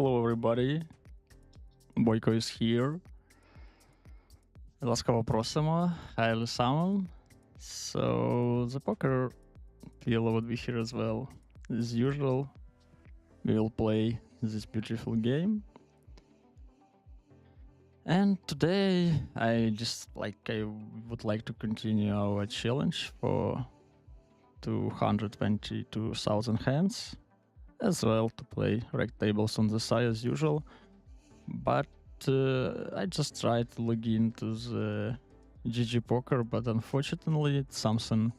Hello, everybody. Бойко is here. Ласкаво просимо. Highly summon. So, the poker PLO would be here as well. As usual, we will play this beautiful game. And today, I would like to continue our challenge for 222,000 hands, as well to play reg tables on the side as usual. But I just tried to log into the GG Poker, but unfortunately it's something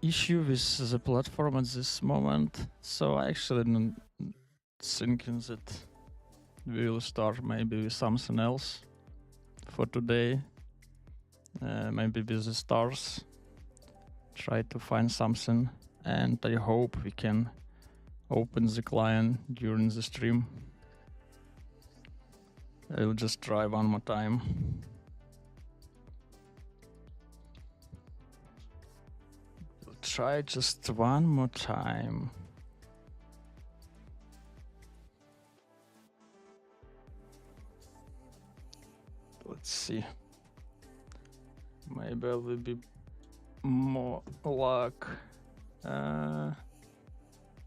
issue with the platform at this moment. So I actually not thinking that we will start maybe with something else for today. Maybe with the stars. Try to find something, and I hope we can open the client during the stream. I'll just try one more time. I'll try just one more time. Let's see. Maybe I will be more luck.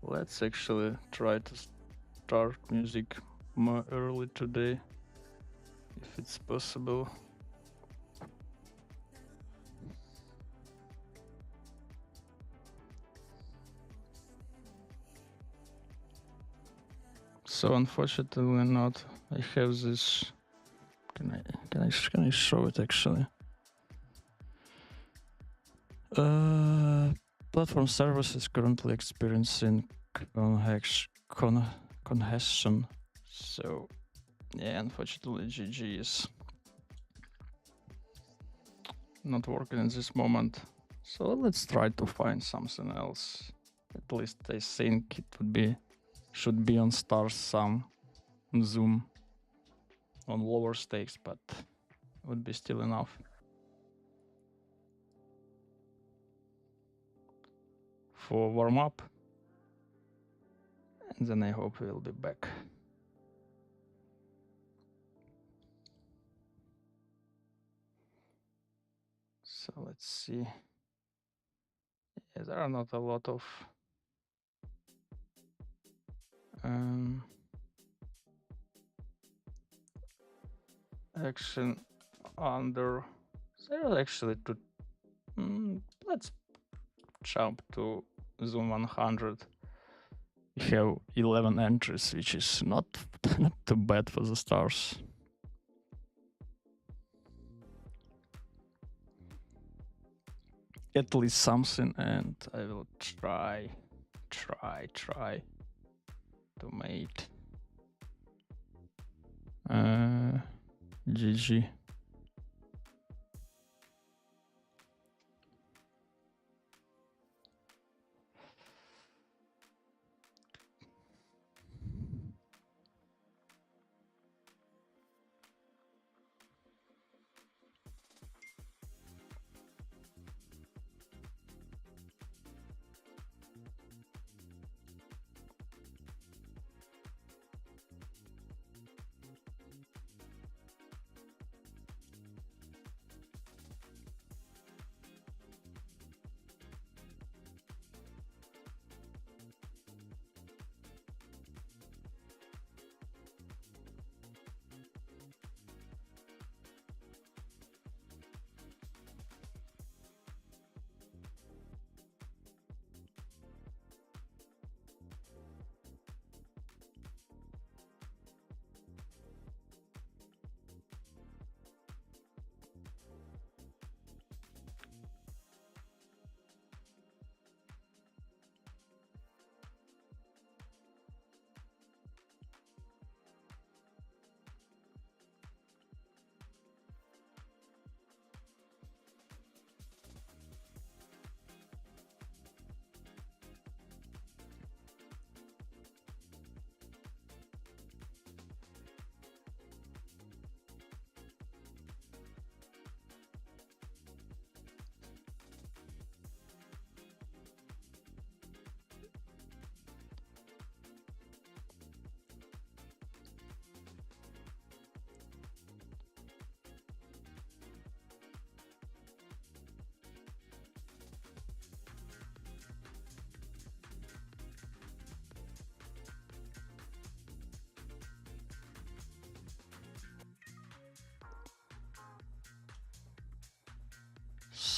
Let's actually try to start music more early today, if it's possible. So unfortunately not. I have this. Can I show it actually? Platform service is currently experiencing congestion. So yeah, unfortunately GG is not working in this moment. So let's try to find something else. At least I think it should be on stars some zoom on lower stakes, but would be still enough. For warm up, and then I hope we'll be back. So let's see. Yeah, there are not a lot of action under. There actually to let's jump to zoom 100. We have 11 entries, which is not too bad for the stars. At least something, and I will try to mate. GG.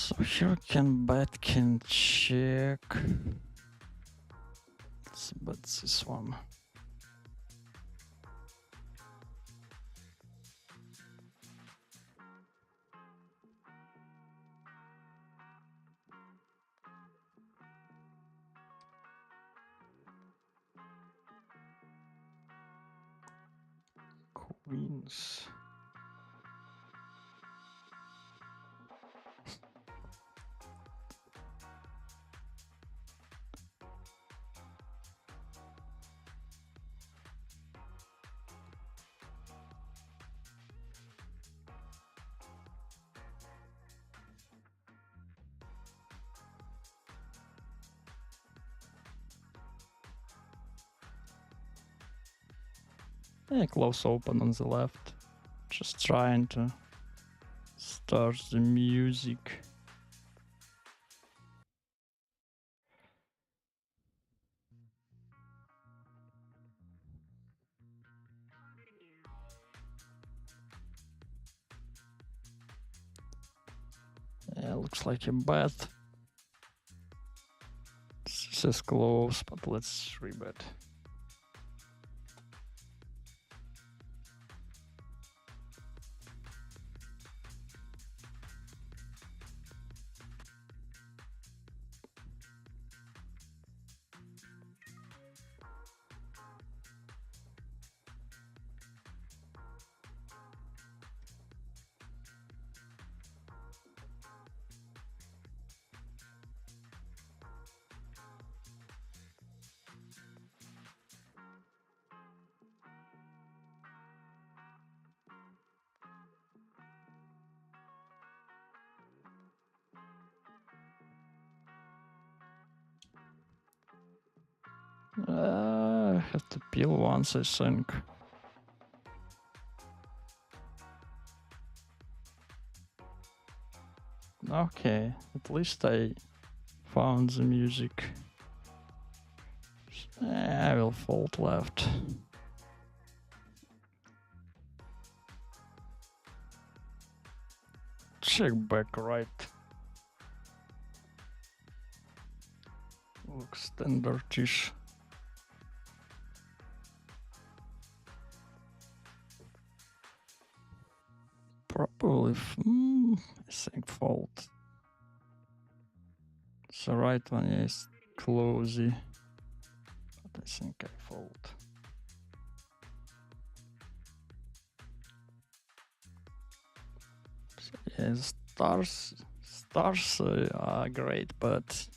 So here can check. Let's bet this one. Queens. Yeah, close open on the left. Just trying to start the music. Yeah, looks like a bet. This is close, but let's rebet. I have to peel once, I think. Okay, at least I found the music. I will fold left. Check back right. Looks standardish. Probably, I think fold. The right one is closey, but I think I fold. So yeah, stars are great, but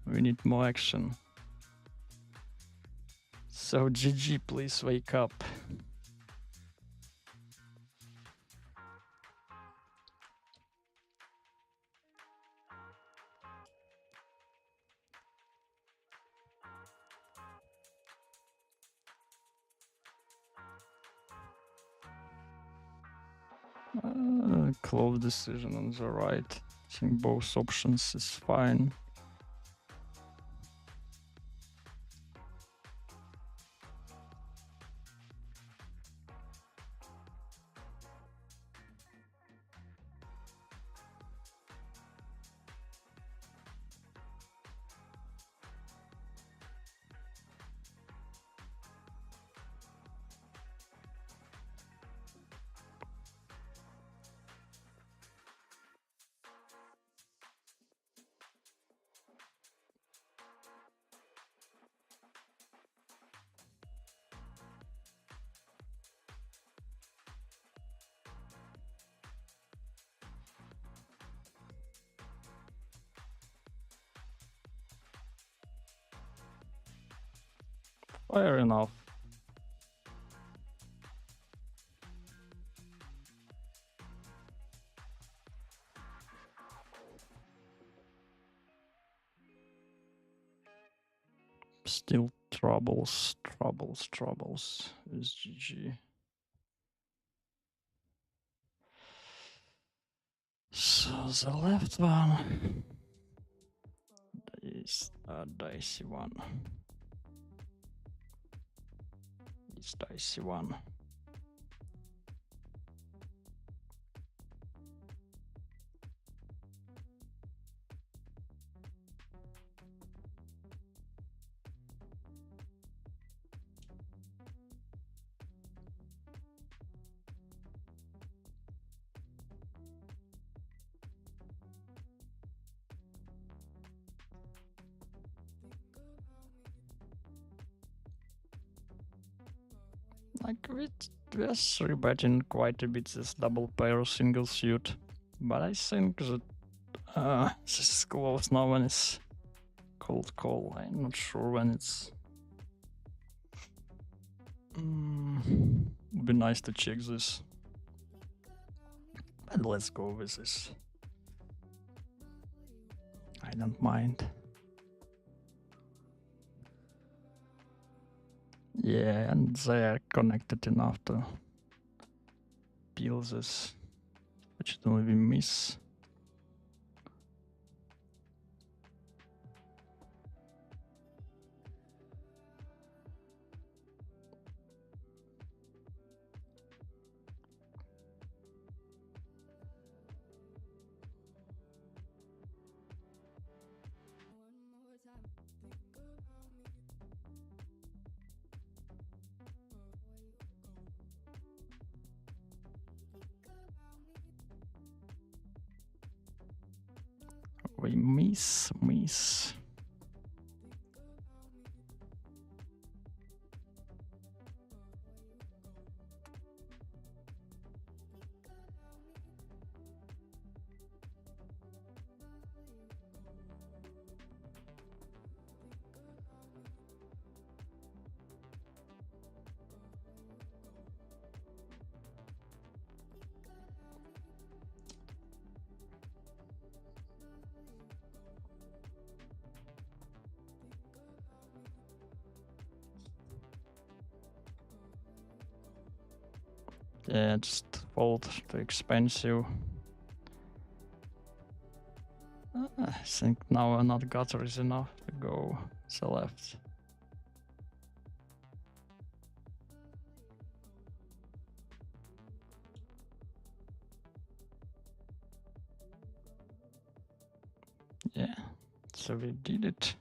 we need more action. So GG, please wake up. Close decision on the right. I think both options is fine. Fair enough. Still troubles is GG. So the left one is a dicey one. It's dicey one. Like we're three betting quite a bit this double pair single suit, but I think that this is close now when it's cold call. I'm not sure when it's. Would be nice to check this, but let's go with this. I don't mind. Yeah, and they are connected enough to peel this, which don't we miss. We miss. Yeah, just fold too expensive. I think now another gutter is enough to go to the left. Yeah, so we did it.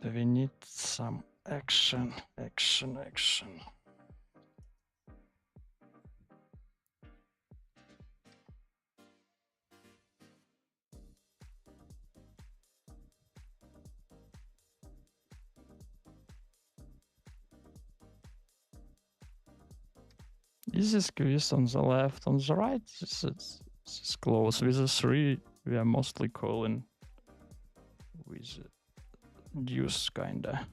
We need some action. This is squeeze on the left, on the right. This is close. With the 3, we are mostly calling with deuce, kinda.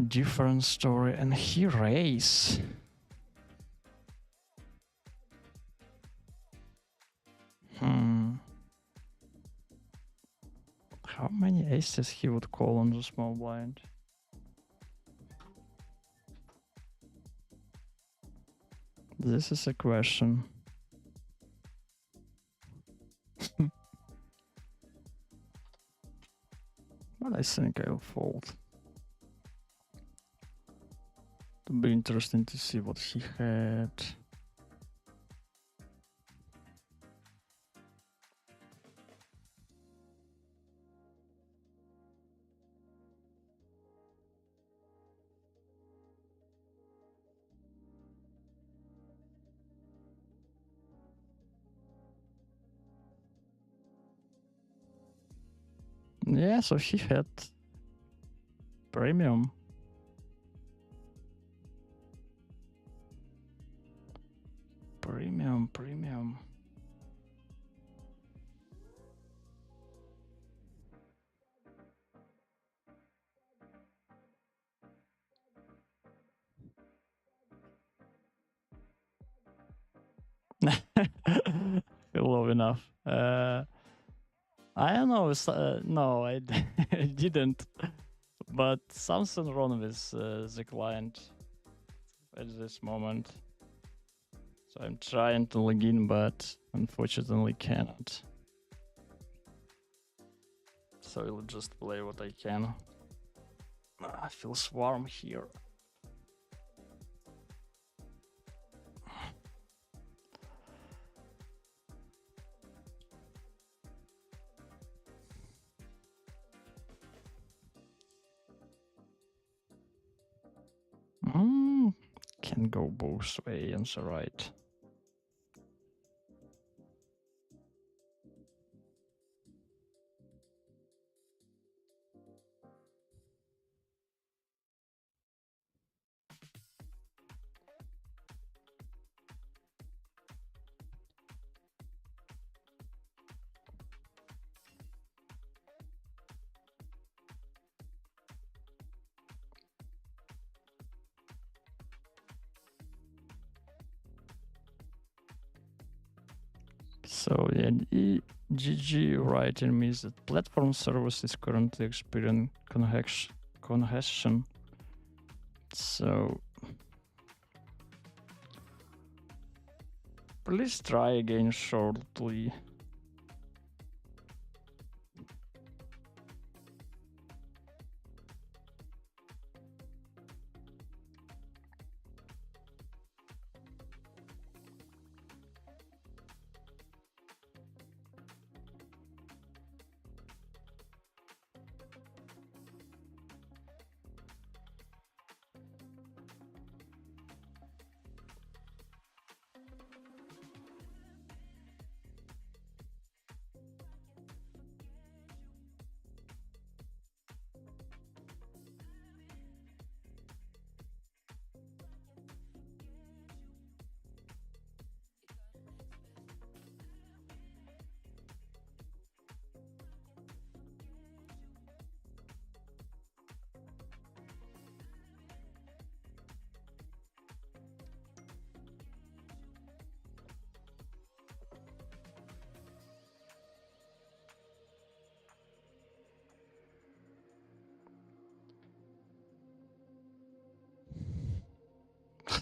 Different story, and he raise. How many aces he would call on the small blind? This is a question. But I think I'll fold. It'll be interesting to see what he had. Yeah, so he had premium. Premium. Low enough. I don't know. No, I didn't. But something wrong with the client at this moment. So I'm trying to log in, but unfortunately cannot. So I'll just play what I can. I feel warm here. Can go both way and the right. So yeah, GG writing means that platform service is currently experiencing congestion. So please try again shortly.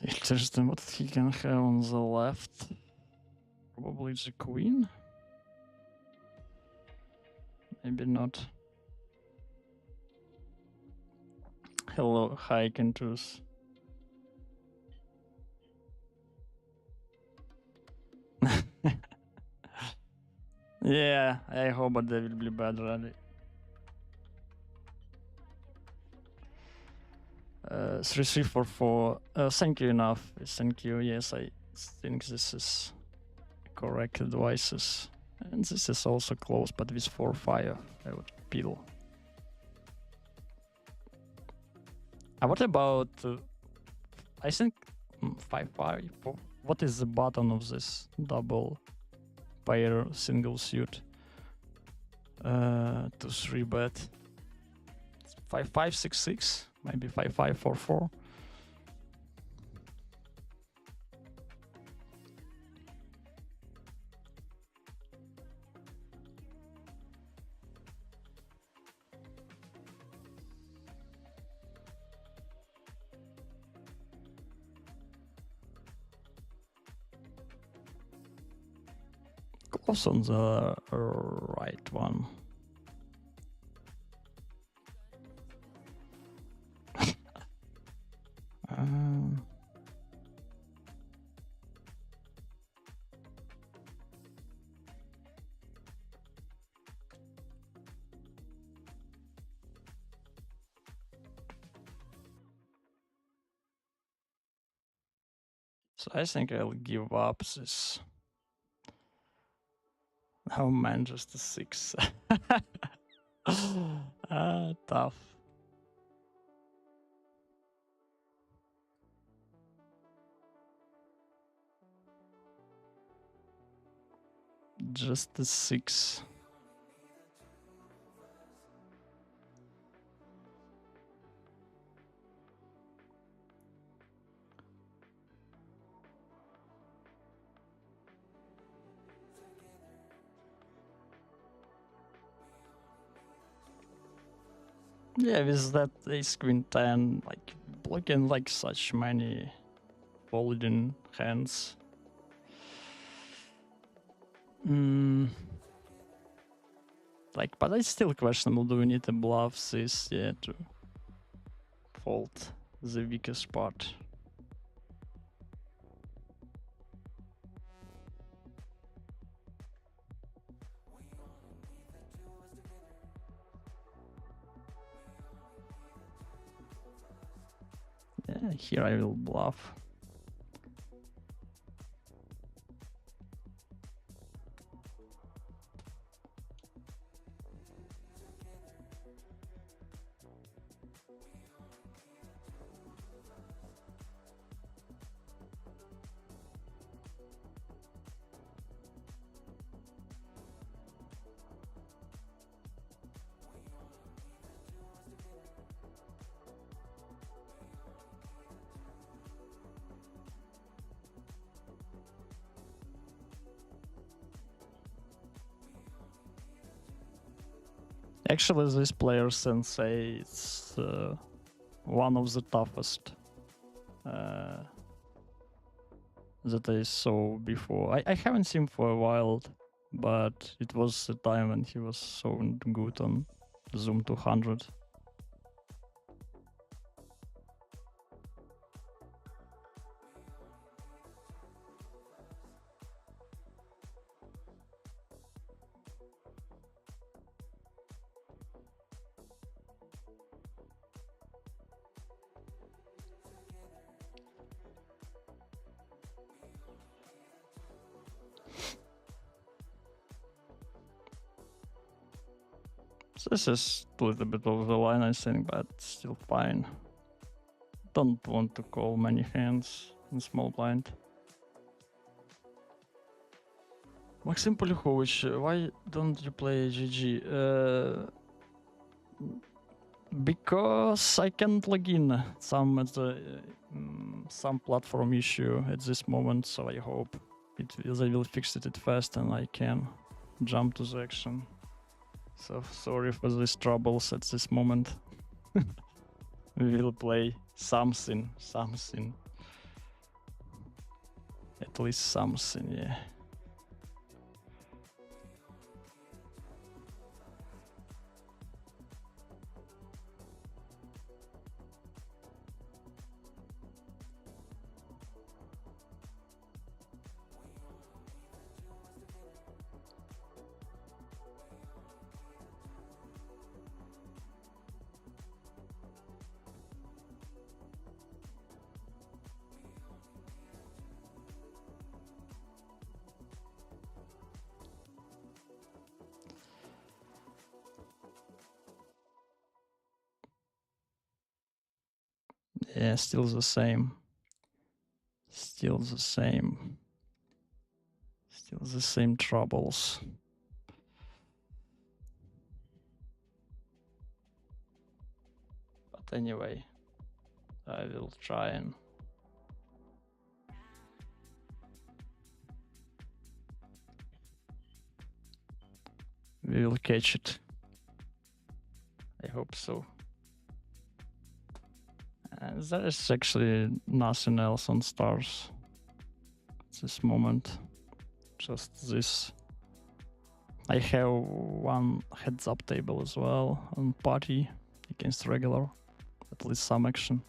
Interesting what he can have on the left. Probably the queen. Maybe not. Hello, hi, Kentus. Yeah, I hope that they will be bad rally. 3344. Thank you enough. Thank you. Yes, I think this is correct advices. And this is also close, but with 4-5, I would peel. What about, I think 5-5. What is the button of this double pair single suit? 2-3 bet. 5-5-6-6. Maybe 5-5-4-4. Close on the right one. So I think I'll give up this. Oh man, just a 6. Tough. Just a 6. Yeah, with that ace queen 10, like blocking like such many folding hands. Like, but it's still questionable. Do we need to bluff this? Yeah, to fold the weakest part. Yeah, here I will bluff. Actually, this player sensei is one of the toughest that I saw before. I haven't seen for a while, but it was the time when he was so good on Zoom 200. This is a little bit over the line, I think, but still fine. Don't want to call many hands in small blind. Maxim Polyukhovich, why don't you play GG? Because I can't log in. Some platform issue at this moment, so I hope they will fix it fast and I can jump to the action. So sorry for these troubles at this moment. We will play something. At least something, yeah. Yeah, still the same. Still the same troubles. But anyway, I will try and we will catch it. I hope so. There is actually nothing else on stars at this moment. Just this. I have one heads up table as well on party against regular. At least some action.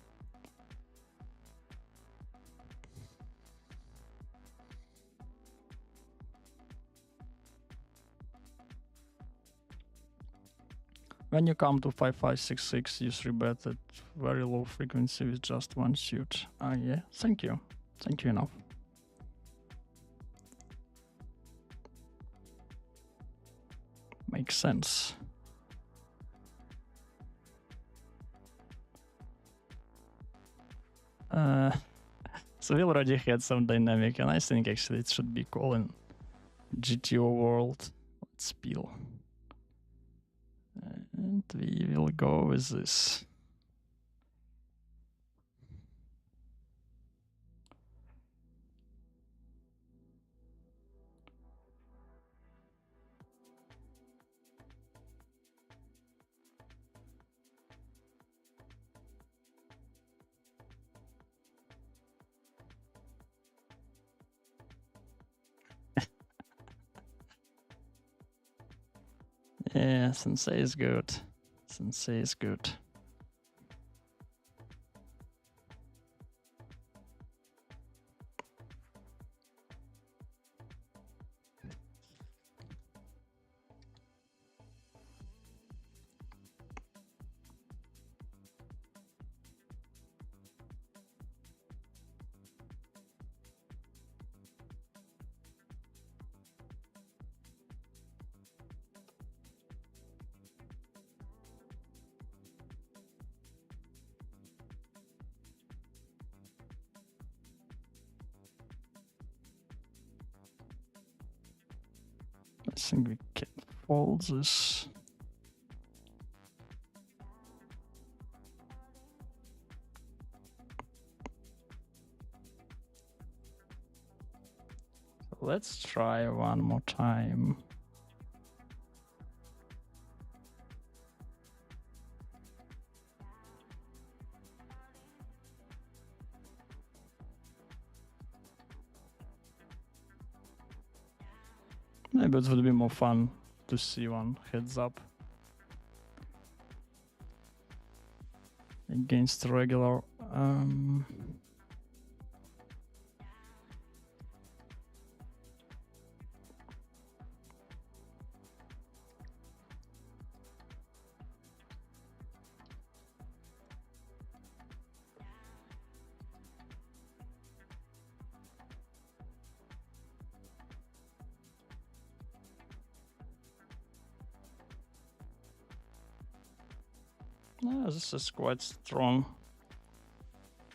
When you come to 5566, you 3-bet at very low frequency with just one suit. Yeah, thank you. Thank you enough. Makes sense. So we already had some dynamic, and I think actually it should be calling GTO world. Let's peel. And we will go with this. Yeah, Sensei is good. Sensei is good. I think we can fold this. Let's try one more time. Maybe it would be more fun to see one heads up against regular. This is quite strong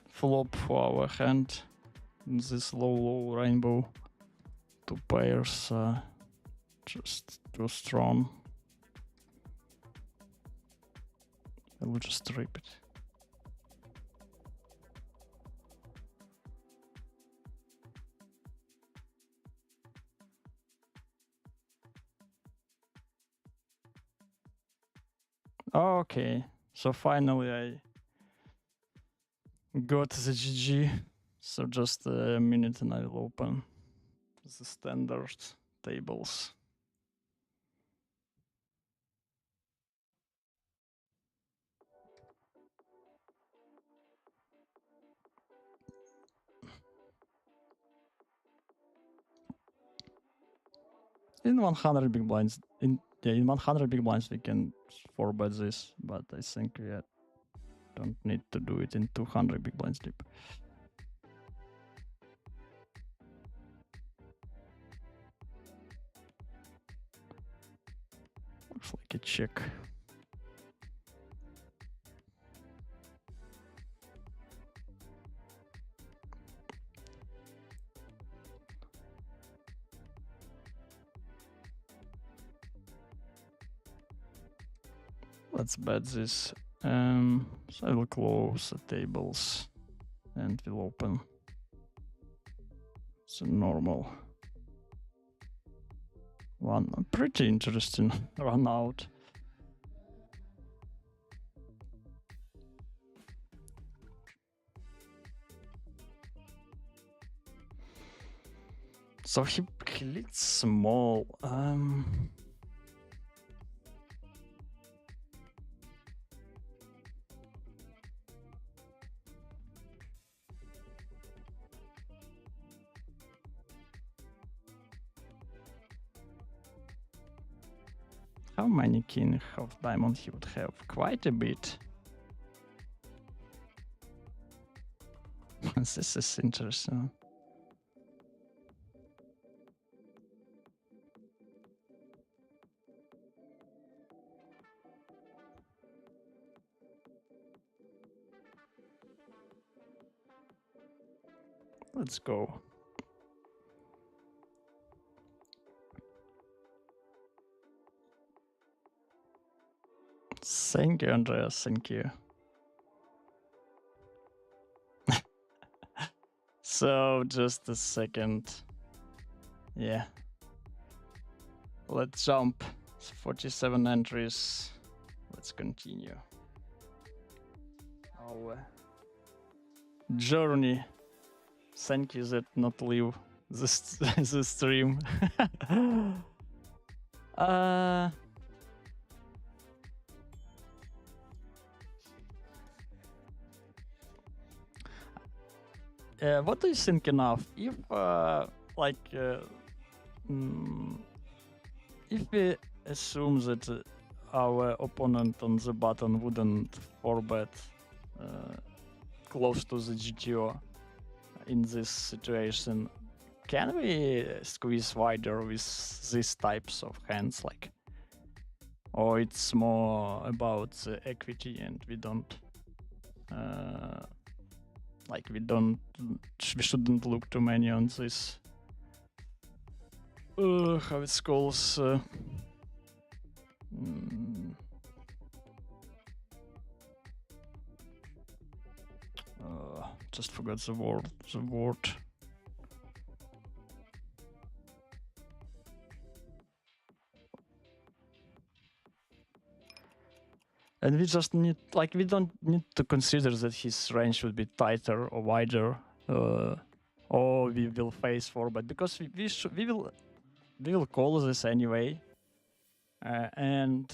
flop for our hand. This low rainbow, 2 pairs, just too strong. I will just rip it. Okay, so finally I got the GG. So just a minute and I will open the standard tables. In 100 big blinds, in 100 big blinds we can 4-bet this, but I think we don't need to do it in 200 big blinds deep. Looks like a check. Let's bet this. So I will close the tables and we'll open. It's a normal one. Pretty interesting run out. So he clicked small. How many king of diamond he would have? Quite a bit. This is interesting. Let's go. Thank you, Andreas. Thank you. So, just a second. Yeah. Let's jump. 47 entries. Let's continue our journey. Thank you that not leave the stream. What do you think enough? If if we assume that our opponent on the button wouldn't 4-bet close to the GTO in this situation, can we squeeze wider with these types of hands, like, or it's more about the equity and we don't we shouldn't look too many on this how it's called just forgot the word. And we just need, we don't need to consider that his range would be tighter or wider, or we will face 4-bet, because we will we will call this anyway. And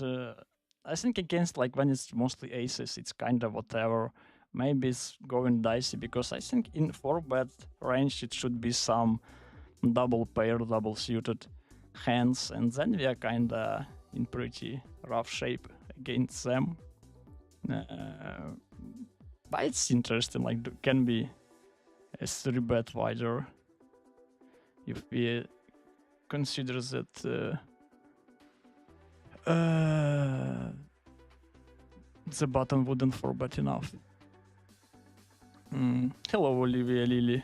I think against like when it's mostly aces, it's kind of whatever. Maybe it's going dicey because I think in 4-bet range it should be some double pair, double suited hands, and then we are kind of in pretty rough shape against them. But it's interesting, like can be a 3-bet wider if we consider that the button wouldn't 4-bet enough. Hello, Olivia Lily.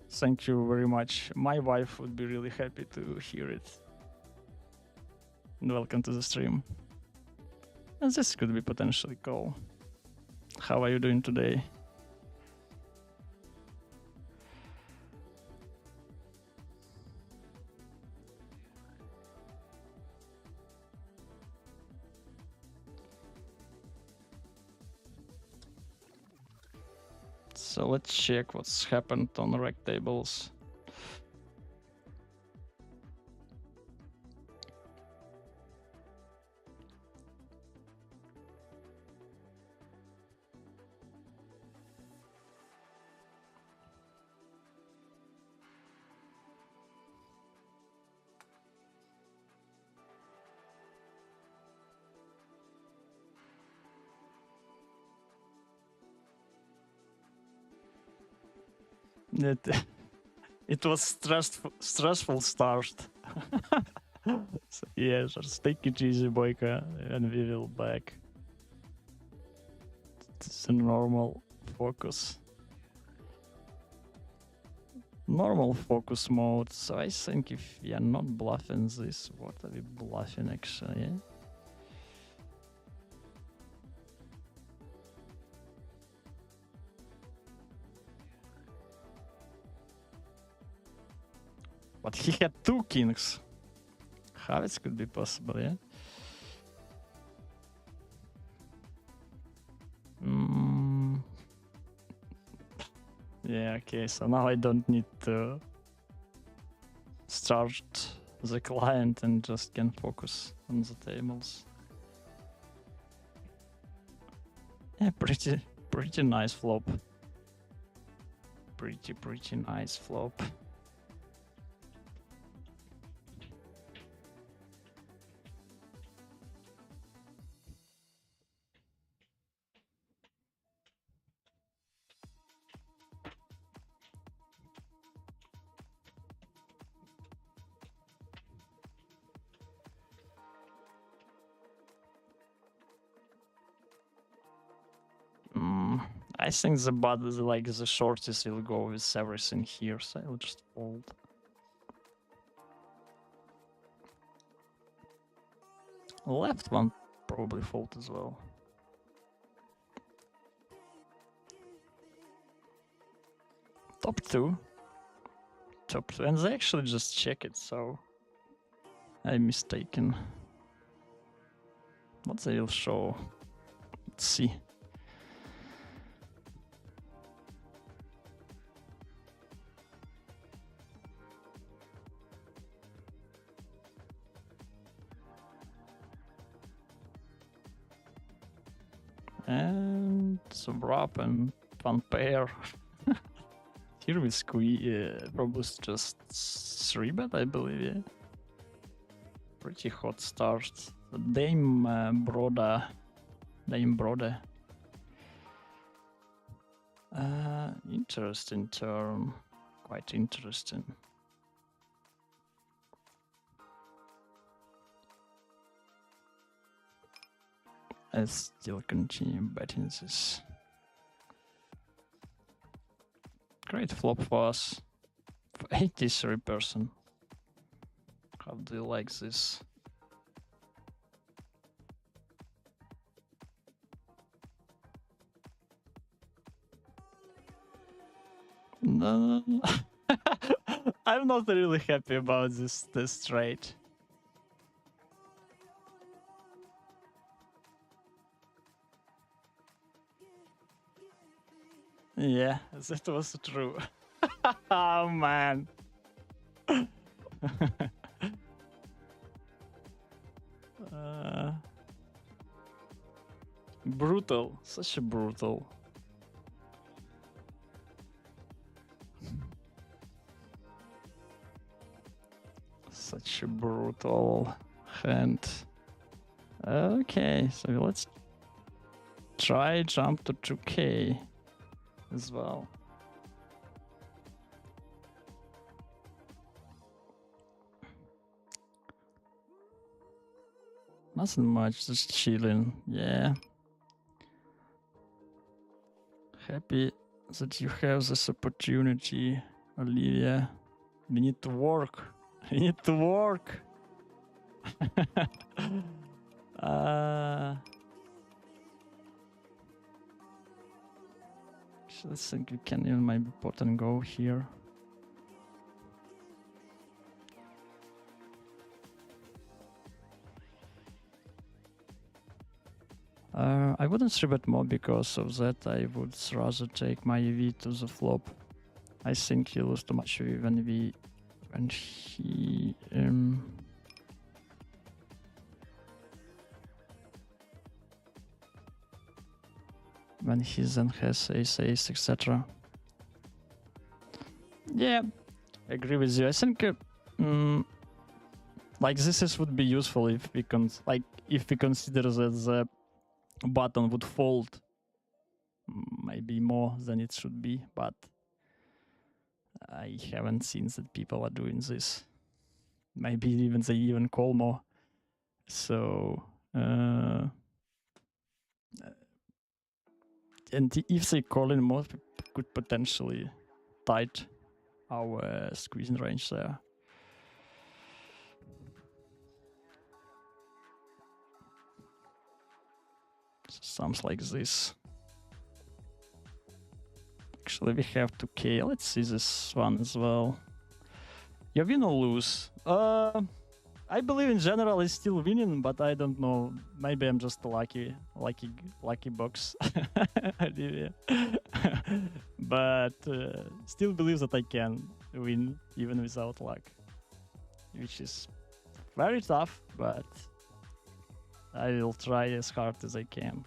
Thank you very much. My wife would be really happy to hear it. And welcome to the stream. And this could be potentially cool. How are you doing today? So let's check what's happened on the rec tables. It was stressful start. So yeah, just take it easy, Boyka, and we will back to normal focus. Normal focus mode. So I think if we are not bluffing this, what are we bluffing actually? Yeah? But he had 2 kings. How it could be possible, yeah? Yeah, okay, so now I don't need to start the client and just can focus on the tables. Yeah, pretty nice flop. Pretty nice flop. I think the shortest will go with everything here, so I'll just fold. Left one probably fold as well. Top two, and they actually just check it, so I'm mistaken. What they will show? Let's see. And some wrap and one pair. Here we squeeze, probably just 3-bet, I believe, yeah. Pretty hot start. Dame Broda. Interesting turn. Quite interesting. I still continue betting this. Great flop for us. 83%. How do you like this? No. I'm not really happy about this trade. Yeah, that was true. Oh man. uh, Brutal, such a brutal. Such a brutal hand. Okay, so let's try jump to 2k as well. Nothing much, just chilling. Yeah. Happy that you have this opportunity, Olivia. We need to work. We need to work. I think we can even maybe pot and go here. I wouldn't 3-bet more because of that. I would rather take my EV to the flop. I think he lose too much EV when he when he then has ace, etc. Yeah, I agree with you. I think like this would be useful if we consider that the button would fold maybe more than it should be, but I haven't seen that people are doing this. Maybe even they even call more. So and if they call in more, could potentially tight our squeezing range there. So sounds like this. Actually, we have 2k. Let's see this one as well. You win or lose? I believe in general it's still winning, but I don't know. Maybe I'm just a lucky box. But still believe that I can win even without luck, which is very tough, but I will try as hard as I can.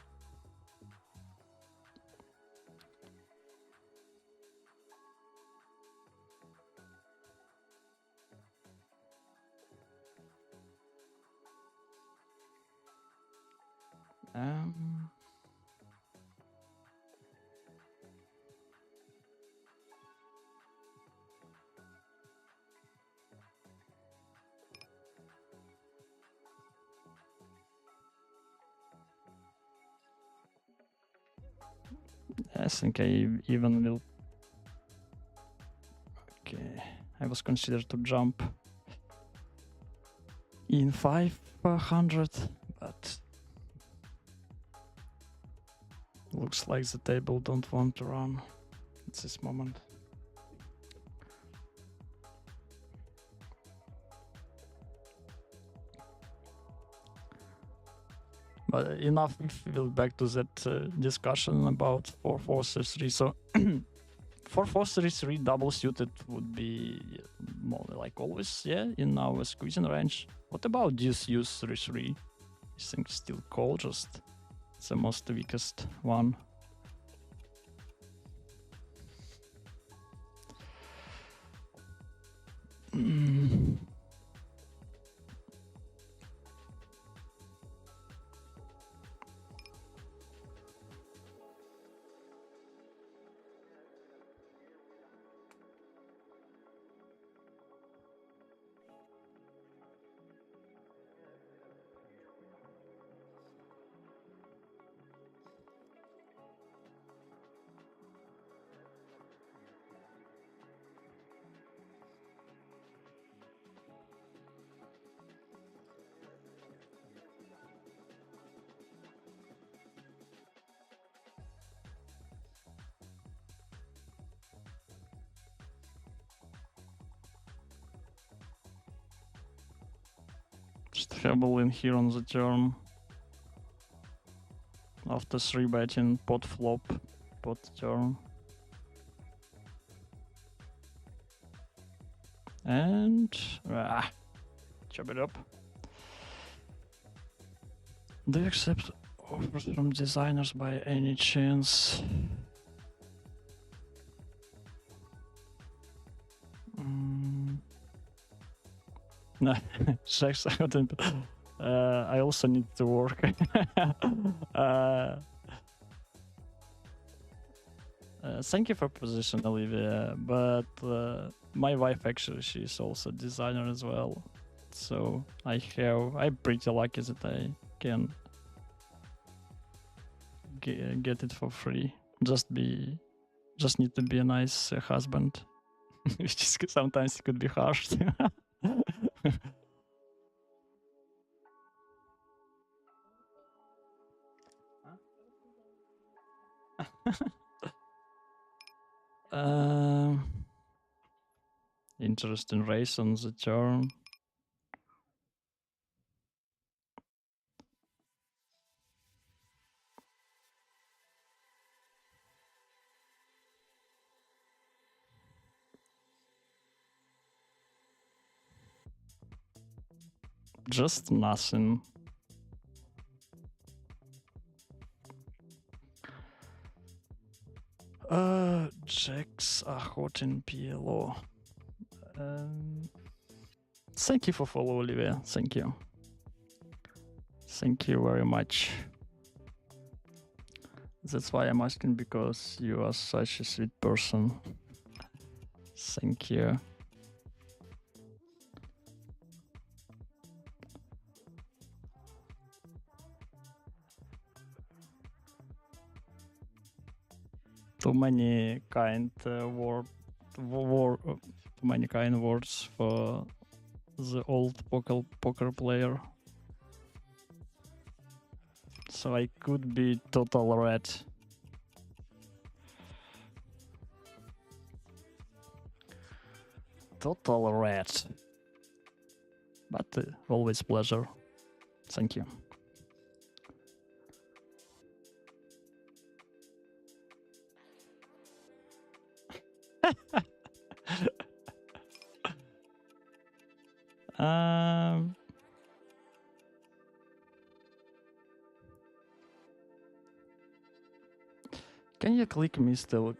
I think I even will. Okay, I was considered to jump in 500, but looks like the table don't want to run at this moment. But enough, we'll back to that discussion about 4-4-3. So 4-4-3 double suited would be more like always, yeah, in our squeezing range. What about deuce use 3-3? I think still call, just it's the most weakest one. Just Hebel in here on the turn. After 3-betting pot flop, pot turn. And chop it up. Do you accept offers from designers by any chance? No, sex. I also need to work. Thank you for position, Olivia. But my wife actually, she's also a designer as well. So I'm pretty lucky that I can get it for free. Just need to be a nice husband, which is sometimes it could be harsh. Interesting race on the turn. Just nothing. Jacks are hot in PLO. Thank you for follow, Olivia. Thank you. Thank you very much. That's why I'm asking, because you are such a sweet person. Thank you. Too many kind too many kind words for the old poker player. So I could be total red. Total red. But always pleasure. Thank you. Can you click Mr.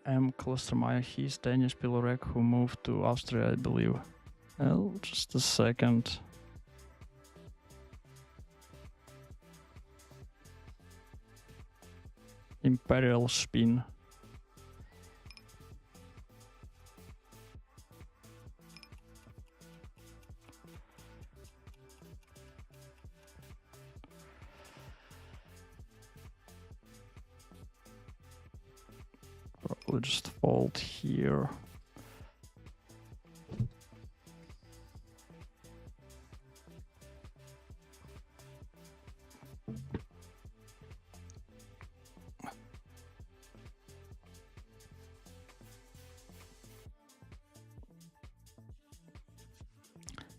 M. Klostermeyer? He's Danish Pilorek who moved to Austria, I believe. Well, just a second. Imperial Spin. Probably just fold here.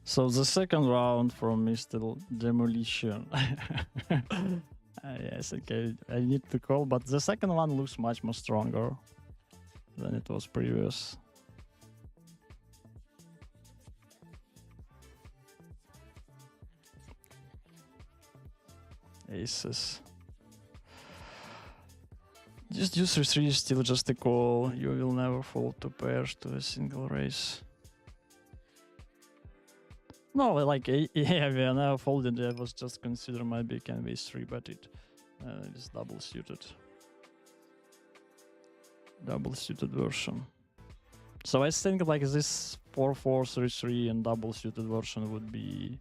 So the second round from Mr. Demolition. Yes, okay, I need to call, but the second one looks much more stronger than it was previous. Aces. Just use 3 is still just a call. You will never fold 2 pairs to a single raise. No, like, yeah, we are now folded. I was just considering maybe I can base 3, but it is double suited. Double suited version. So I think like this 4-4-3-3 and double suited version would be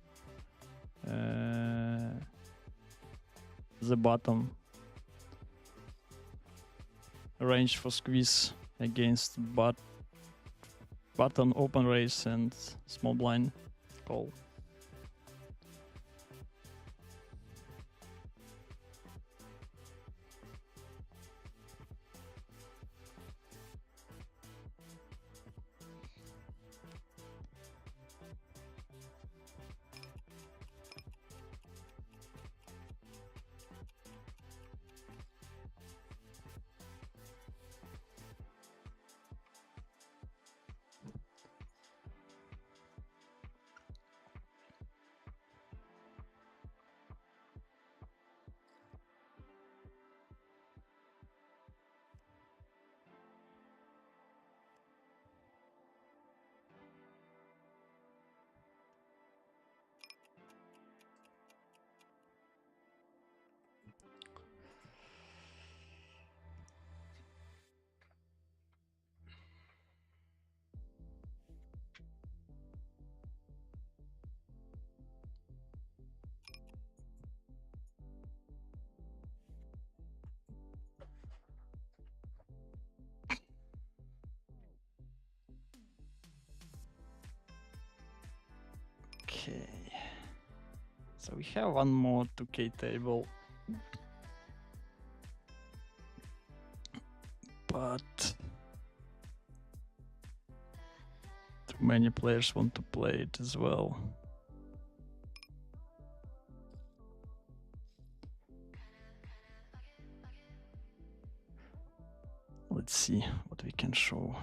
the bottom range for squeeze against button open raise and small blind call. Okay. So we have one more 2K table. But too many players want to play it as well. Let's see what we can show.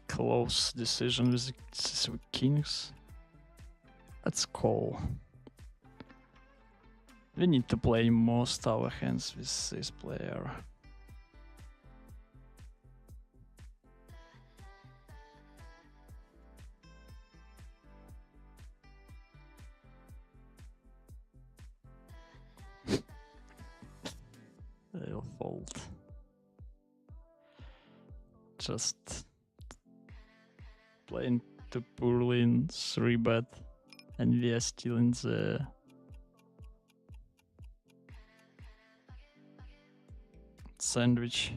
Close decision with kings. Let's call. We need to play most our hands with this player. They'll fold. Just playing too poorly in 3-bet, and we are still in the sandwich.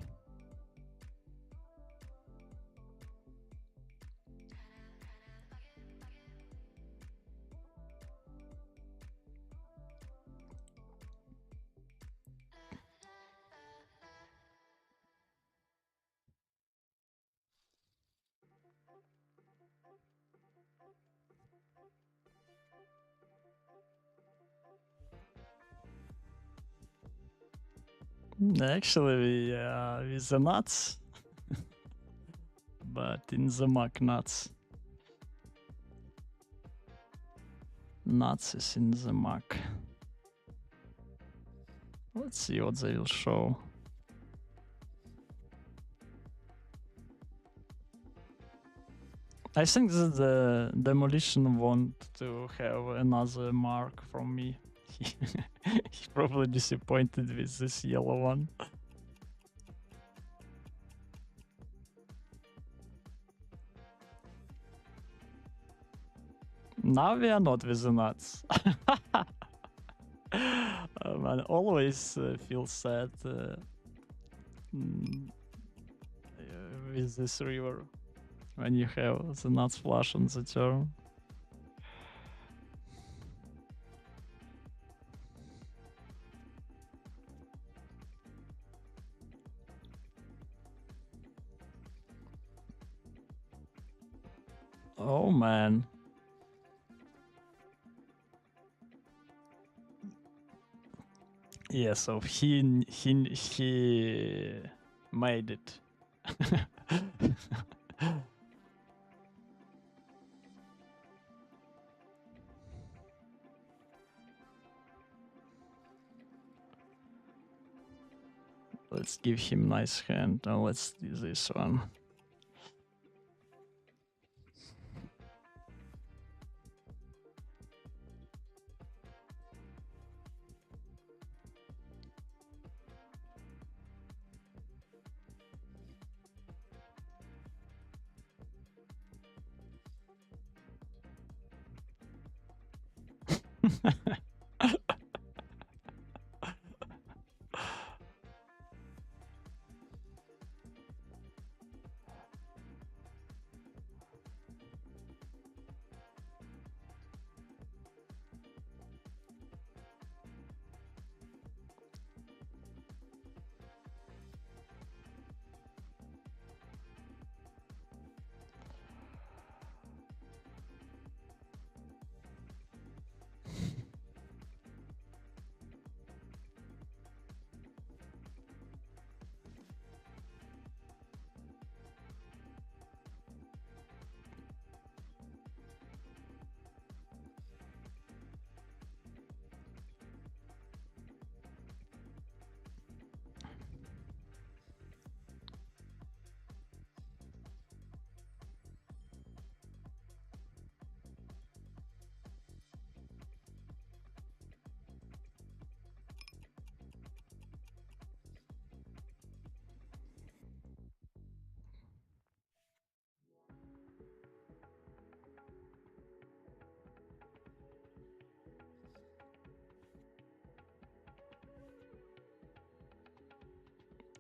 Actually, with the nuts, but in the muck nuts. Nuts is in the muck. Let's see what they will show. I think that the demolition want to have another mark from me. He's probably disappointed with this yellow one. Now we are not with the nuts. Man, always feel sad with this river when you have the nuts flush on the turn. Oh man. Yeah, so he made it. Let's give him nice hand. Now let's do this one.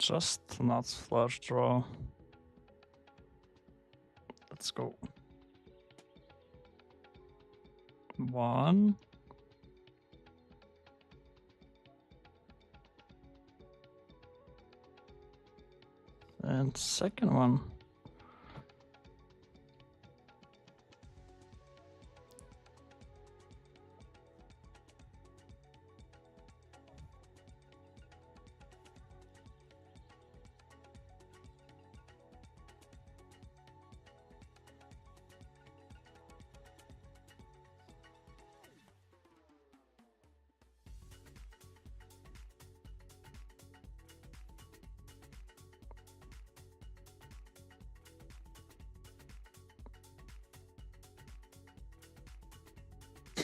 Just not flush draw. Let's go. 1. And second one.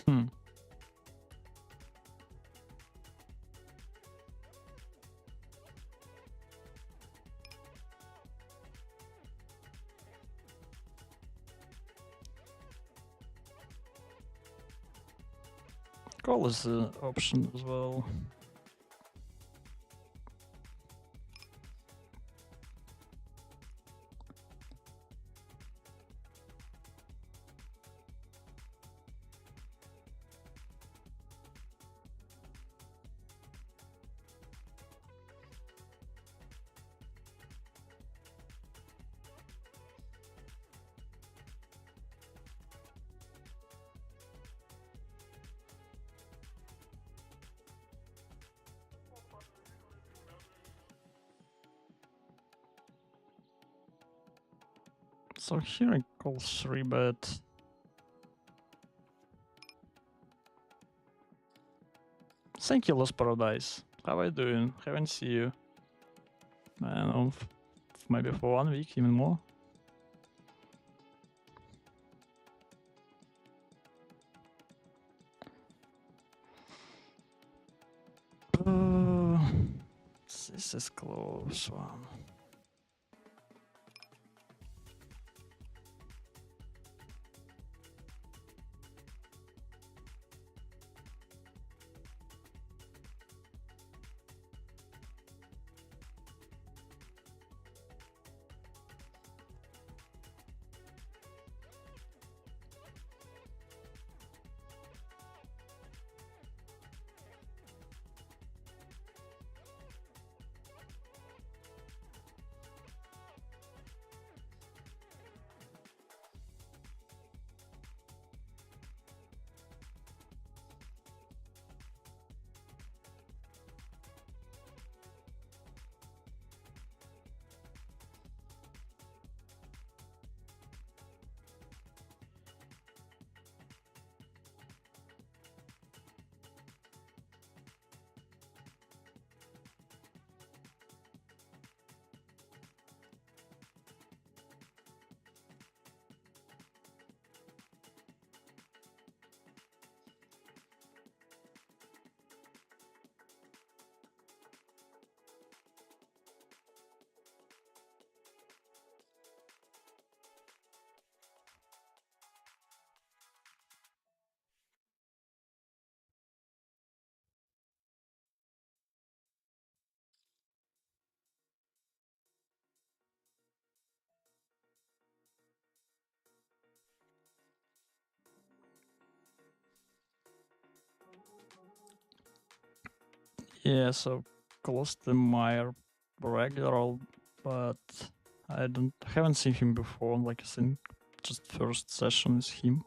Hmm. Call is the option as well. So here I call 3-bet. Thank you, Lost Paradise. How are you doing? Haven't seen you. Man, maybe for 1 week, even more. This is close one. Yeah, so close to my regular, but I haven't seen him before. Like I think just first session is him.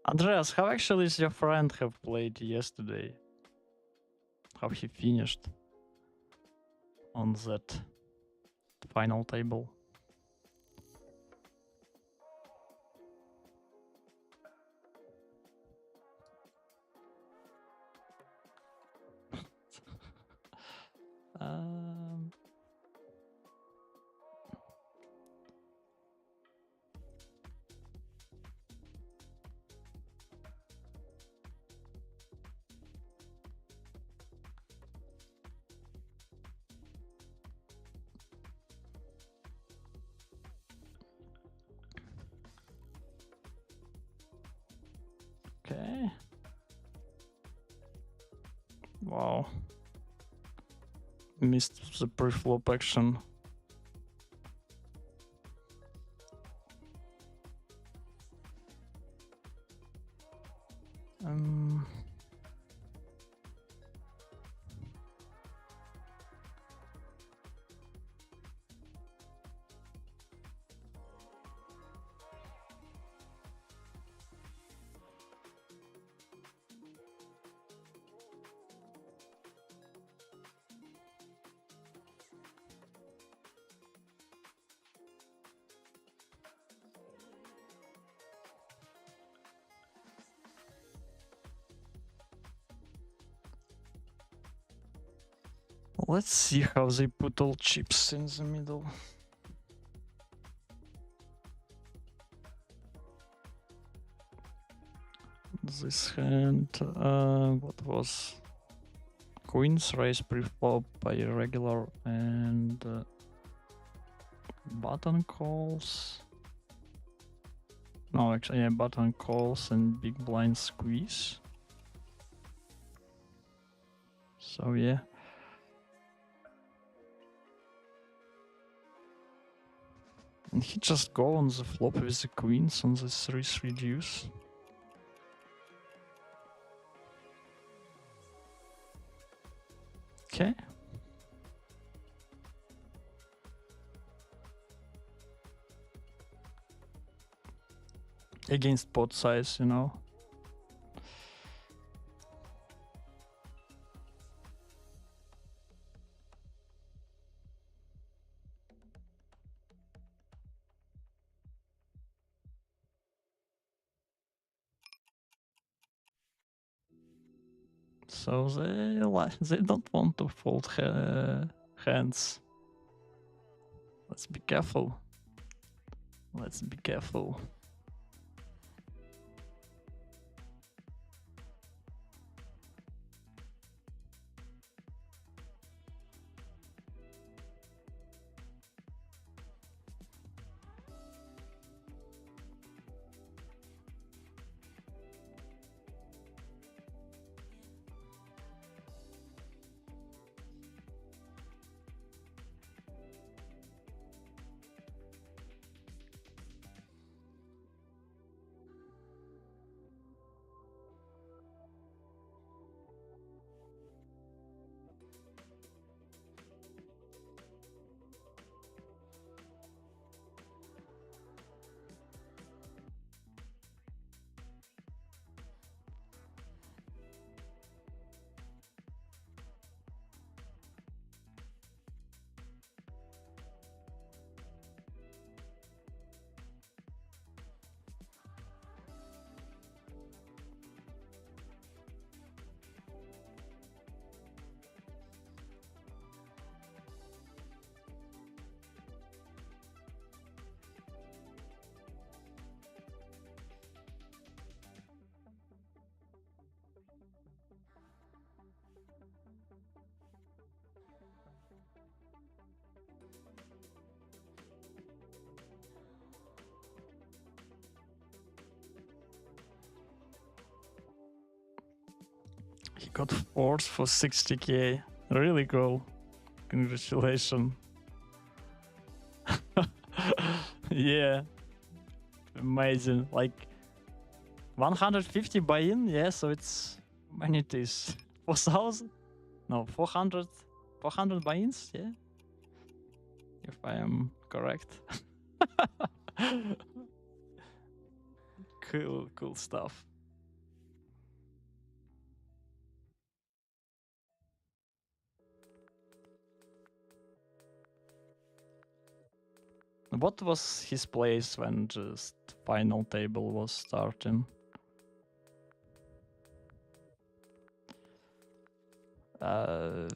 Andreas, how actually is your friend have played yesterday? How he finished on that final table? um, okay. Wow. Missed the pre-flop action. Um, let's see how they put all chips in the middle. This hand, what was queens raise pre-flop by regular and button calls. No, actually, yeah, button calls and big blind squeeze. So yeah. And he just go on the flop with the queens on the 3-3 deuce. Okay. Against pot size, you know. So they don't want to fold hands. Let's be careful. Let's be careful. He got fourth for 60k. Really cool. Congratulations. Yeah. Amazing. Like 150 buy-in, yeah, so it's how many it is? 4,000? No, 400 buy-ins, yeah. If I am correct. Cool stuff. What was his place when just final table was starting? Uh,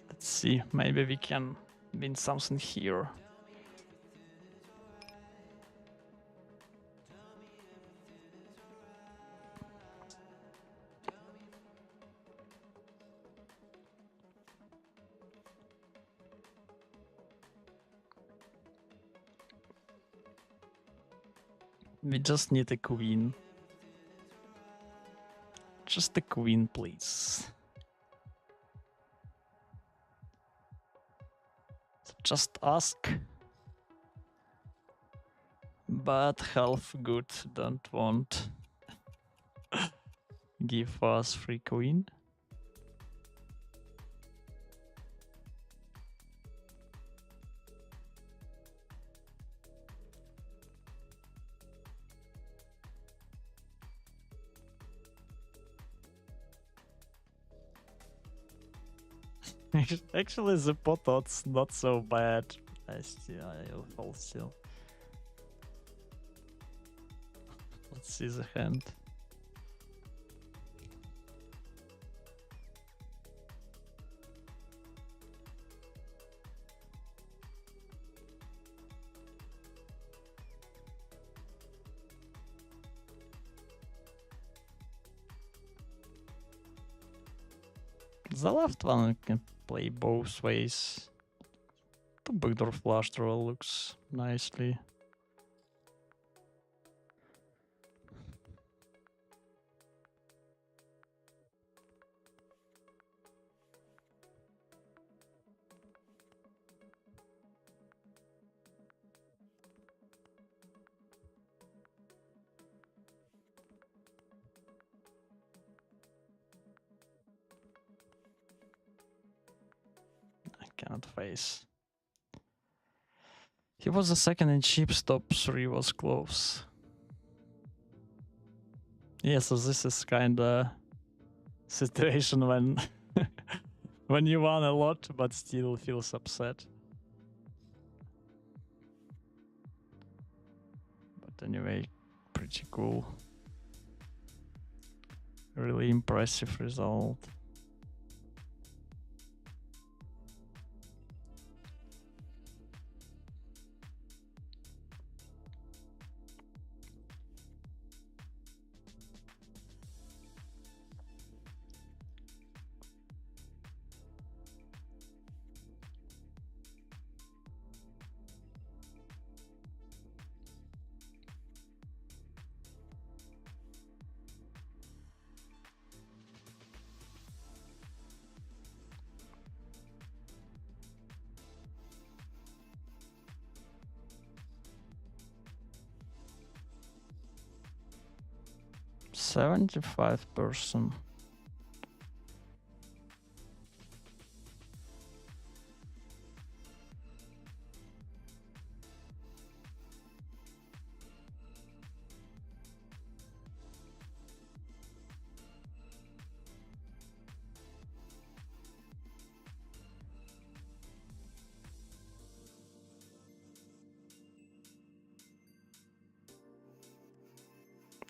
let's see, maybe we can win something here. We just need a queen. Just a queen, please. Just ask. But half good don't want give us free queen. Actually, the potot's not so bad. I'll fall still. Let's see the hand. The left one can play both ways. The backdoor flush draw looks nicely. I cannot face. He was the second in chips, top 3 was close. Yeah, so this is kinda situation when when you won a lot but still feels upset. But anyway, pretty cool. Really impressive result. 75%.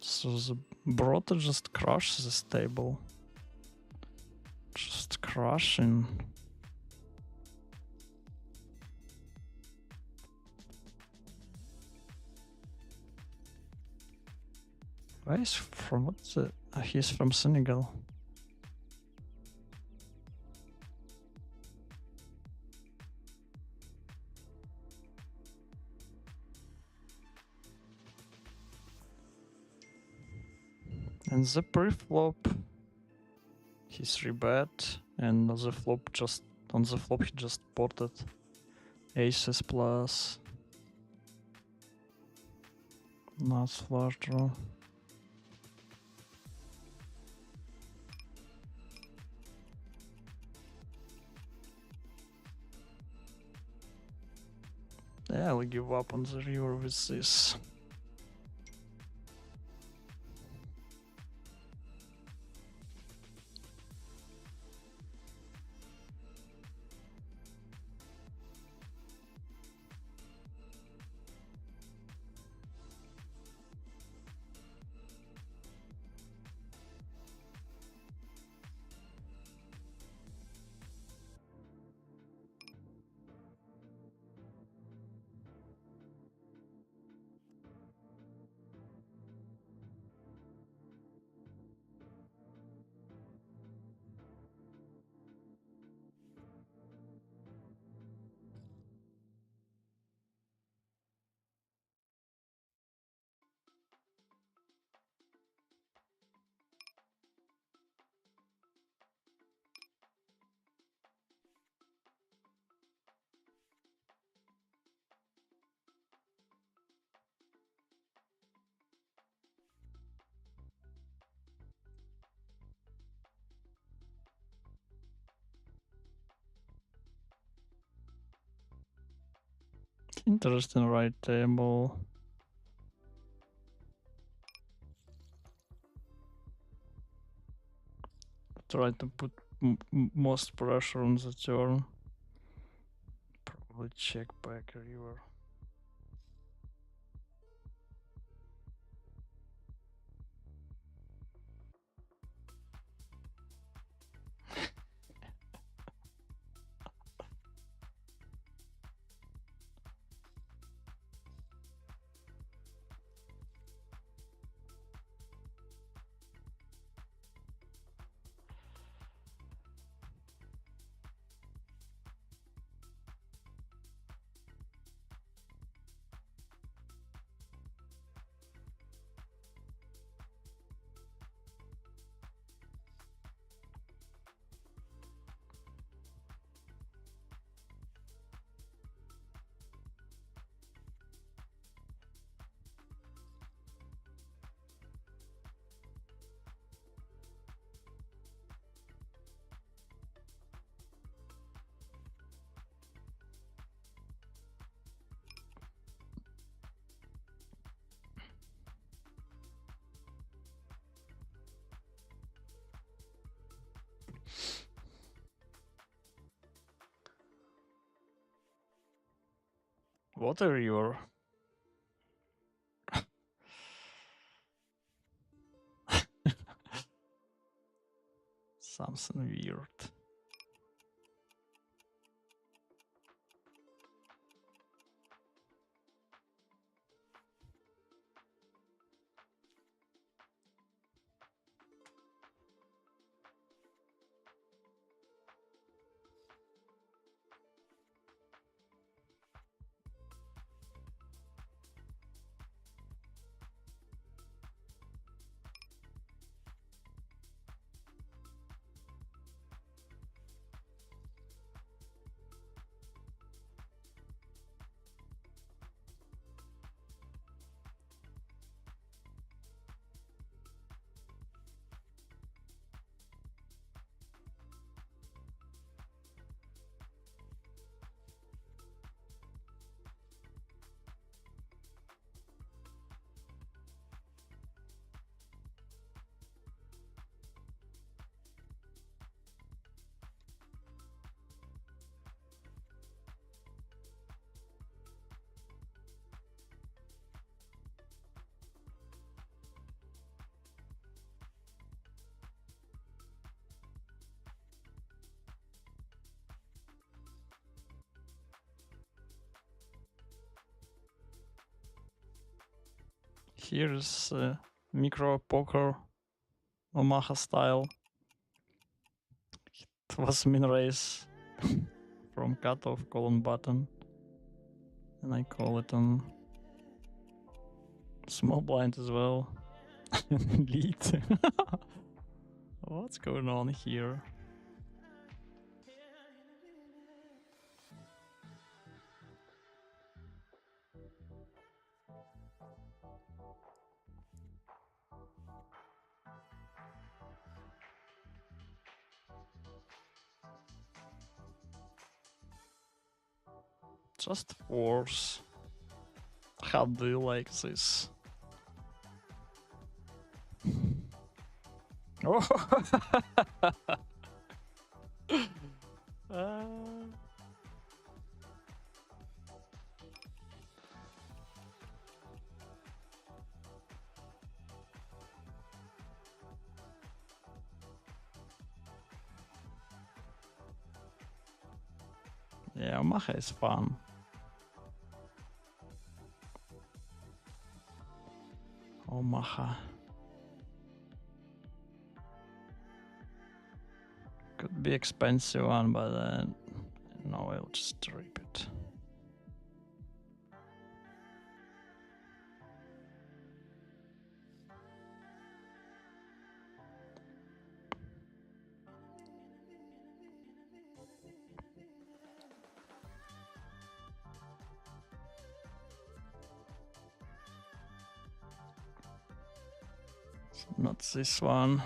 So the broader just crushes this table. Just crushing. Where is from? What's it? He's from Senegal. And the pre-flop, he's rebet, and on the flop he just ported aces plus. Not flush draw. Yeah, I'll give up on the river with this. Interesting right table. Try to put most pressure on the turn. Probably check back river. What are your something weird? Here's micro poker Omaha style. It was min raise from cutoff column button, and I call it on small blind as well. Lead. What's going on here? Just force. How do you like this? Oh! Yeah, Omaha is fun. Omaha. Could be expensive one, but no, I'll just rip it. Not this one.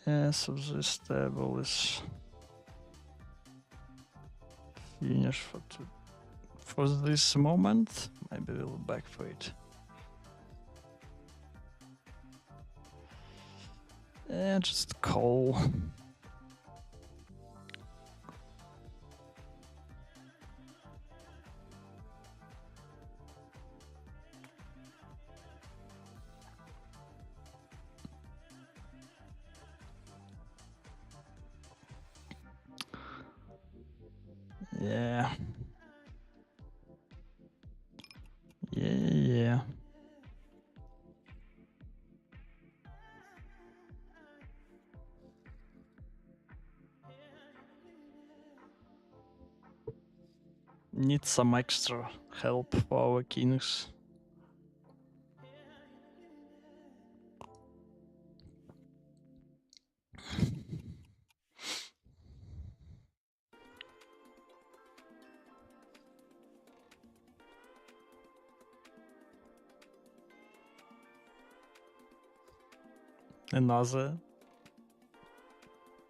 Yeah, so this table is finished for this moment. Maybe we'll back for it. Yeah, just call. Yeah. Yeah. Need some extra help for our kings. Another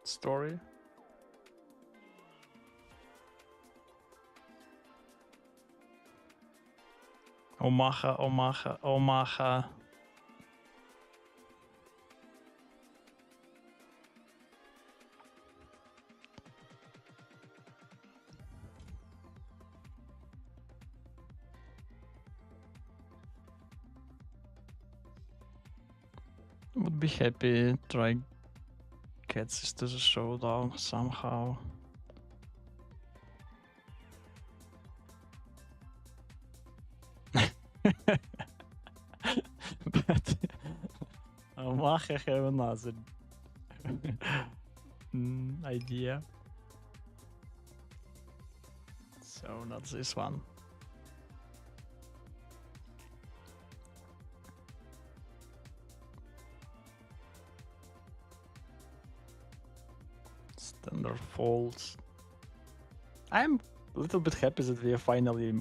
story. Omaha, Omaha, Omaha. Would be happy try get this to the showdown somehow. But Omaha have another idea. So not this one. Standard folds. I'm a little bit happy that we have finally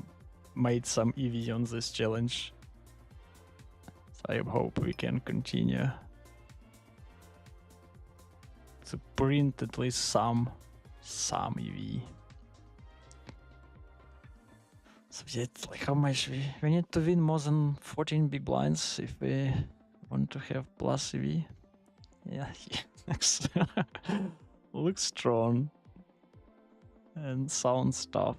made some EV on this challenge. So I hope we can continue. to print at least some EV. So yeah, it's like how much we need to win more than 14 big blinds if we want to have plus EV. Yeah, looks strong and sounds tough.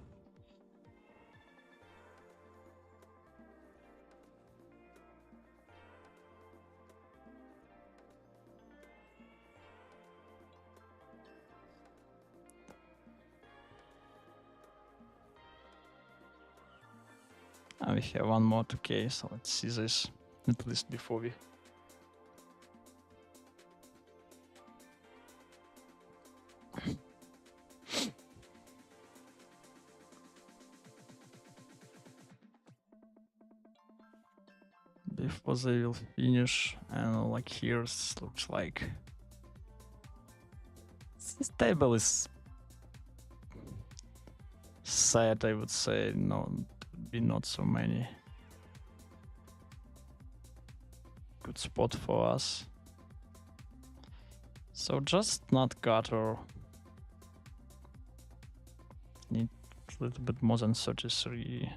We have one more 2k, so let's see this at least before we. Before they will finish, and like here it looks like this table is sad, I would say. No, be not so many good spot for us. So just not gutter. Need a little bit more than 33.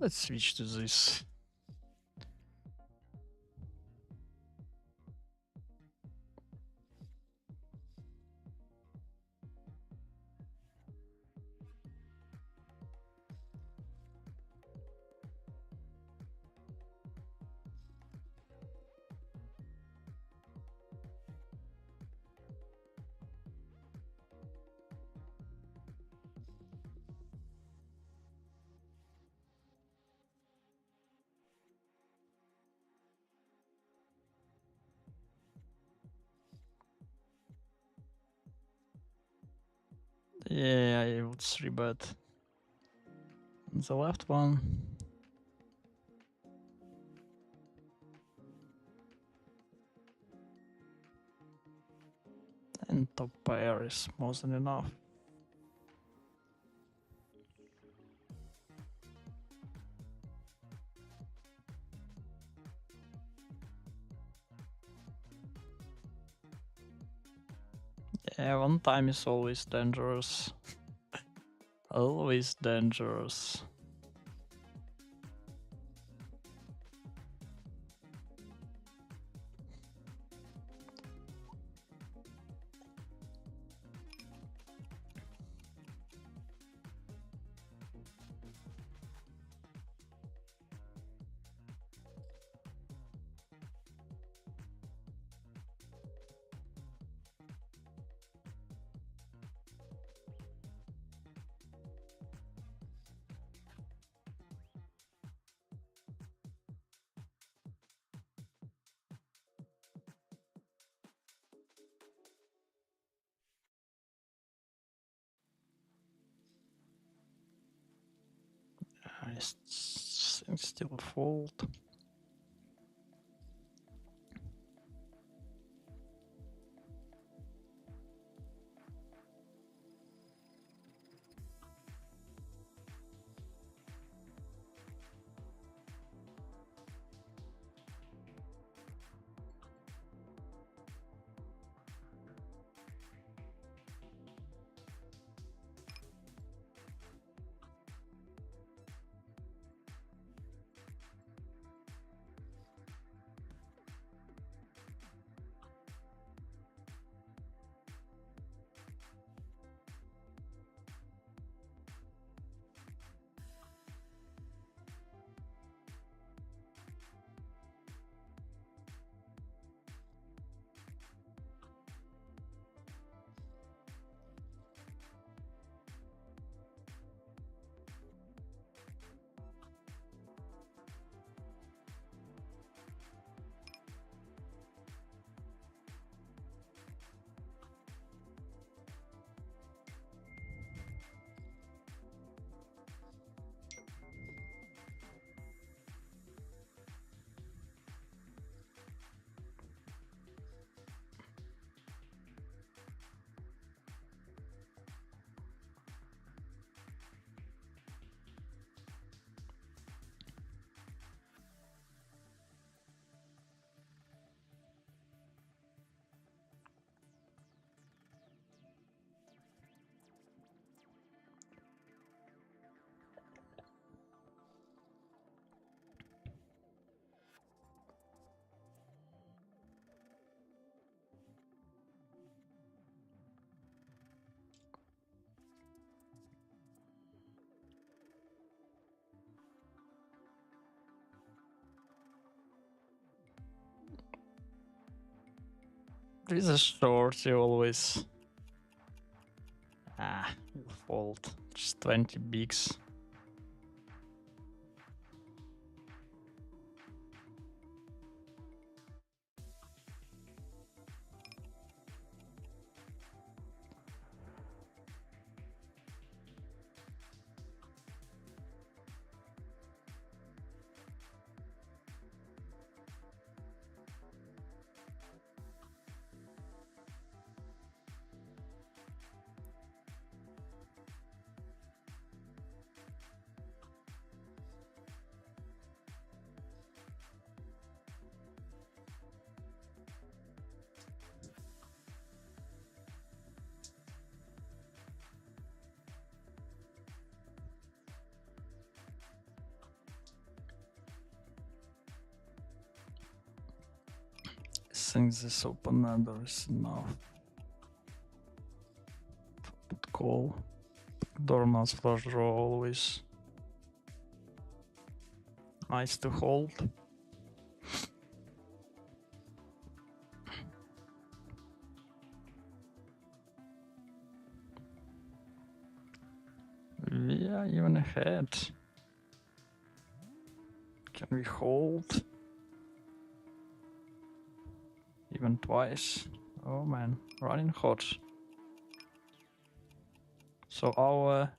Let's switch to this. Yeah, I would 3-bet the left one. And top pair is more than enough. Yeah, one time is always dangerous. Always dangerous. I still fold. This is short, you always you fold. Just 20 bigs. I think this open ender is enough. Put call. Dormouse flush draw always. Nice to hold. We are even ahead. Can we hold? Even twice. Oh man, running hot. So our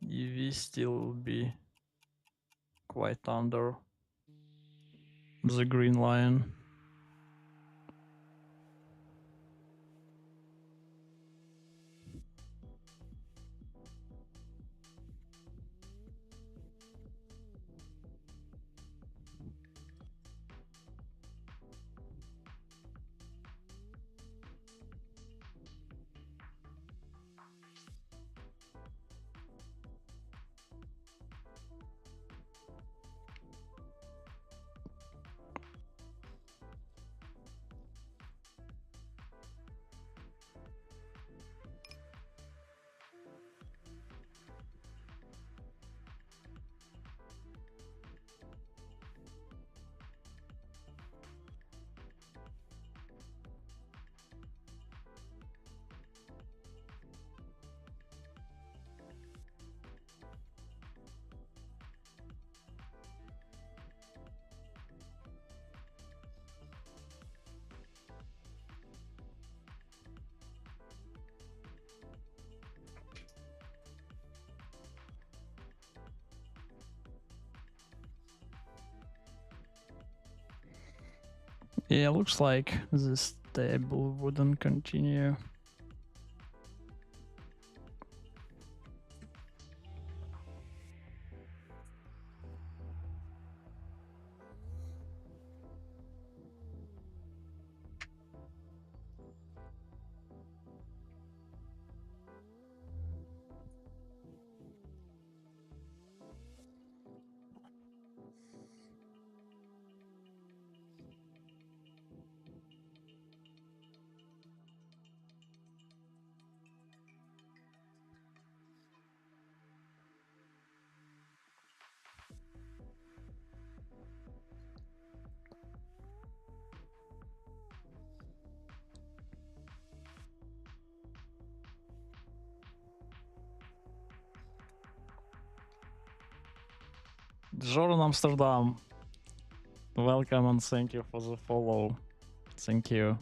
EV still be quite under the green line. Yeah, looks like this table wouldn't continue. Jordan Amsterdam, welcome and thank you for the follow. Thank you.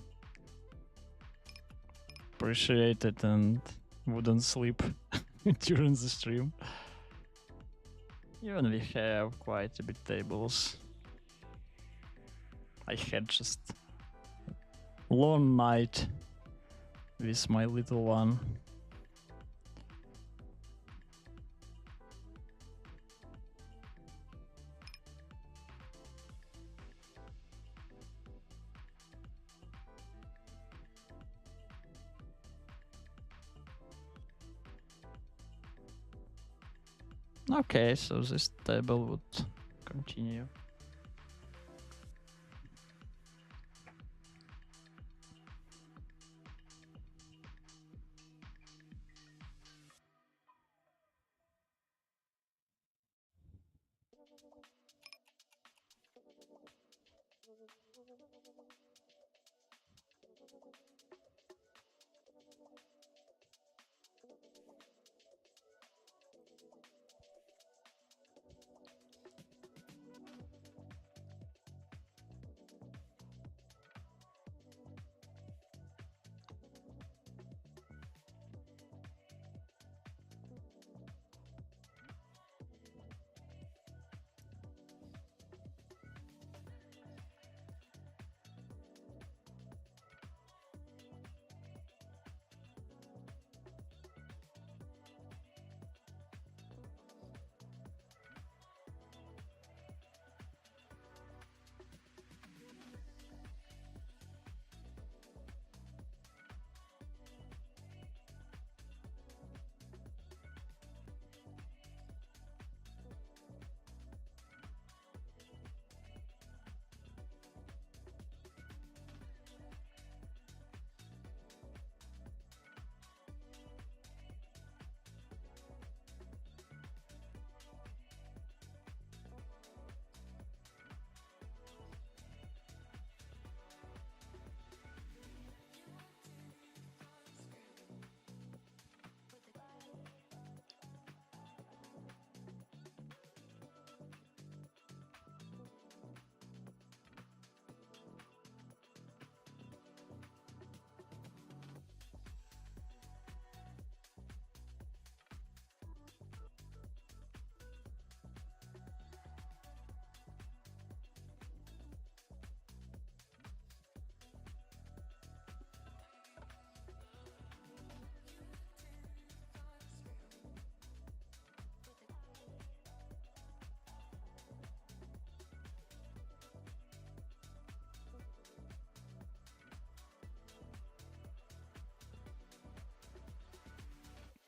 Appreciate it and wouldn't sleep during the stream. Even we have quite a bit tables. I had just long night with my little one. Okay, so this table would continue.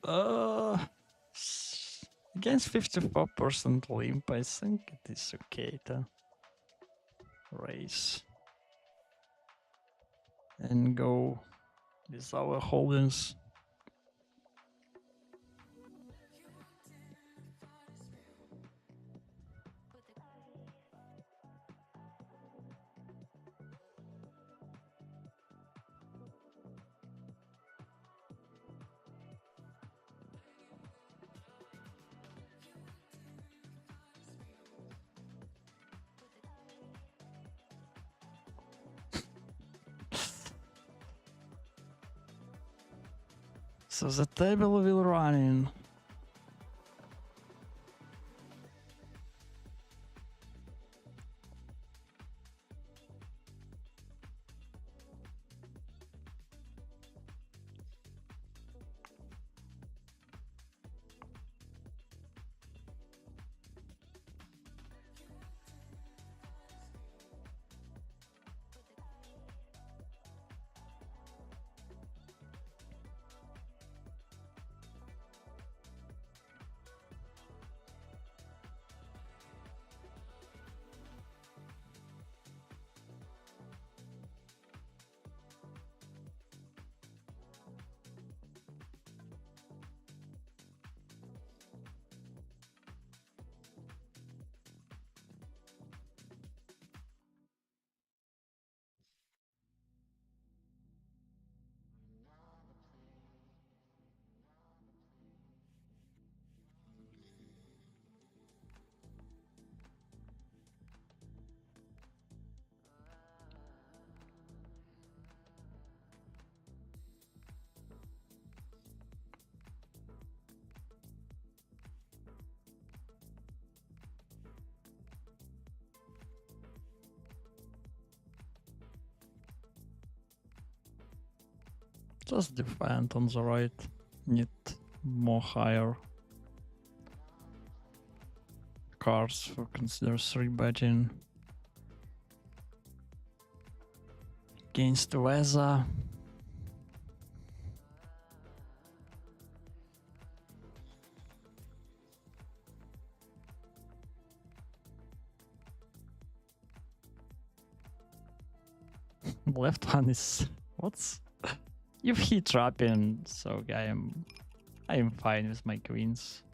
Uh, against 54% limp, I think it is okay to raise and go with our holdings. So the table will run in. Just defend on the right. Need more higher cards for consider 3 betting. Against weather. Left one is what's if he trapping, so I am fine with my queens.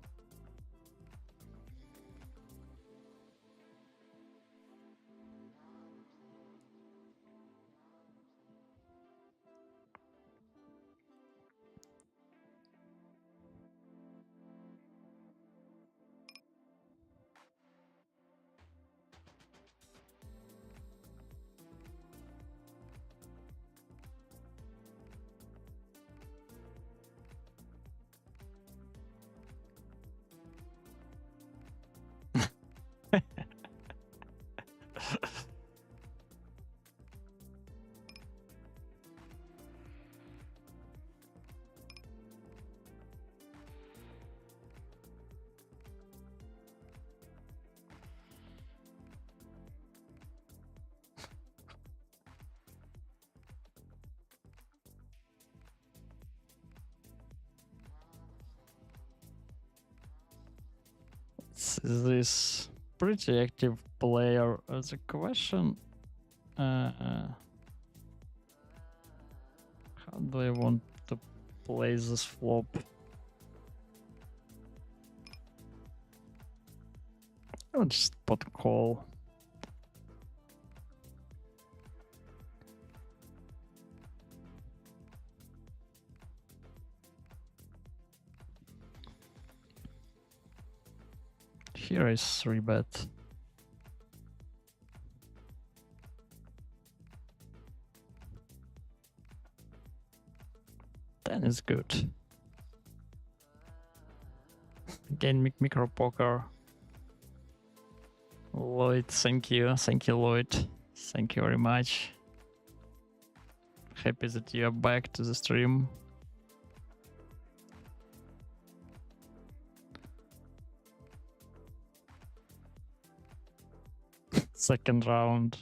This pretty active player. The question, how do I want to play this flop? I'll just pot call. Here is 3 bet. Then it's good. Again, micro poker. Lloyd, thank you. Thank you, Lloyd. Thank you very much. Happy that you are back to the stream. Second round.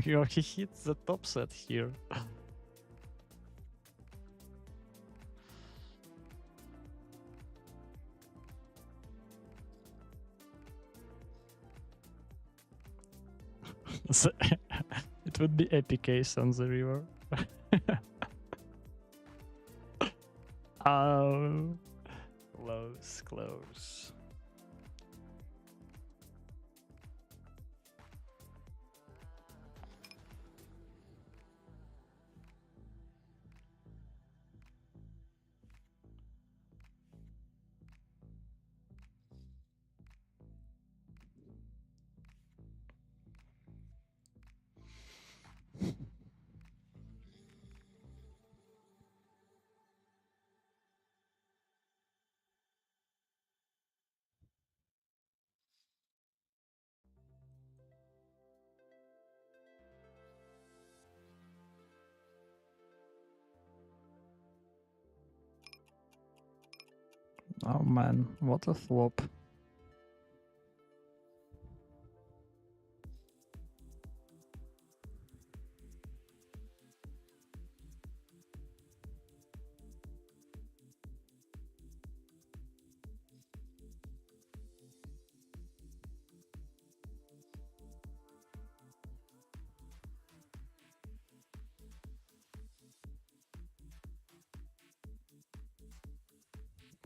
He hits the top set here. It would be epic case on the river. Oh, close, close. Oh man, what a flop.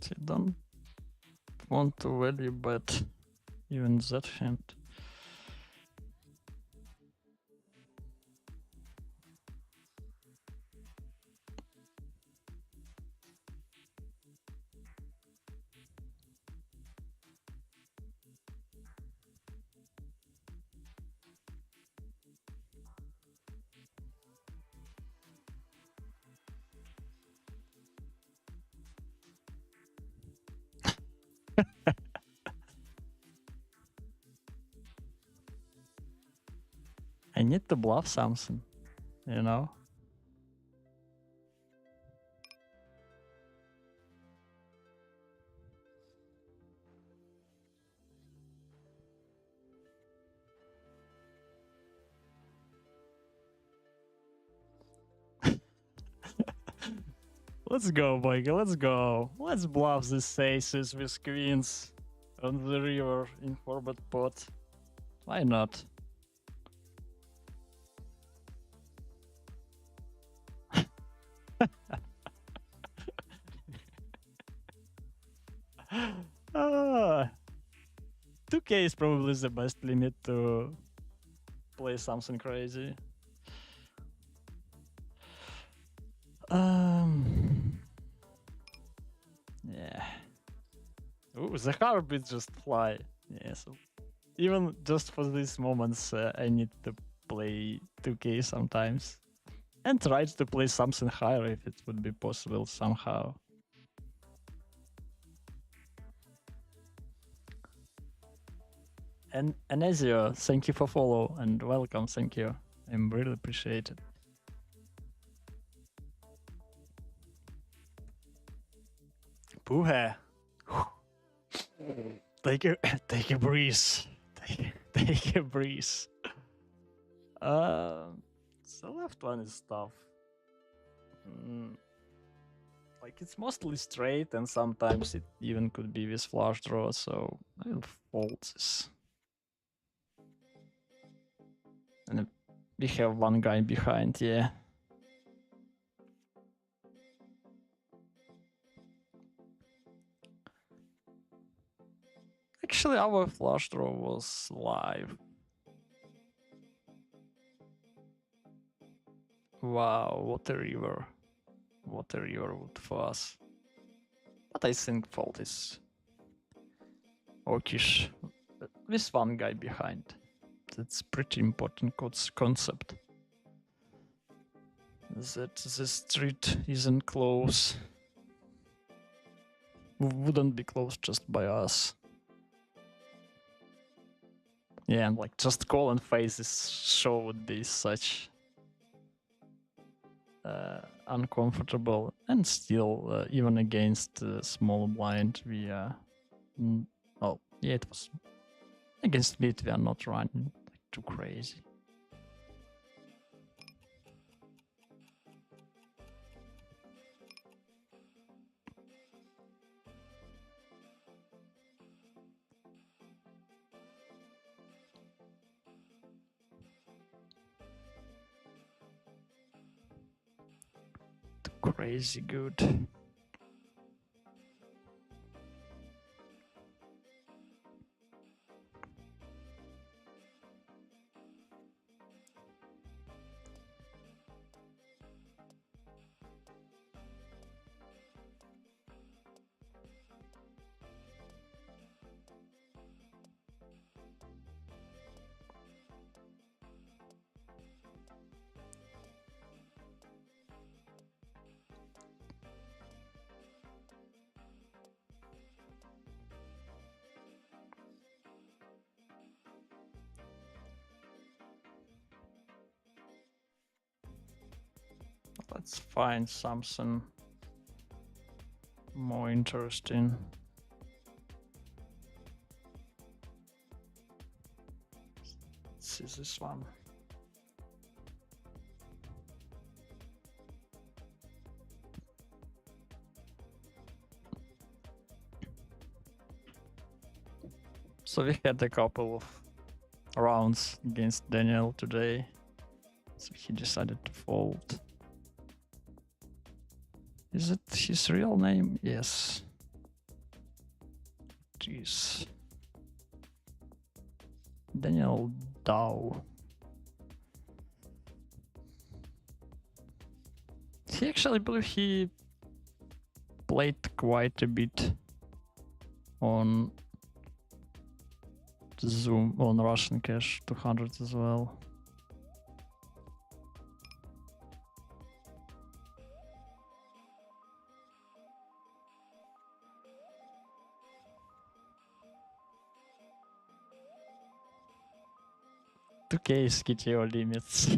They don't want to value bet even that hand. need to bluff something, you know? Let's go, Boyka, let's go. Let's bluff these aces with queens on the river in forward pot. Why not? Ah, 2k is probably the best limit to play something crazy. Yeah. Ooh, the heartbeat just fly. Yeah, so even just for these moments, I need to play 2k sometimes. And try to play something higher if it would be possible somehow. And Anezio, thank you for follow and welcome, thank you. I'm really appreciate it. Puhe. Take a breeze. Take a breeze. The left one is tough. Like it's mostly straight and sometimes it even could be with flush draw, so I'll fold this. And we have one guy behind, yeah. Actually, our flush draw was live. Wow, what a river. What a river would for us. But I think fold is okish. With one guy behind. That's pretty important concept. That the street isn't close. Wouldn't be close just by us. Yeah, and like just call and face this show would be such uncomfortable, and still even against small blind we are. Oh yeah, it was against mid. We are not running like too crazy. Crazy good. Let's find something more interesting. This is this one. So we had a couple of rounds against Daniel today, so he decided to fold. Is it his real name? Yes. Jeez. Daniel Dow. He actually believe he played quite a bit on Zoom, on Russian Cash 200 as well. 2k skto limits.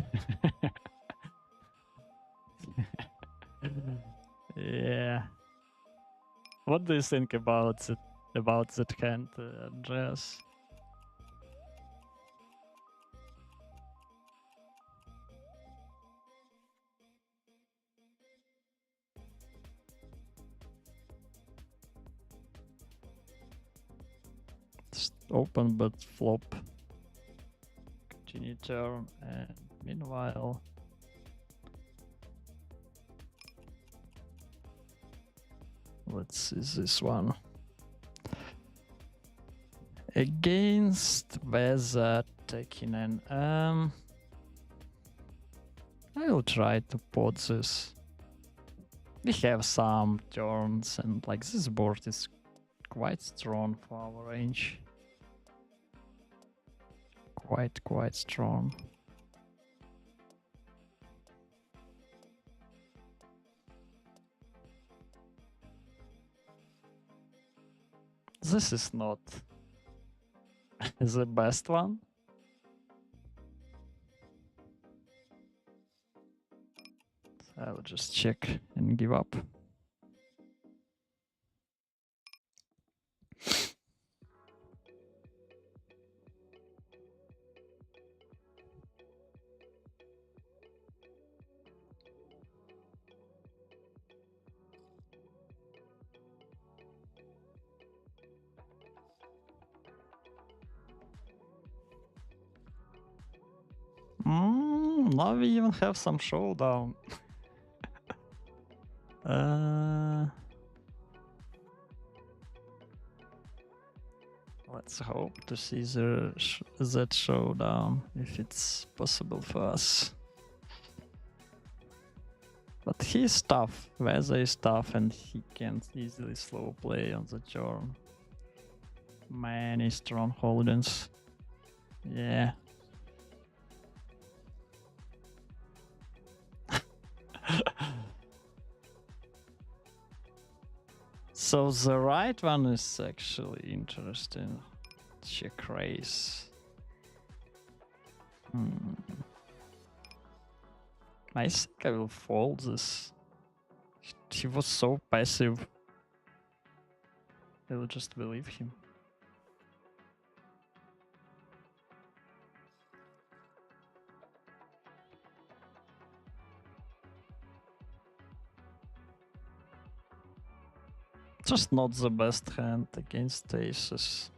Yeah. What do you think about that hand, Andreas? Just open but flop. Continue turn, and meanwhile, let's see this one. Against Vesa Tekinen. I will try to pot this. We have some turns, and like this board is quite strong for our range. Quite strong. This is not the best one. I will just check and give up. Now we even have some showdown. Let's hope to see that showdown if it's possible for us. But he's tough. Vesa is tough and he can't easily slow play on the turn. Many strong holdings. Yeah. So the right one is actually interesting. Check raise. I think I will fold this. He was so passive. I will just believe him. Just not the best hand against aces.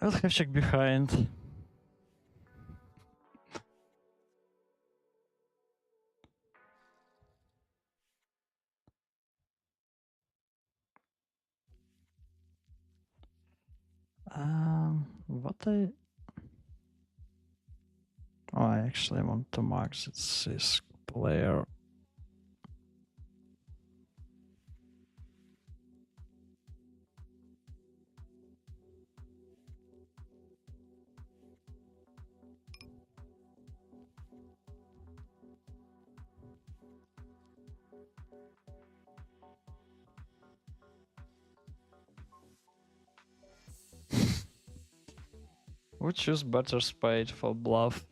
I'll have check behind. What I... Oh, I actually want to mark this player. We choose better spade for bluff.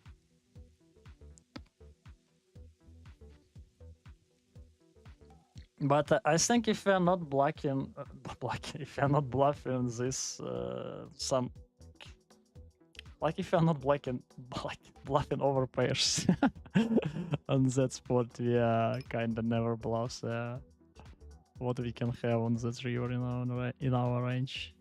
But I think if we are not blocking, if we are not bluffing this, like if we are not bluffing over pairs on that spot, we are kind of never bluffs. What we can have on that river in our range.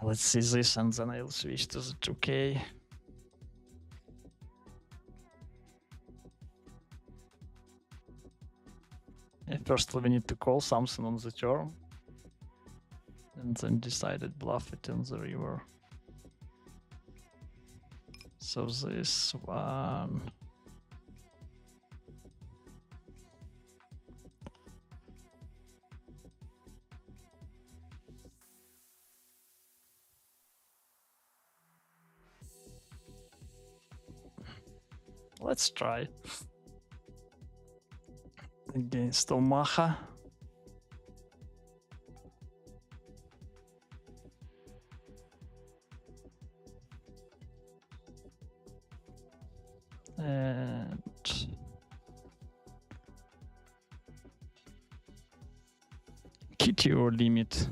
Let's see this and then I'll switch to the 2K. First we need to call something on the turn and then decided bluff it in the river. So this one. Let's try. Against Omaha. And kitty or limit.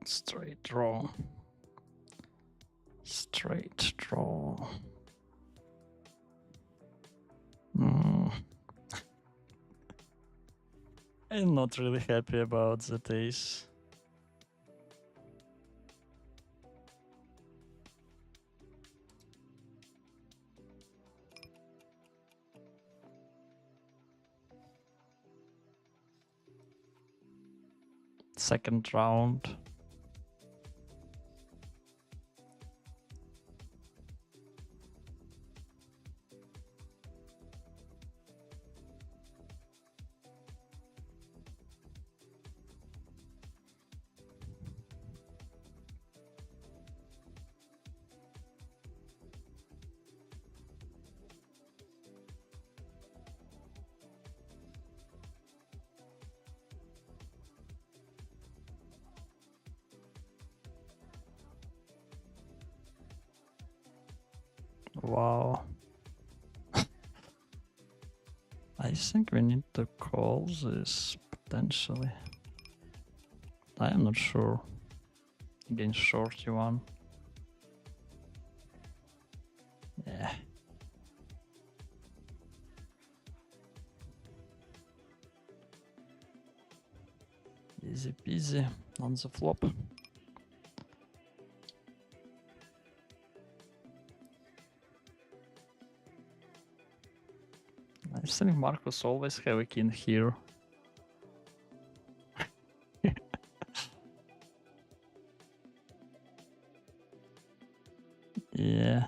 Straight draw. Straight draw. I'm not really happy about that ace. Second round. Wow. I think we need to call this potentially. I am not sure. Against short yuan. Yeah. Easy peasy on the flop. I think Marcus always have a king here. Yeah.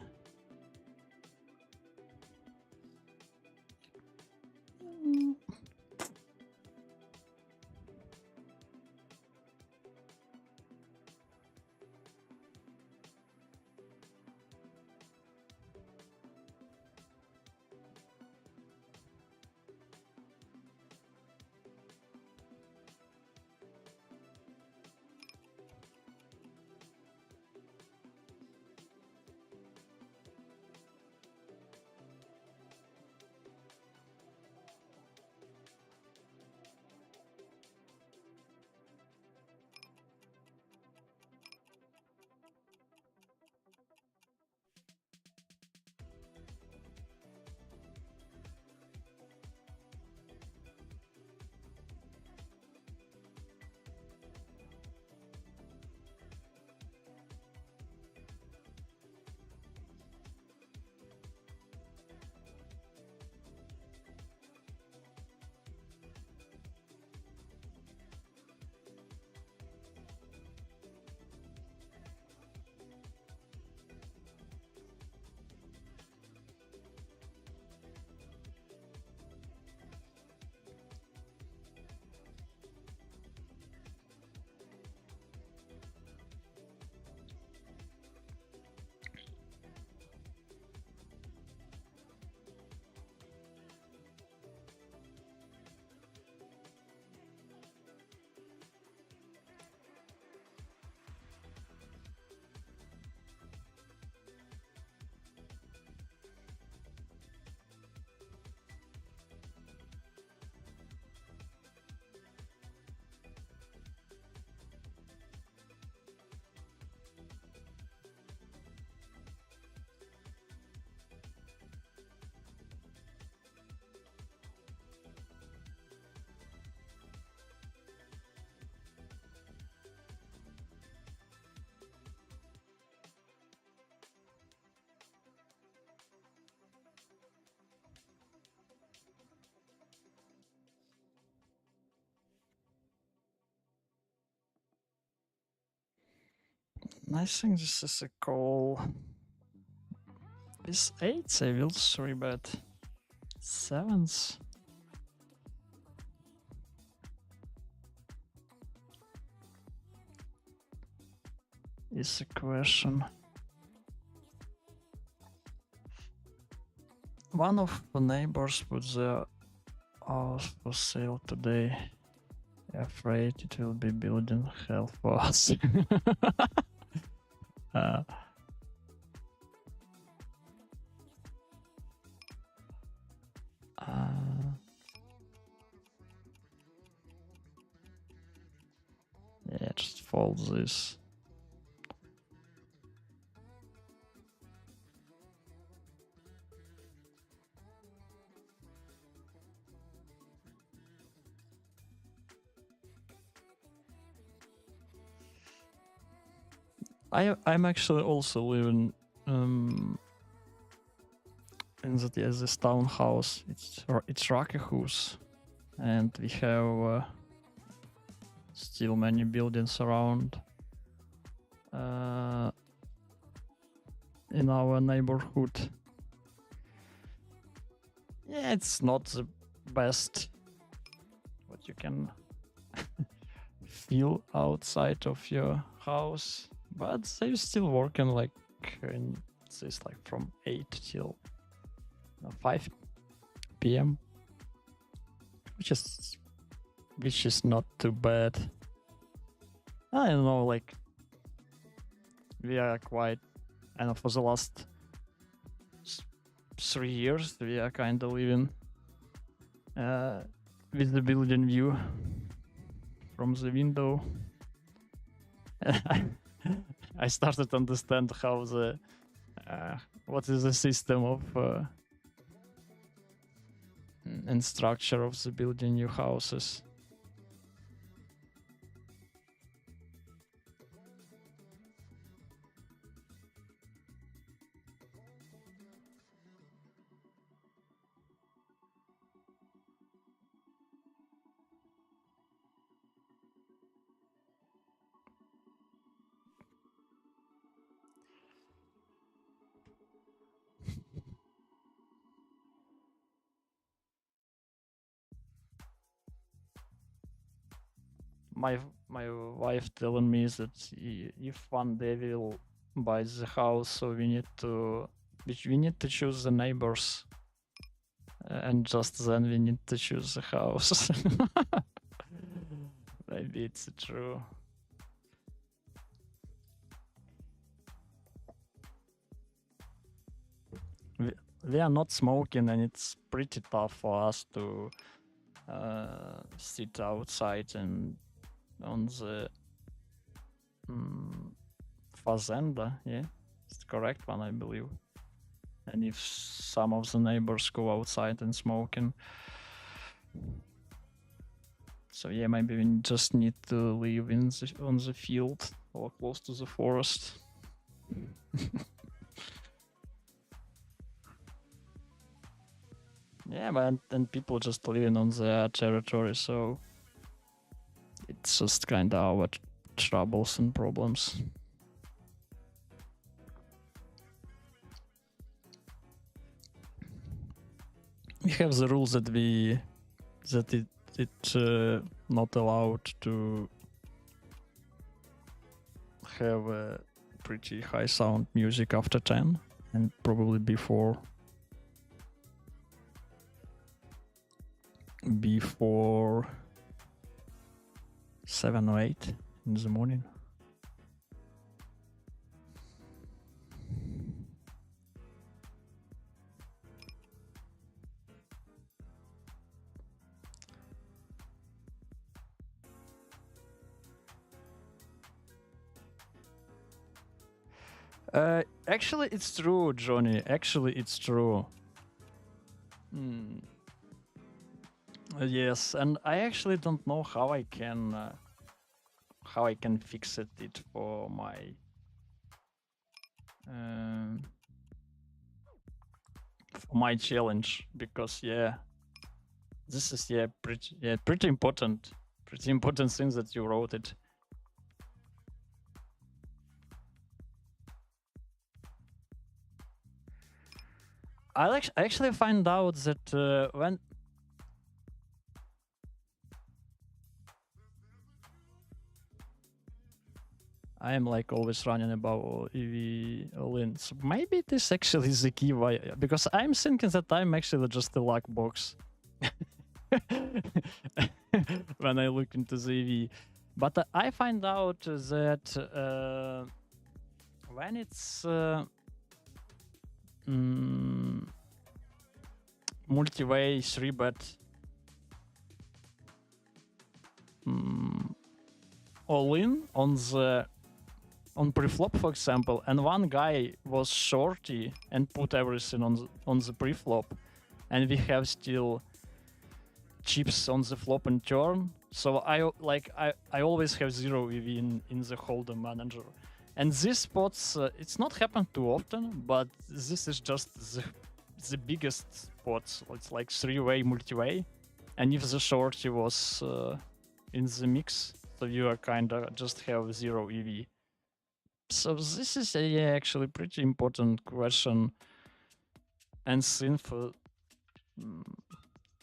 I think this is a call. This 8s I will 3-bet. 7s. Is a question. One of the neighbors put their house for sale today. Afraid it will be building hell for us. uh, yeah, just fold this. I'm actually also living in this townhouse. It's Rocky House, and we have still many buildings around in our neighborhood. Yeah, it's not the best what you can feel outside of your house, but they're still working like in this like from 8 till 5 p.m. which is not too bad. I don't know, like we are quite, I know, for the last 3 years we are kind of living with the building view from the window. I started to understand how the what is the system of and structure of the building new houses. My wife telling me that if one day we'll buy the house, so we need to choose the neighbors, and just then we need to choose the house. Maybe it's true. We are not smoking, and it's pretty tough for us to sit outside and on the fazenda. Yeah, it's the correct one, I believe. And if some of the neighbors go outside and smoking, so yeah, maybe we just need to live on the field or close to the forest. Yeah, but and people just living on their territory, so it's just kind of our troubles and problems. We have the rules that it not allowed to have a pretty high sound music after 10 and probably before 7 or 8 in the morning. Actually, it's true, Johnny. Actually, it's true. Yes, and I actually don't know how I can fix it for my challenge, because this is pretty important thing that you wrote it. I actually find out that when I am like always running about EV all-in, so maybe this actually is the key why, because I'm thinking that I'm actually just a luck box when I look into the EV, but I find out that when it's multi-way 3-bet all-in on pre-flop, for example, and one guy was shorty and put everything on the pre-flop, and we have still chips on the flop and turn. So I always have 0 EV in the hold'em manager, and these spots it's not happened too often, but this is just the biggest spots. It's like 3-way multi-way, and if the shorty was in the mix, so you are kinda just have 0 EV. So this is actually pretty important question and thing for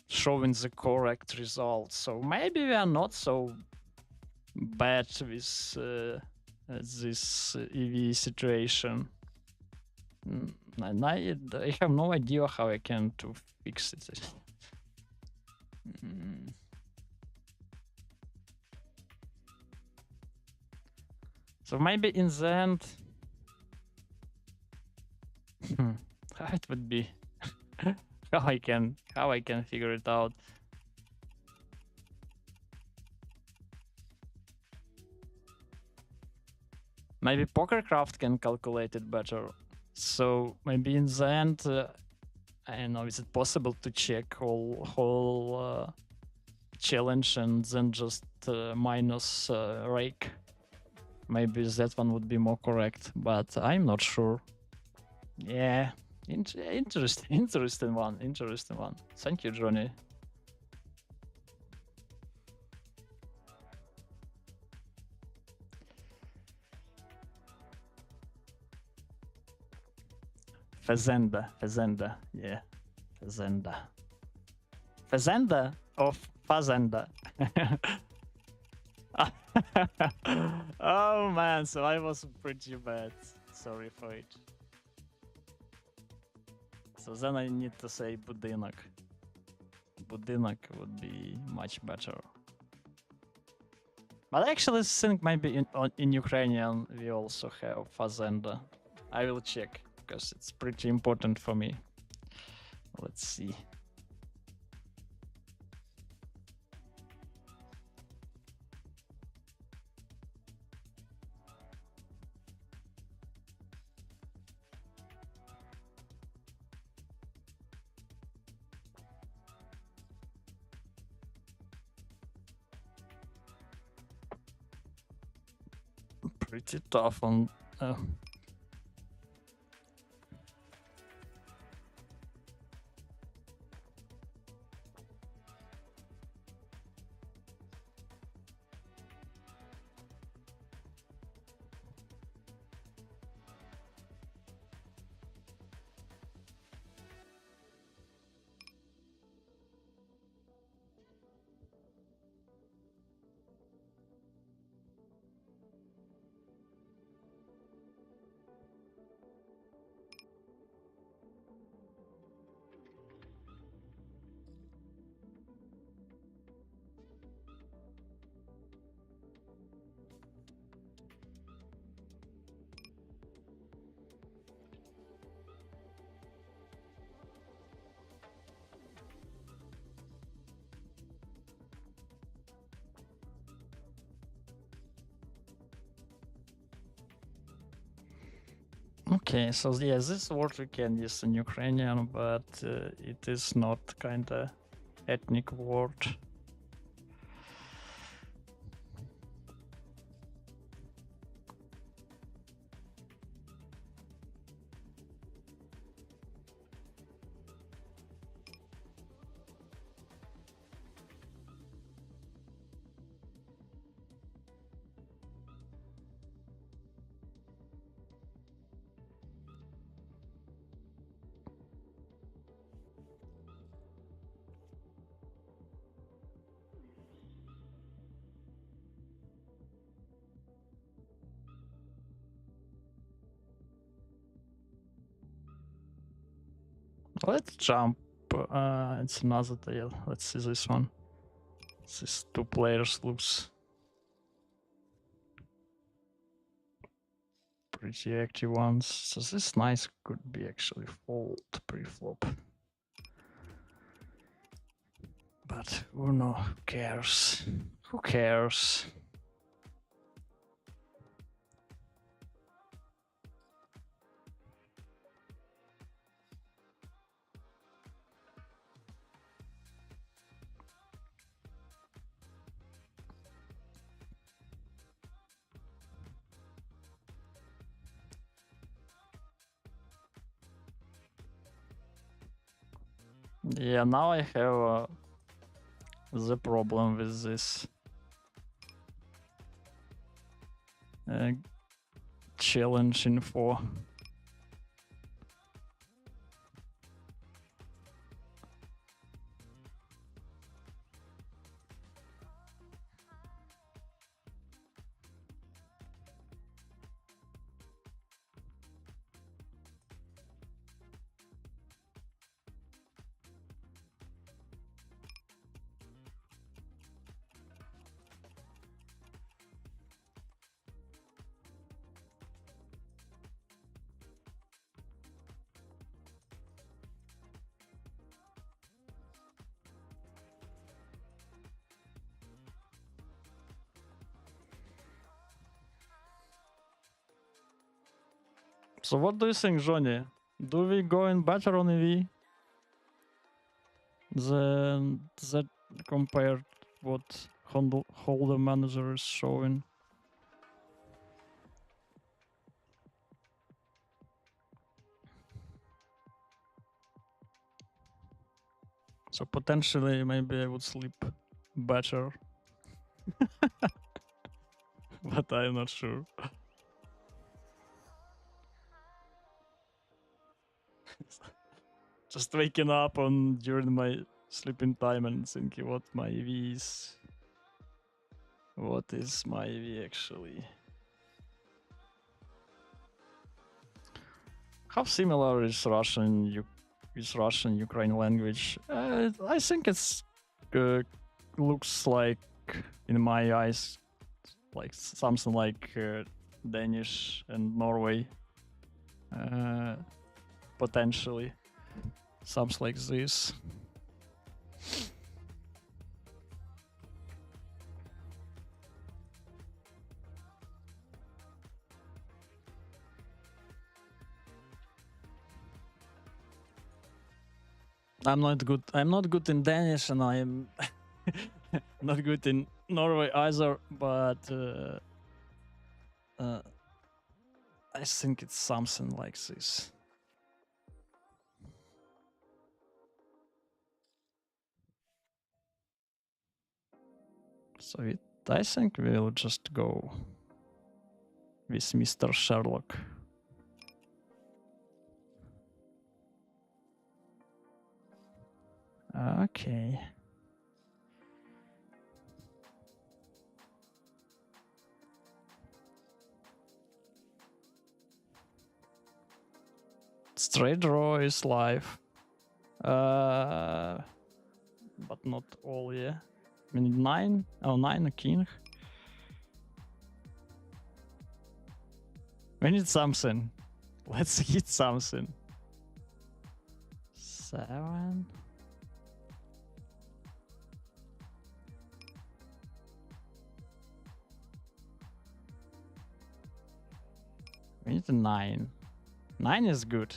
showing the correct result. So maybe we are not so bad with this EV situation. And I have no idea how I can to fix it. So maybe in the end, how it would be. how I can figure it out. Maybe PokerCraft can calculate it better. So maybe in the end, I don't know. Is it possible to check whole challenge and then just minus rake? Maybe that one would be more correct, but I'm not sure. Yeah, interesting one. Interesting one. Thank you, Johnny. Fazenda, yeah, Fazenda of Fazenda. Oh man, so I was pretty bad. Sorry for it. So then I need to say budynok. Budynok would be much better. But I actually think maybe in Ukrainian we also have Fazenda. I will check because it's pretty important for me. Let's see. Pretty tough on. Okay, so yeah, this word we can use in Ukrainian, but it is not kind of ethnic word. Let's jump. It's another tale. Let's see this one. These two players looks pretty active ones. So this nice could be actually fold pre-flop. But who cares? Who cares? Yeah, now I have the problem with this challenge info. So what do you think, Johnny? Do we go in better on EV than that compared what holder manager is showing? So potentially maybe I would sleep better. But I'm not sure. Just waking up on during my sleeping time and thinking what my EV is. What is my EV actually? How similar is Russian Ukraine language? I think it's looks like in my eyes like something like Danish and Norway. Potentially something like this. I'm not good in Danish, and I am not good in Norway either. But I think it's something like this. So I think we'll just go with Mr. Sherlock. Okay. Straight draw is live. But not all, yeah. I mean, 9? Oh, 9 a king. We need something. Let's hit something. 7. We need a 9. 9 is good.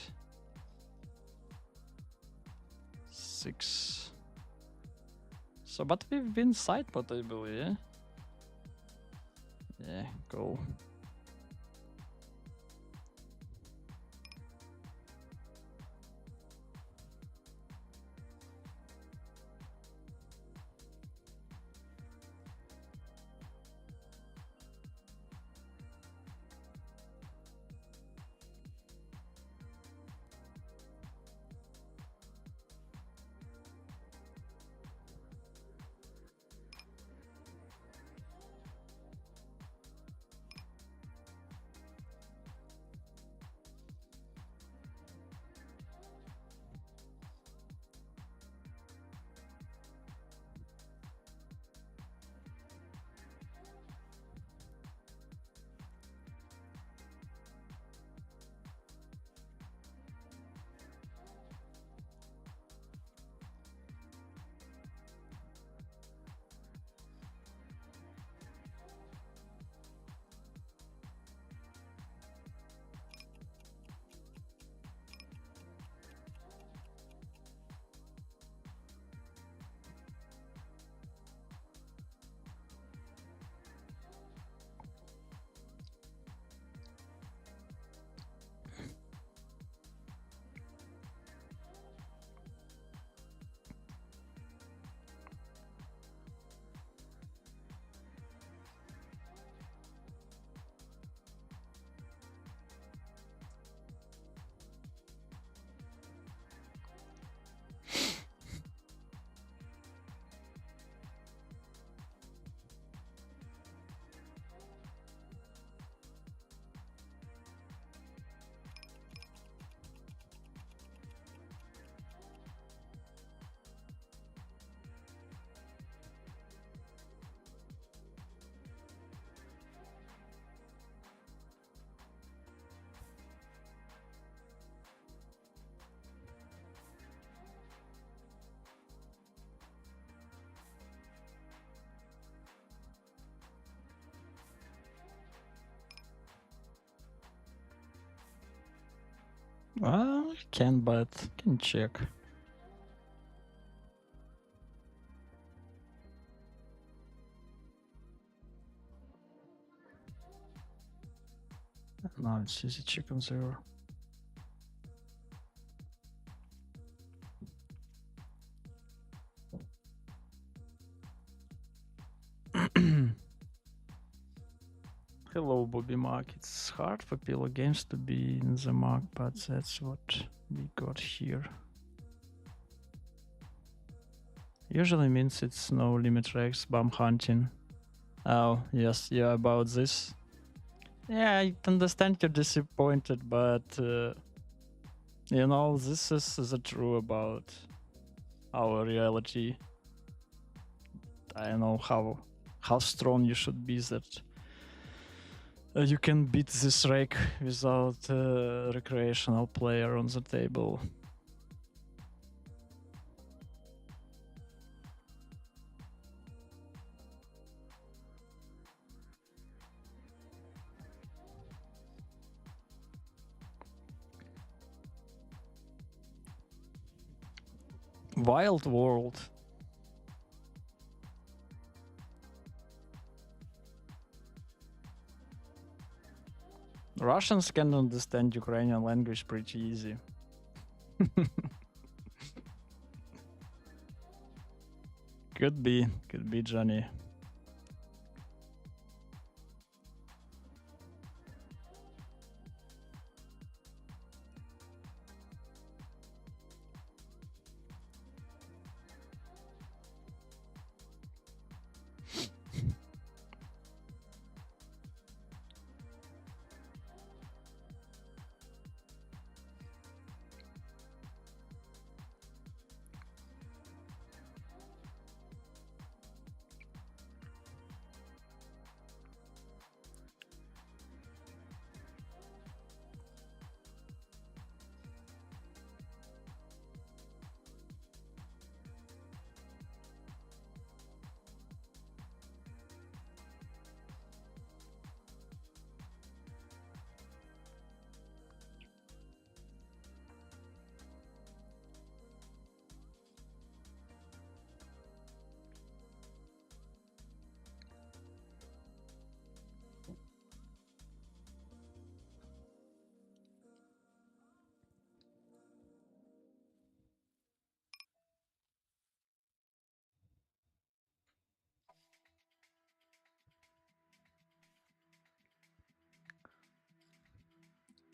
6. So, but we win side pot, I believe, yeah? Yeah, cool. Can bet, can check. No, it's easy check on 0. Hello, Bobby Mark. It's hard for PLO games to be in the mark, but that's what we got here. Usually means it's no limit rex, bomb hunting. Oh, yes, yeah, about this. Yeah, I understand you're disappointed, but you know, this is the true about our reality. I don't know how strong you should be that you can beat this rake without a recreational player on the table. Wild world. Russians can understand Ukrainian language pretty easy. Could be, Johnny.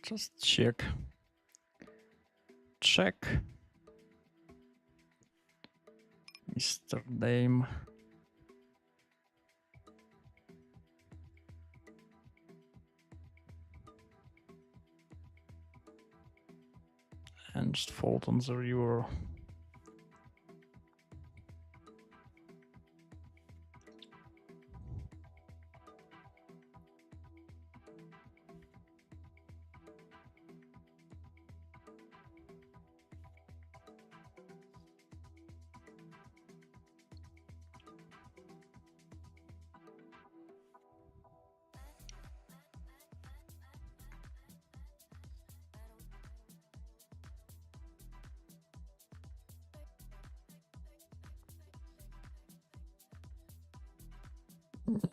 Just check. Mr. Dame. And just fold on the river.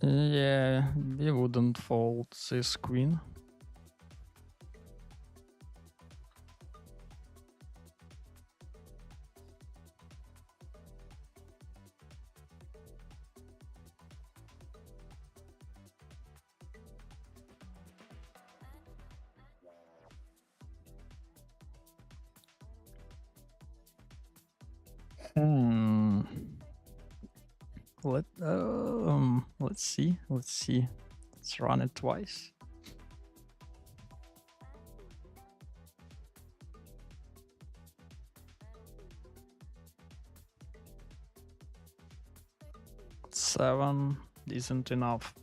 Yeah, we wouldn't fold this queen. Let's see. Let's run it twice. Seven isn't enough.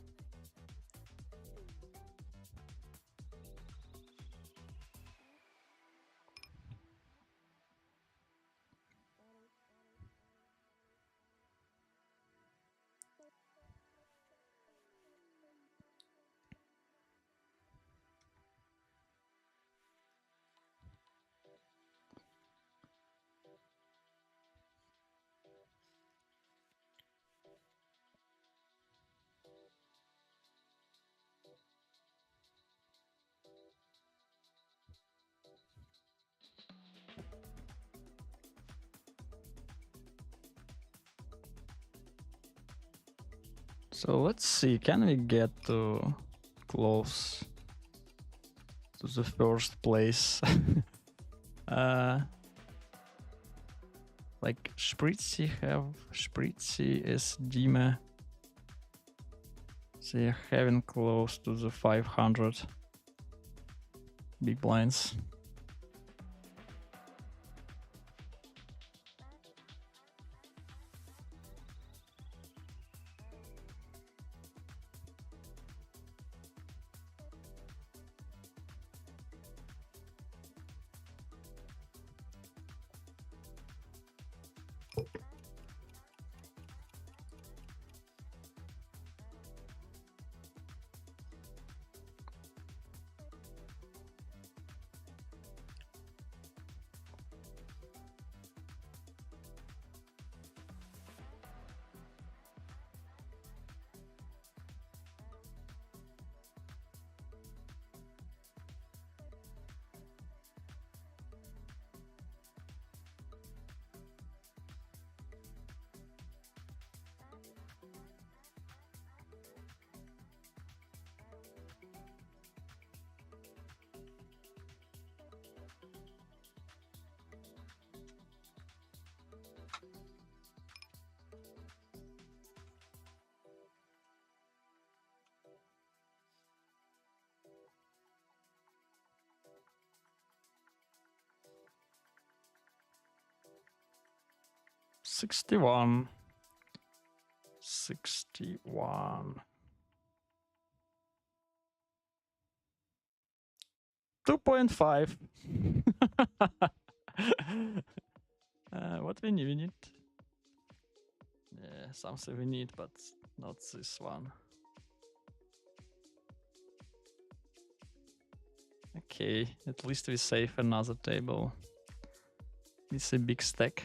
So let's see, can we get to close to the first place? Like Spritzy is Dime. They haven't close to the 500 big blinds. $61. 2.5. What we need? Yeah, something we need, but not this one. Okay, at least we save another table. It's a big stack.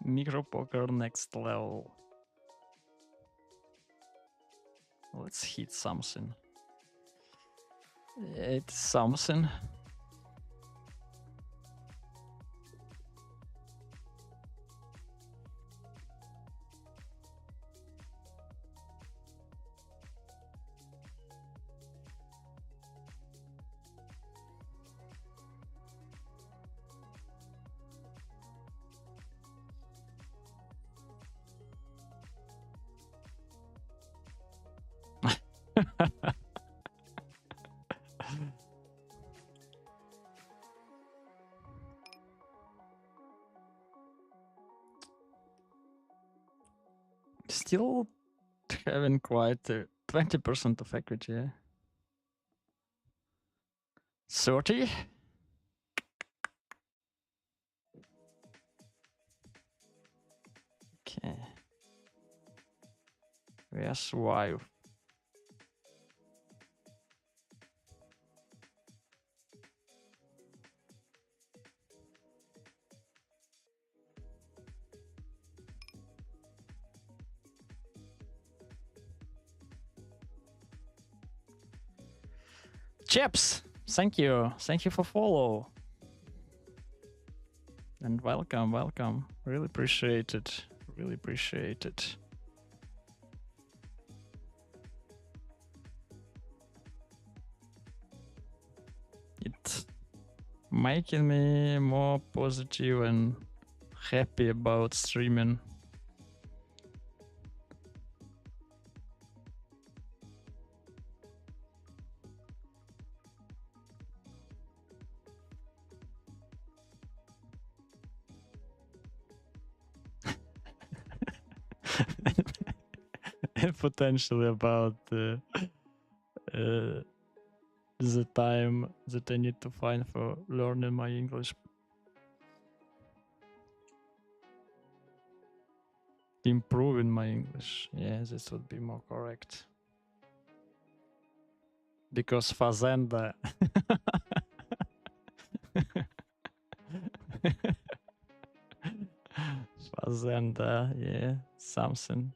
Micro poker next level. Let's hit something. It's something. Still having quite 20% of equity. 30? Okay. We are survive. Chips, thank you. Thank you for follow. And welcome, welcome. Really appreciate it. Really appreciate it. It's making me more positive and happy about streaming. And potentially about the time that I need to find for learning my English. Improving my English. Yeah, this would be more correct. Because Fazenda. Fazenda, yeah, something.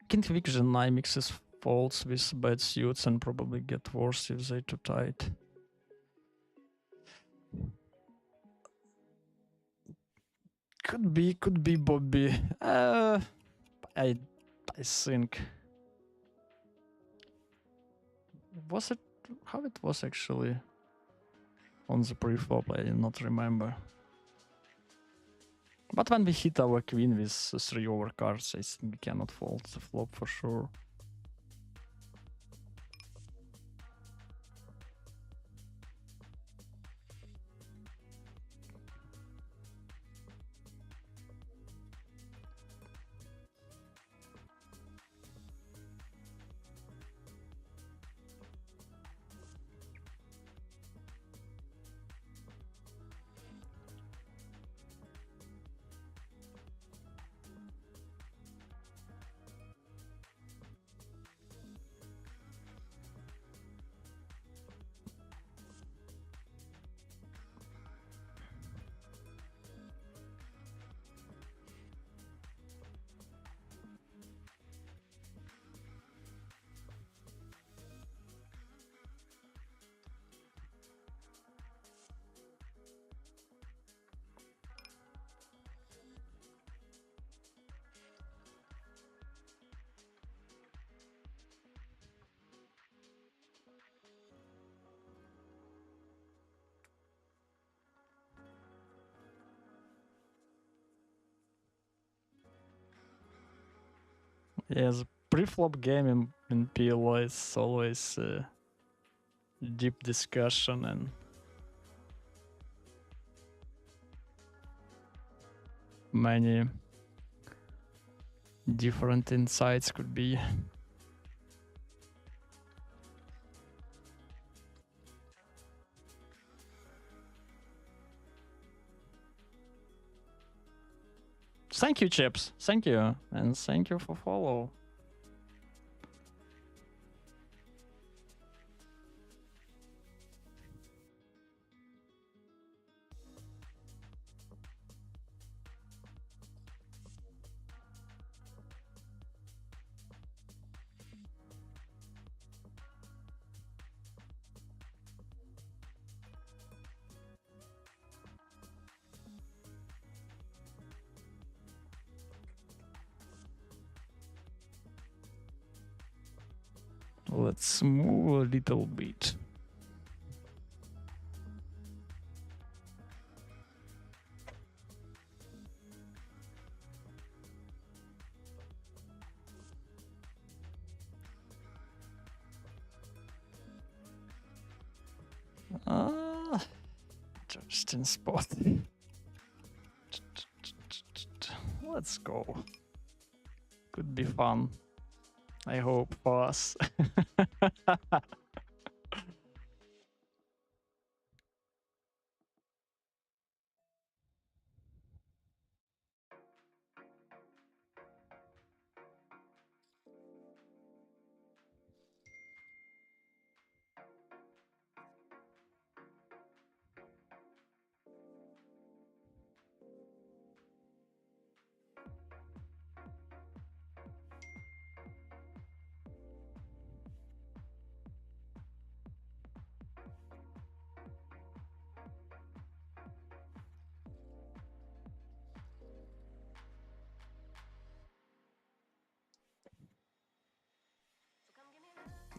Can Vision mixes faults with bad suits and probably get worse if they too tight. Could be Bobby. I think. Was it how it was actually on the pre-flop? I do not remember. But when we hit our queen with 3 overcards, I think we cannot fold the flop for sure. Yeah, the pre-flop game in PLO is always deep discussion and many different insights could be. Thank you, Chips. Thank you. And thank you for follow. Let's move a little bit. Interesting spot. Let's go. Could be fun. I hope for us.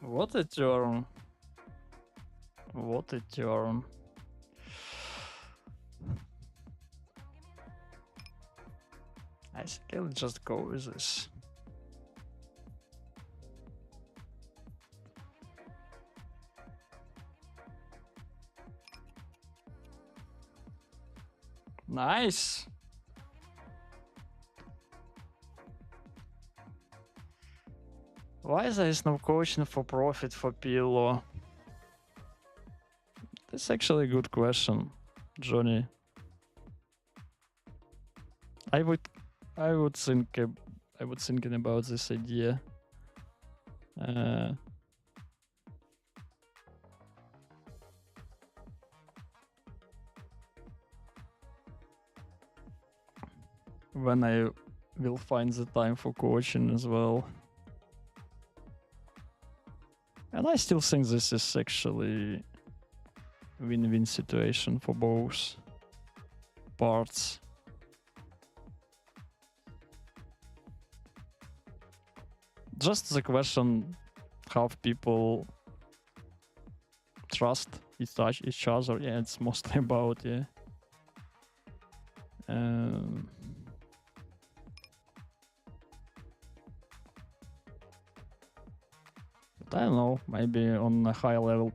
What a turn. What a turn. I think I'll just go with this. Nice. Why there is no coaching for profit for PLO? That's actually a good question, Johnny. I would thinking about this idea. When I will find the time for coaching as well. And I still think this is actually win-win situation for both parts. Just the question how people trust each other. Yeah, it's mostly about, yeah. But I don't know, maybe on a high level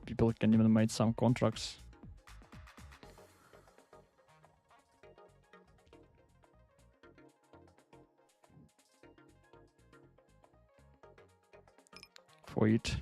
people can even make some contracts. For it.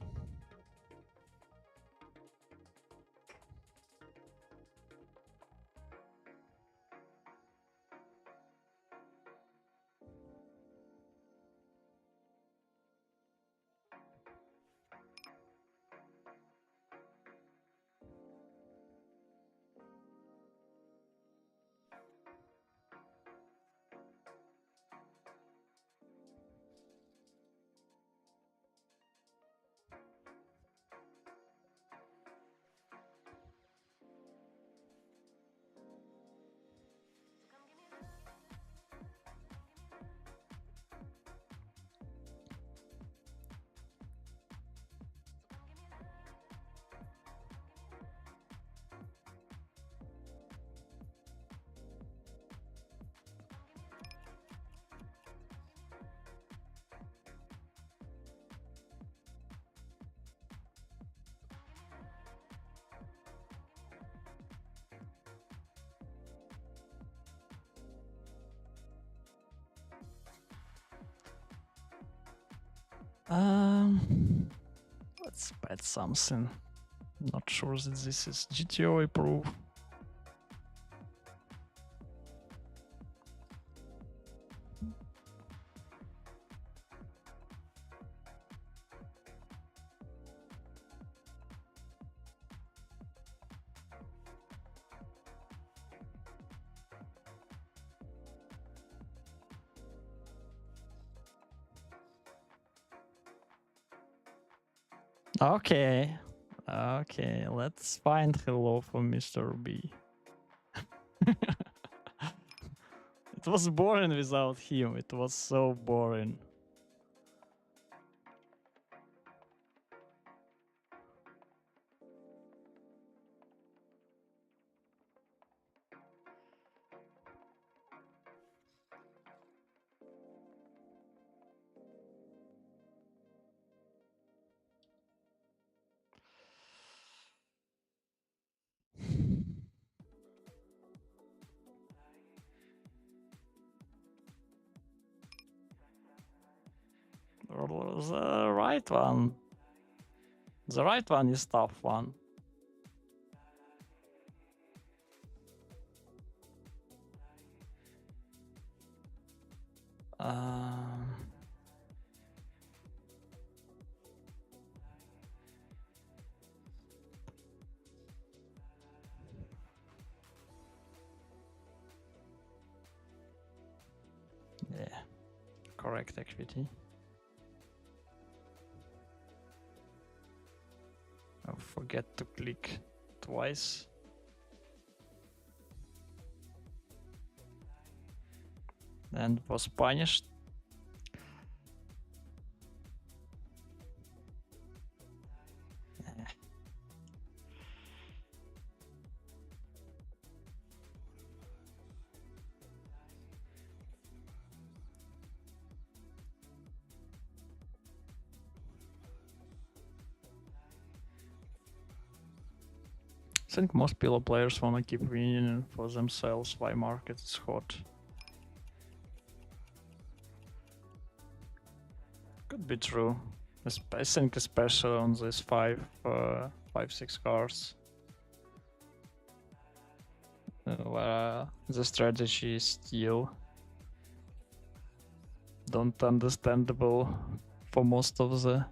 Let's bet something. Not sure that this is GTO approved. Okay. Okay, let's find hello for Mr. B. It was boring without him. It was so boring. The right one. The right one is tough one. Yeah, correct equity. Don't forget to click twice. And was punished. I think most PLO players wanna keep winning for themselves while market is hot. Could be true. I think especially on these 5-6 cards. Where the strategy is still don't understandable for most of the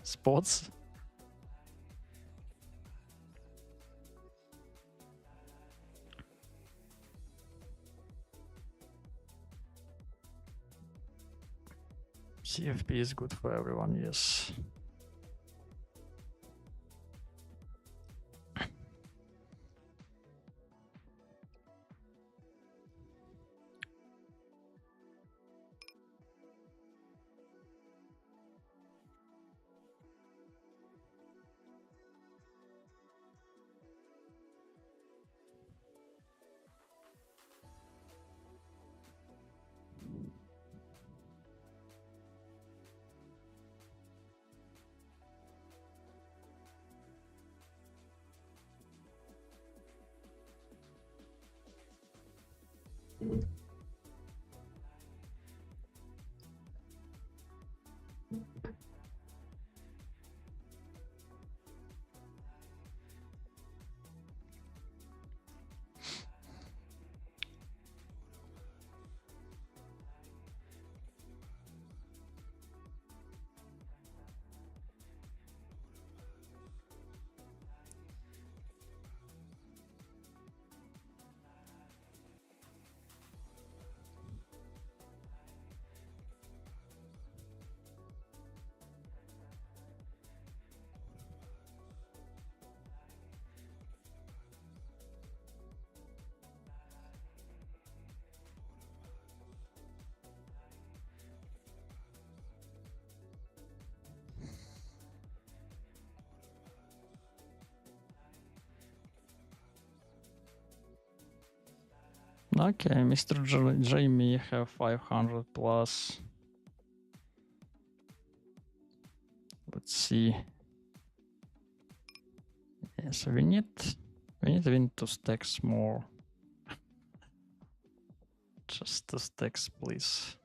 spots. CFP is good for everyone, yes. Okay, Mr. Jamie have 500 plus. Let's see. Yeah, so we need win 2 stacks more. Just 2 stacks, please.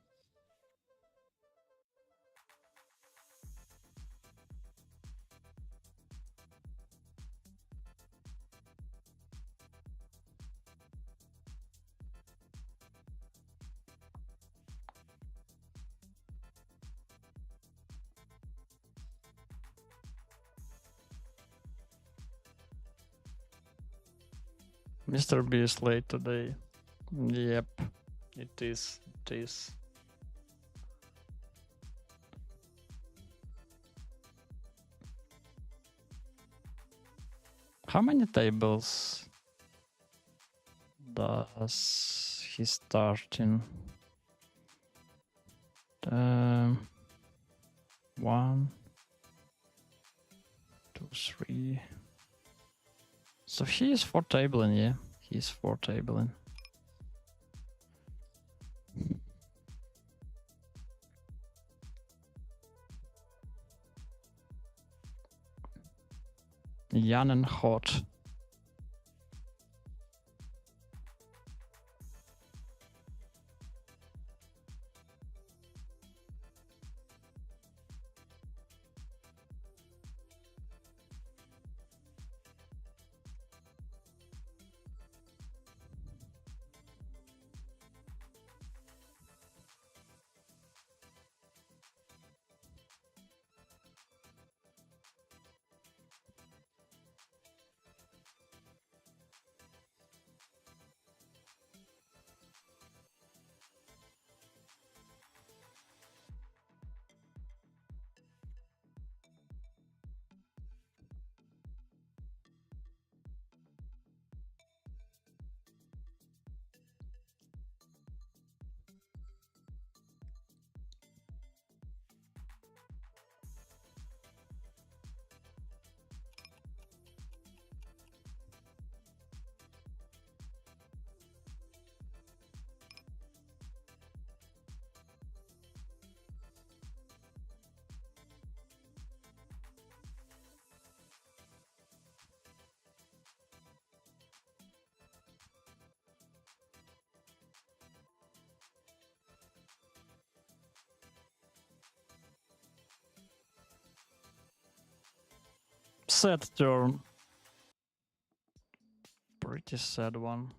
Mr. B is late today. Yep, it is. It is. How many tables does he start in? 1, 2, 3. So he is 4 tabling, yeah. He is 4 tabling. Young and hot. Sad turn. Pretty sad one.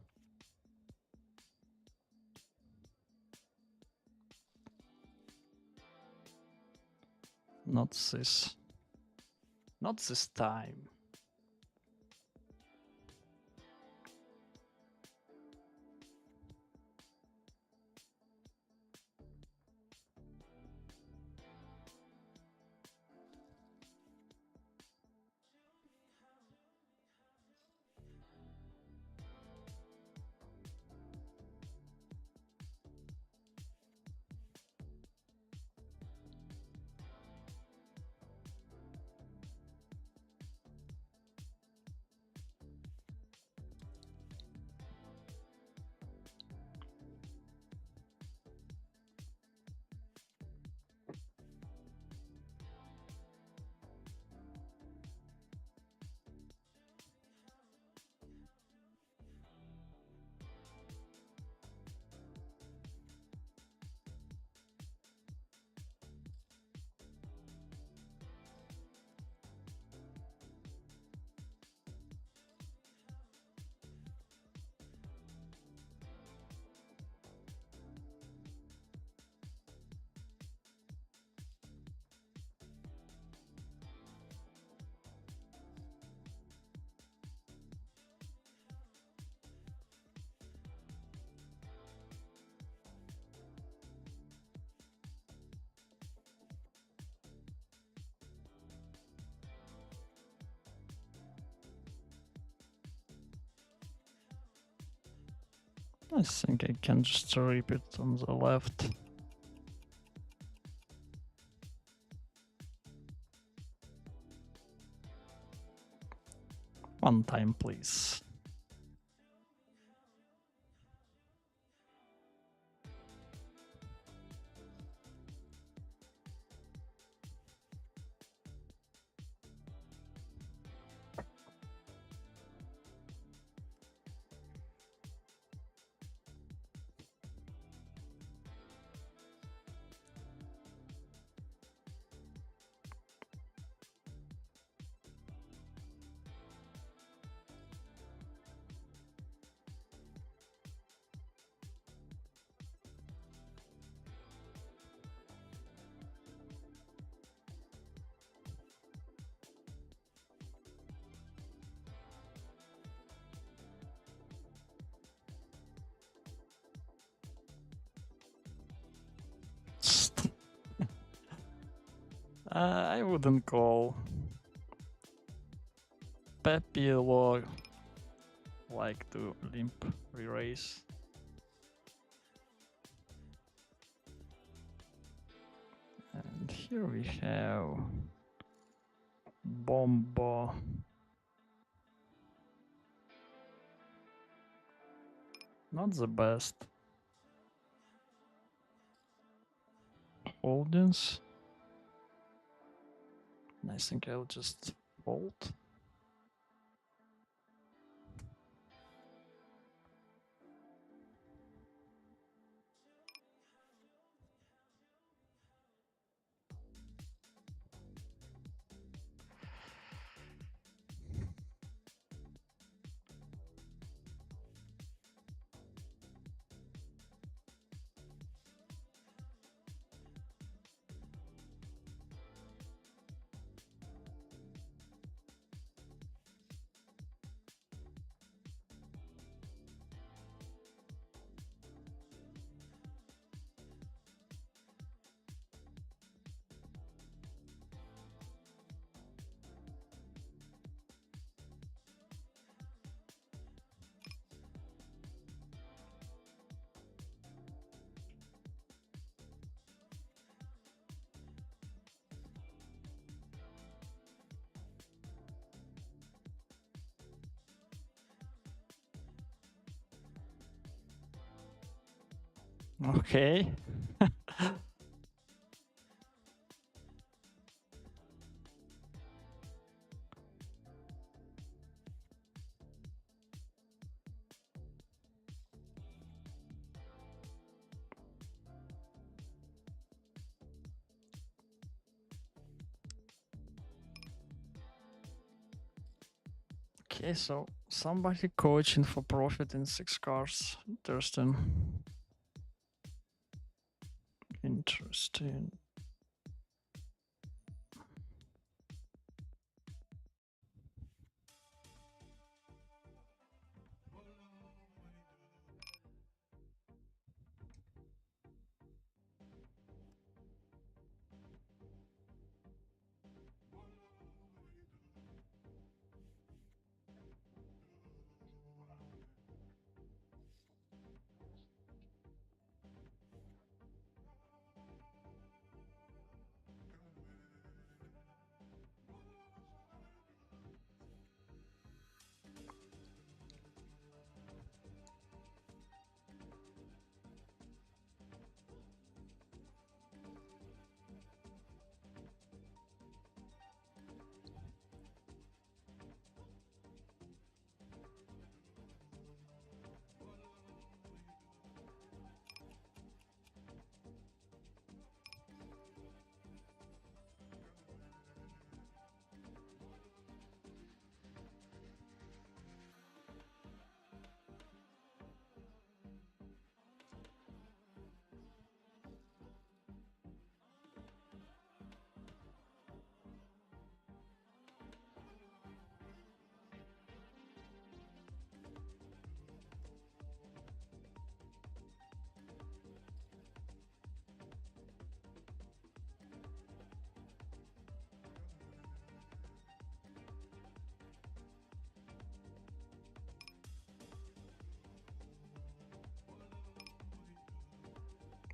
Not this. Not this time. I think I can just rip it on the left. One time, please. I wouldn't call PLO like to limp re-raise. And here we have Bombo. Not the best. Holdings. I think I'll just fold. Okay. Okay, so somebody coaching for profit in 6 cars. Interesting. Interesting.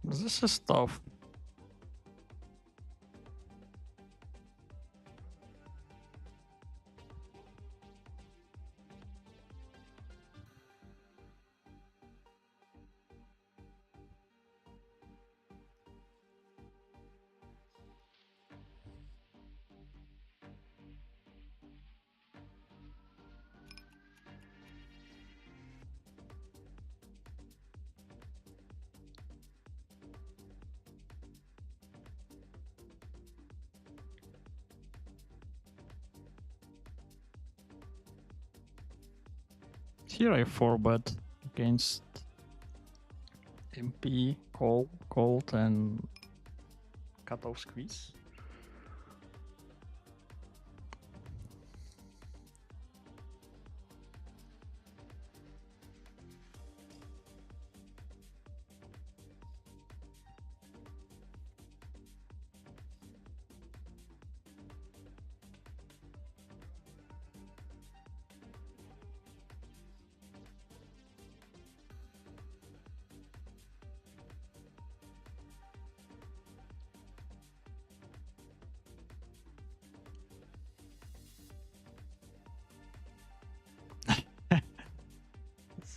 This is tough. Here I 4-bet against MP, call, cold, and cutoff squeeze.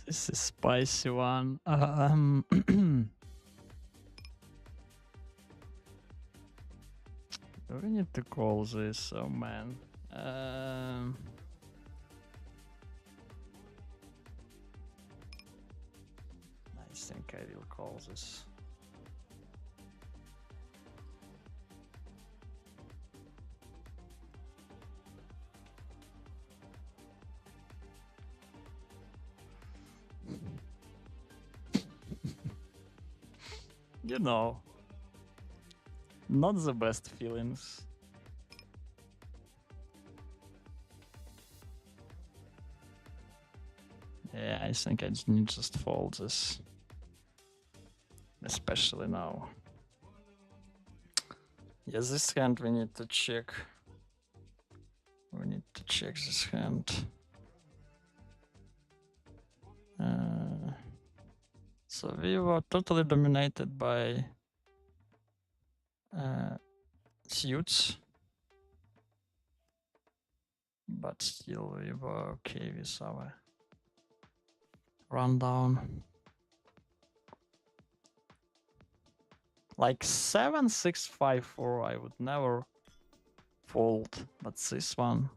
This is spicy one. Do we need to call this? Oh man. I think I will call this. You know, not the best feelings. Yeah, I think I need to just fold this. Especially now. Yes, this hand we need to check. We need to check this hand. So we were totally dominated by suits, but still we were okay with our rundown. Like 7, 6, 5, 4, I would never fold, but this one.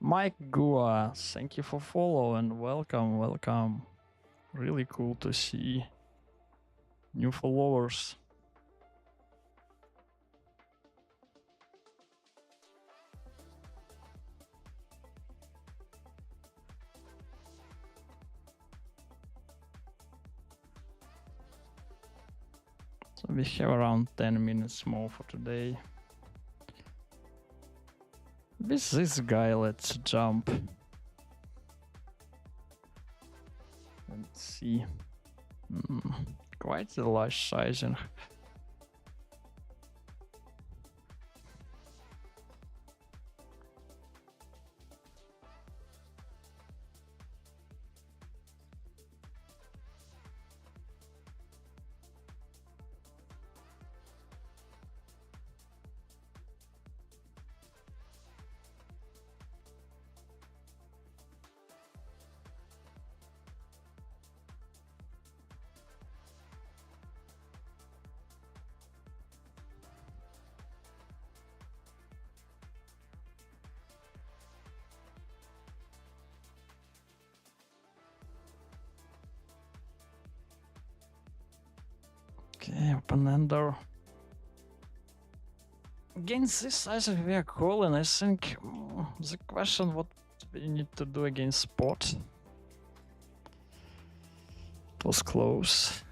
Mike Gua, thank you for follow and welcome, welcome. Really cool to see new followers. So we have around 10 minutes more for today. With this guy, let's jump. Let's see. Quite a large sizing. Okay, open ender. Against this size we are calling, I think the question what we need to do against spot. It was close.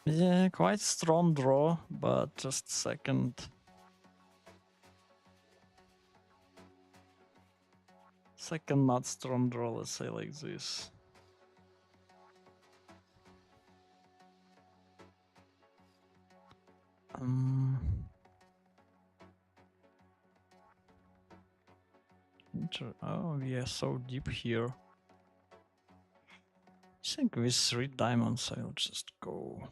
Yeah, quite strong draw, but just second. Second not strong draw, let's say like this. Oh, we are so deep here. think with 3 diamonds I'll just go.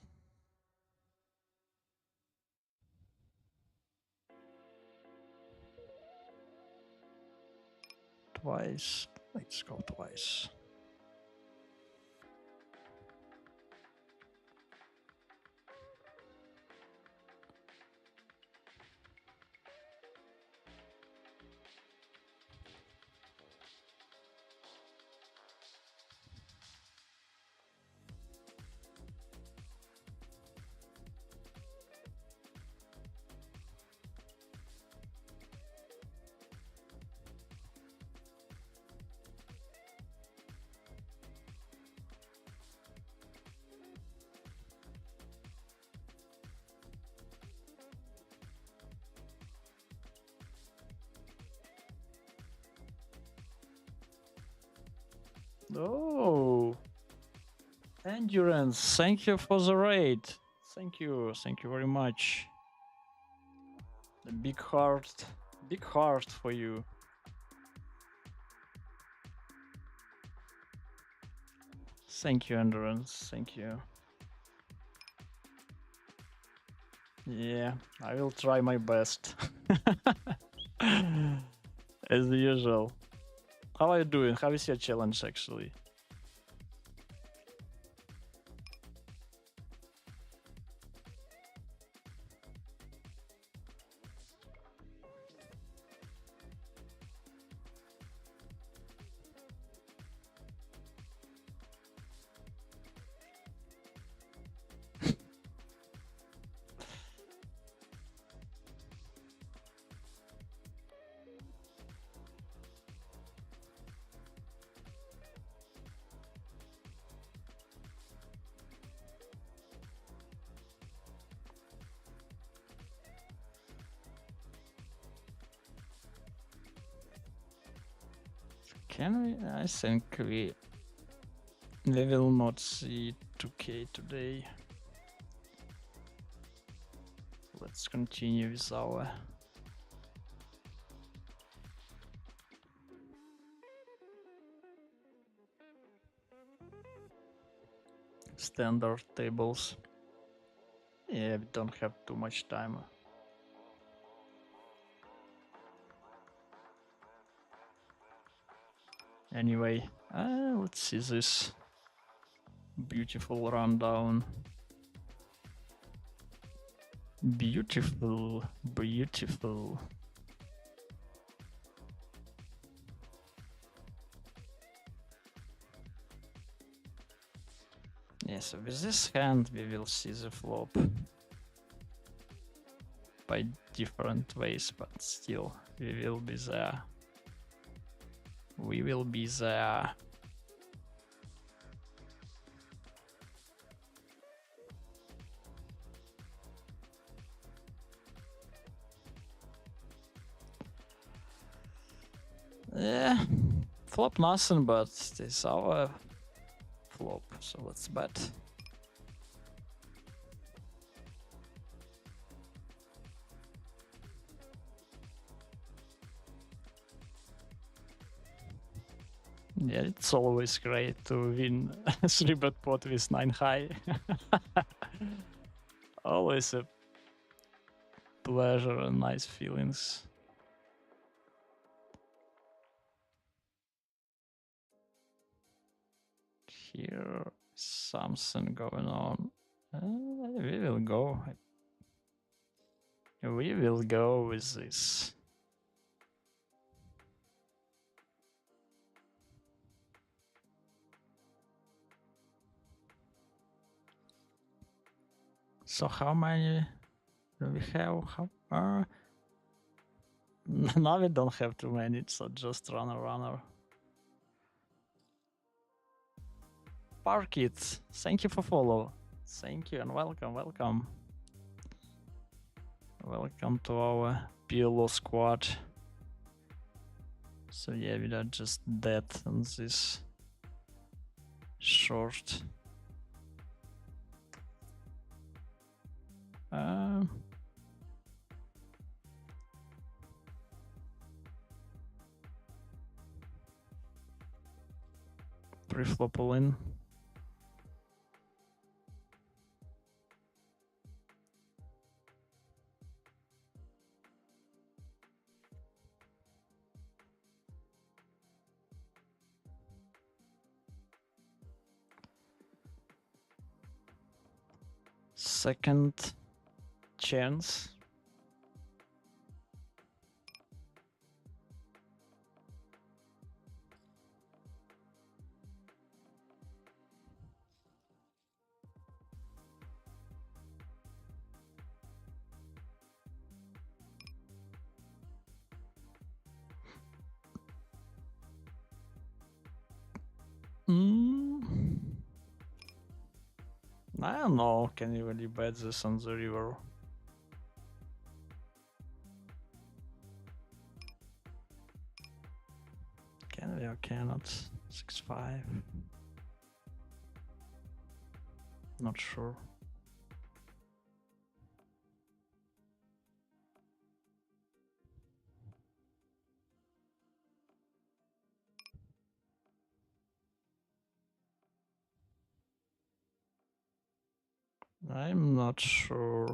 Twice. Let's go twice. Oh, Endurance, thank you for the raid. Thank you very much. The big heart for you. Thank you, Endurance, thank you. Yeah, I will try my best. As usual. How are you doing? How is your challenge actually? Can we? I think we will not see 2k today. Let's continue with our standard tables. Yeah, we don't have too much time. Anyway, let's see this beautiful rundown. Beautiful, beautiful. Yeah, so with this hand we will see the flop by different ways, but still we will be there. We will be there. Yeah, flop nothing, but this our flop, so let's bet. Yeah, it's always great to win 3-bet pot with 9 high. Always a pleasure and nice feelings. Here, something going on. We will go. We will go with this. So how many do we have? Now we don't have too many, so just runner. Park it. Thank you for follow. Thank you and welcome. Welcome to our PLO squad. So yeah, we are just dead on this short. Pre-flop all in. second chance. I don't know, can you really bet this on the river? Can we or cannot? 6-5. Not sure. I'm not sure.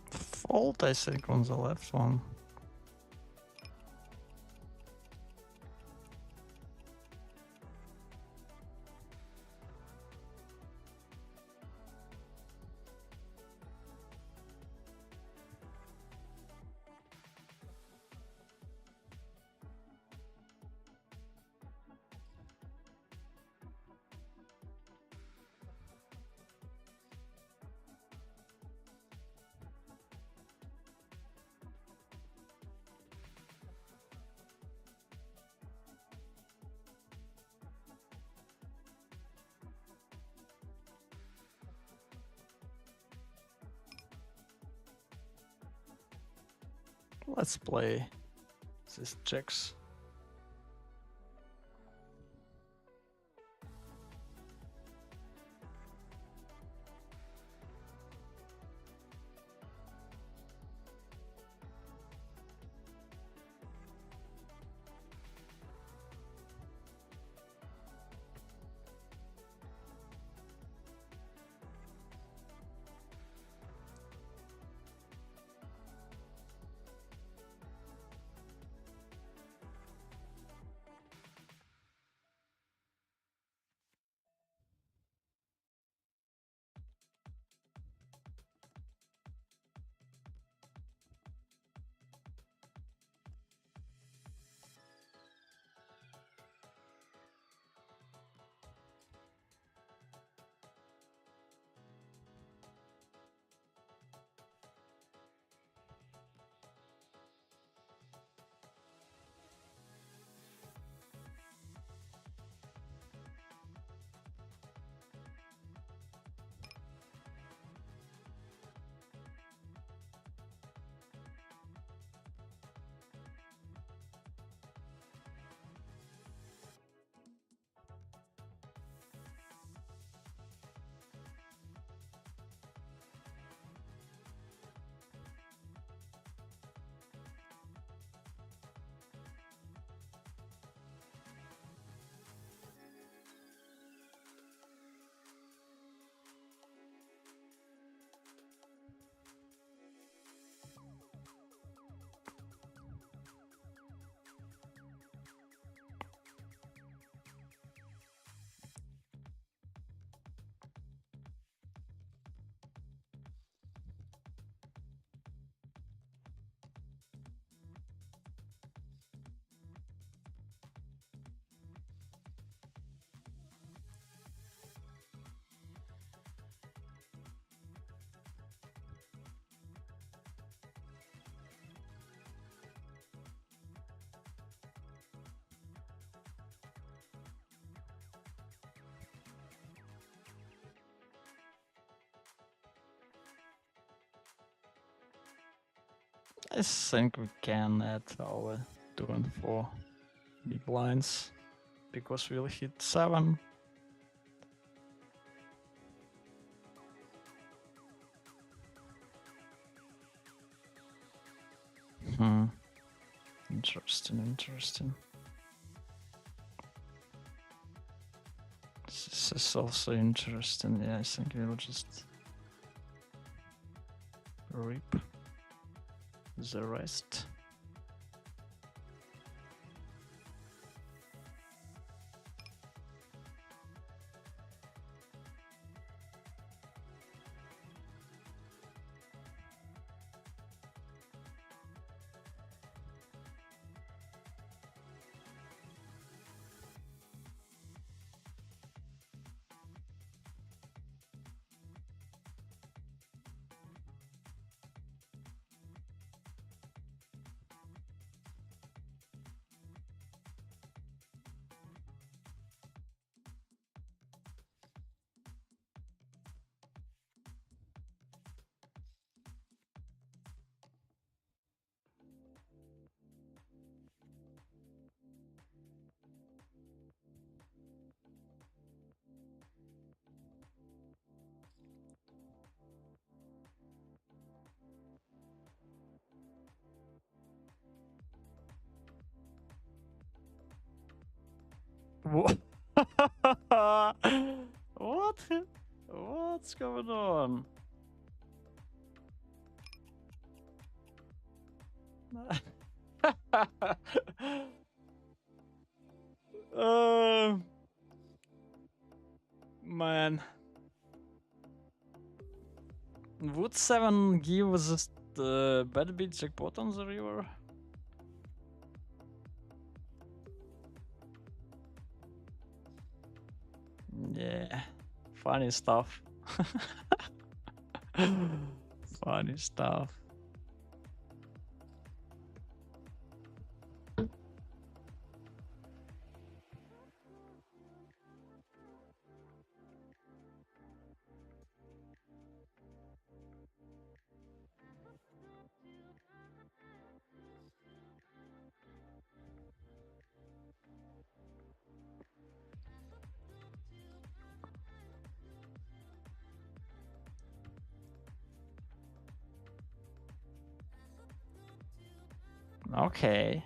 Fold, I think, on the left one. Let's play these checks. I think we can add our 2 and 4 big lines because we'll hit 7. Interesting. This is also interesting. Yeah, I think we'll just rip the rest. What? What? What's going on? Man. Would 7 give us the bad beat jackpot on the river? Yeah. Funny stuff. Funny stuff. Okay.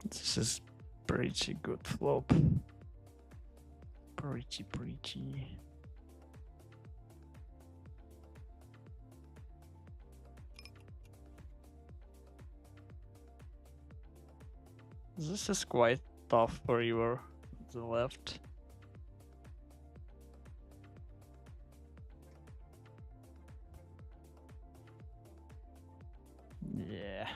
This is pretty good flop. Pretty. This is quite tough for river. The left. Yeah.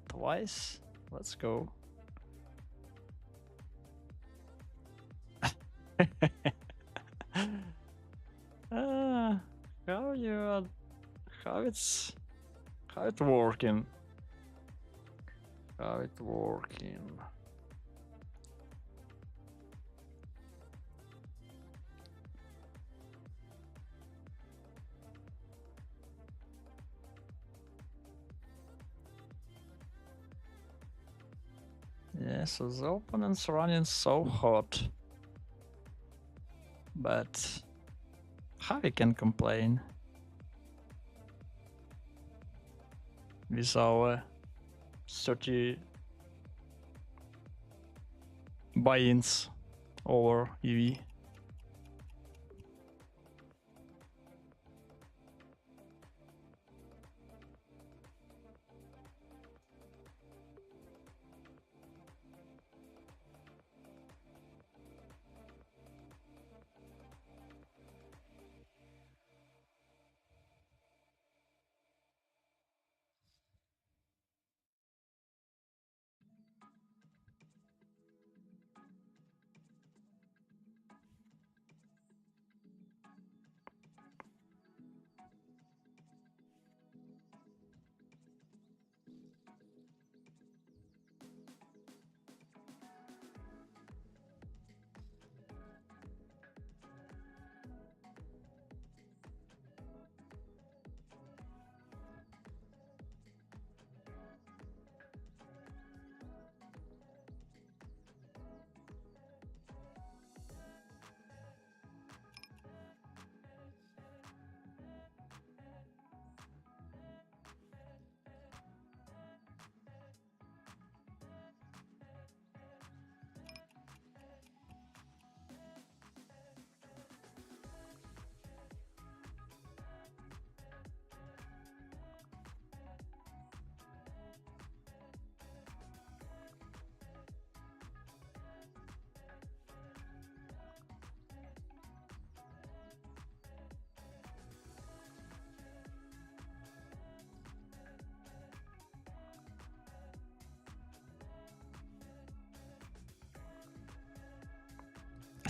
Twice. Let's go. How you how it's working? How it working? Yeah, so the opponent's running so hot. But how we can complain with our 30 buy-ins over EV?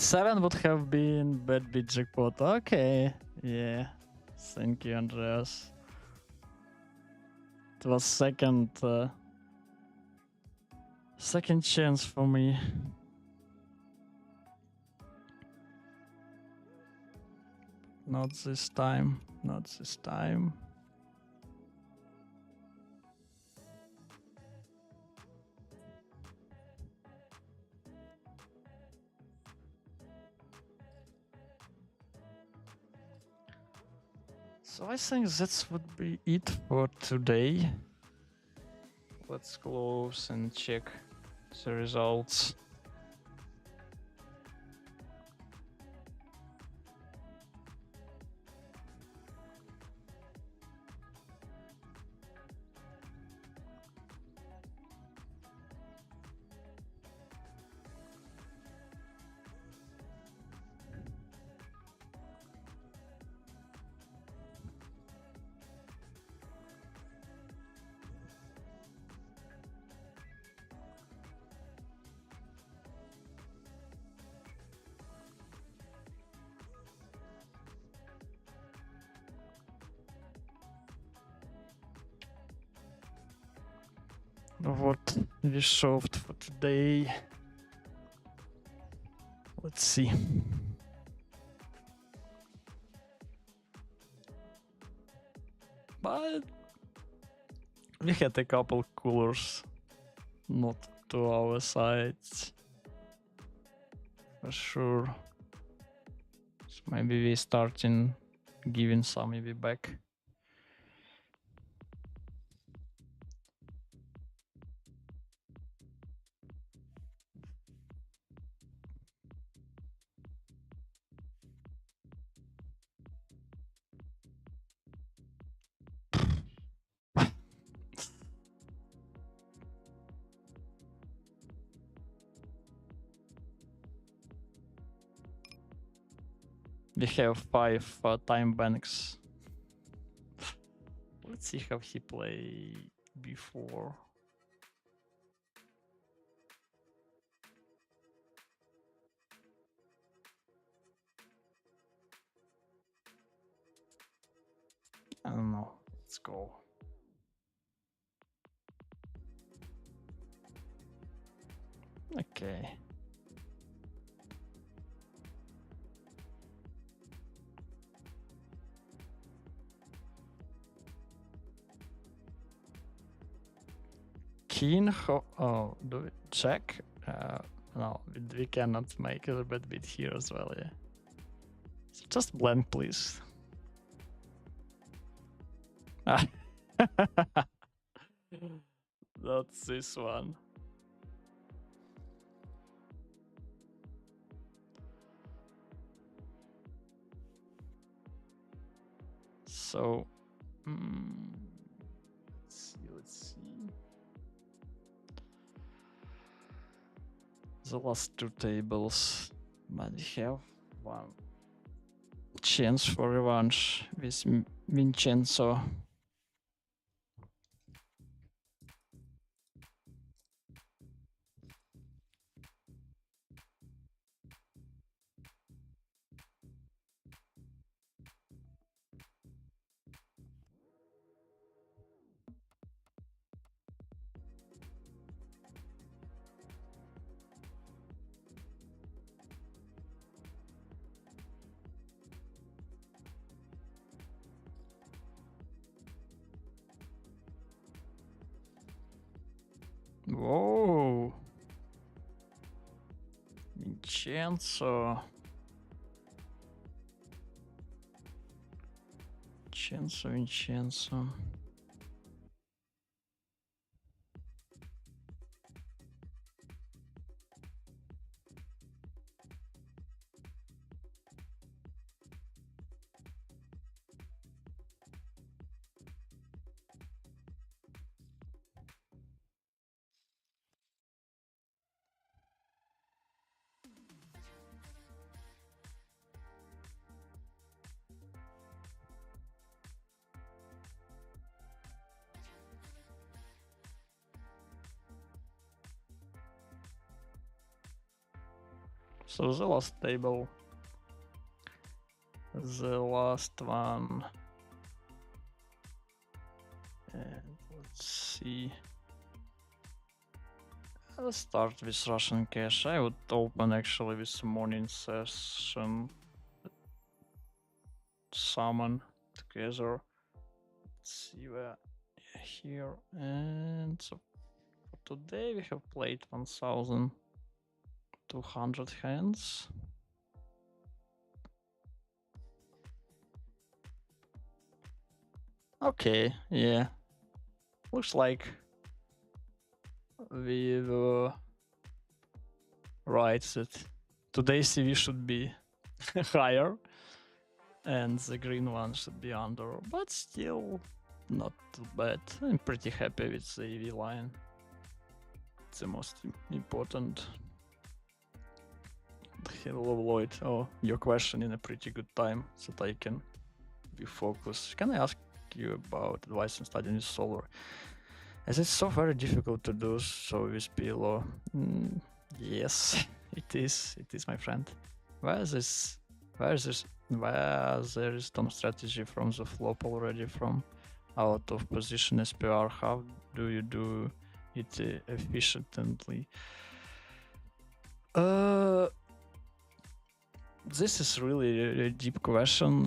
7 would have been bad beat jackpot. Okay, yeah. Thank you, Andreas. It was second chance for me. Not this time. Not this time. So I think that would be it for today. Let's close and check the results. What we solved for today. Let's see. But we had a couple coolers not to our sides. For sure. So maybe we start in giving some EV back. We have 5 time banks. Let's see how he played before. I don't know. Let's go. Okay. King, oh, do we check? No, we cannot make a bad bit here as well, yeah. So just blank, please. That's this one. So, let's see. The last 2 tables, but we have one chance for revanche with Vincenzo. Whoa. Vincenzo. Vincenzo. So the last table, the last one, and let's see. Let's start with Russian cash. I would open actually with morning session, summon together. Let's see where here, and so for today we have played 1,200 hands. Okay, yeah. Looks like we were right that today's CV should be higher and the green one should be under, but still not too bad. I'm pretty happy with the EV line. It's the most important. Hello Lloyd, oh, your question in a pretty good time so that I can be focused. Can I ask you about advice on studying with solar? As it's so very difficult to do so with PLO. Yes, it is, my friend. Where there is some strategy from the flop already from out of position SPR? How do you do it efficiently? This is really a deep question.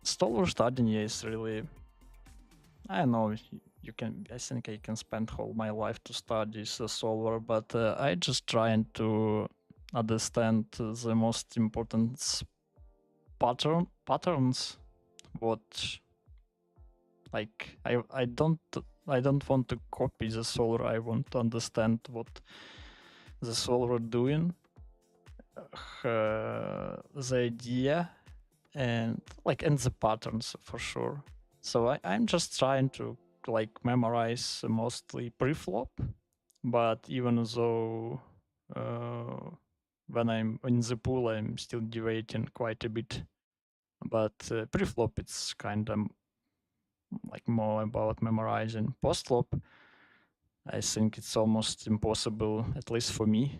Solar studying is really, I don't know. I think I can spend whole my life to study the solar, but I just trying to understand the most important patterns. What, like, I don't want to copy the solar. I want to understand what the solar doing, the idea, and the patterns for sure. So I'm just trying to memorize mostly pre-flop, but even though when I'm in the pool, I'm still debating quite a bit. But pre-flop, it's kind of more about memorizing. Post-flop, I think it's almost impossible, at least for me,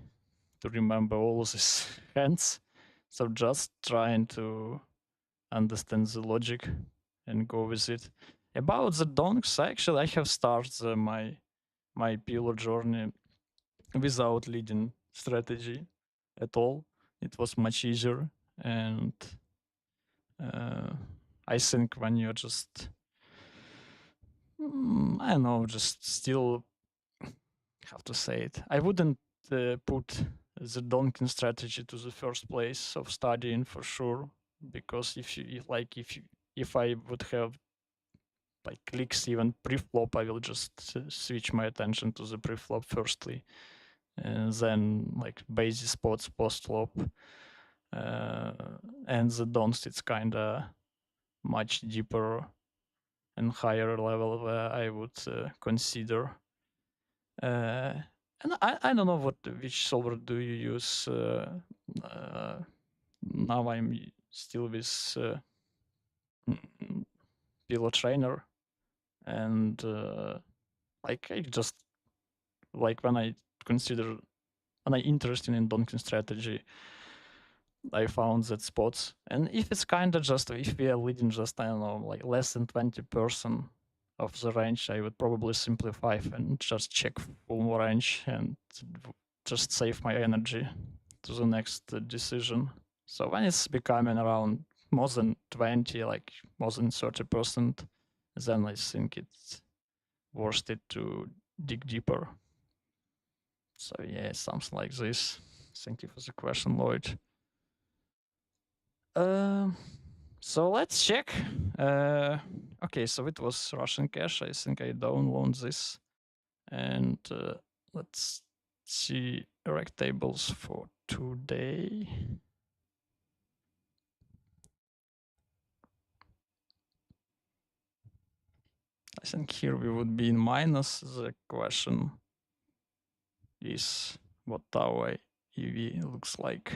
to remember all these hands. So just trying to understand the logic and go with it. About the donks, actually, I have started my PLO journey without leading strategy at all. It was much easier, and I think when you're just I don't know, just still how to say it. I wouldn't put the donking strategy to the first place of studying for sure, because if I would have clicks even pre-flop, I will just switch my attention to the pre-flop firstly, and then basic spots post-flop, and the don'ts. It's kind of much deeper and higher level where I would consider. And I don't know which solver do you use. Now I'm still with PLO trainer, and I just when I consider when I interested in donking strategy, I found that spots. And if it's kind of just if we are leading just I don't know less than 20% of the range, I would probably simplify and just check full range and just save my energy to the next decision. So when it's becoming around more than 20, more than 30%, then I think it's worth it to dig deeper. So yeah, something like this. Thank you for the question, Lloyd. So let's check. Okay, so it was Russian cash. I think I download this, and let's see rect tables for today. I think here we would be in minus. The question is what our EV looks like.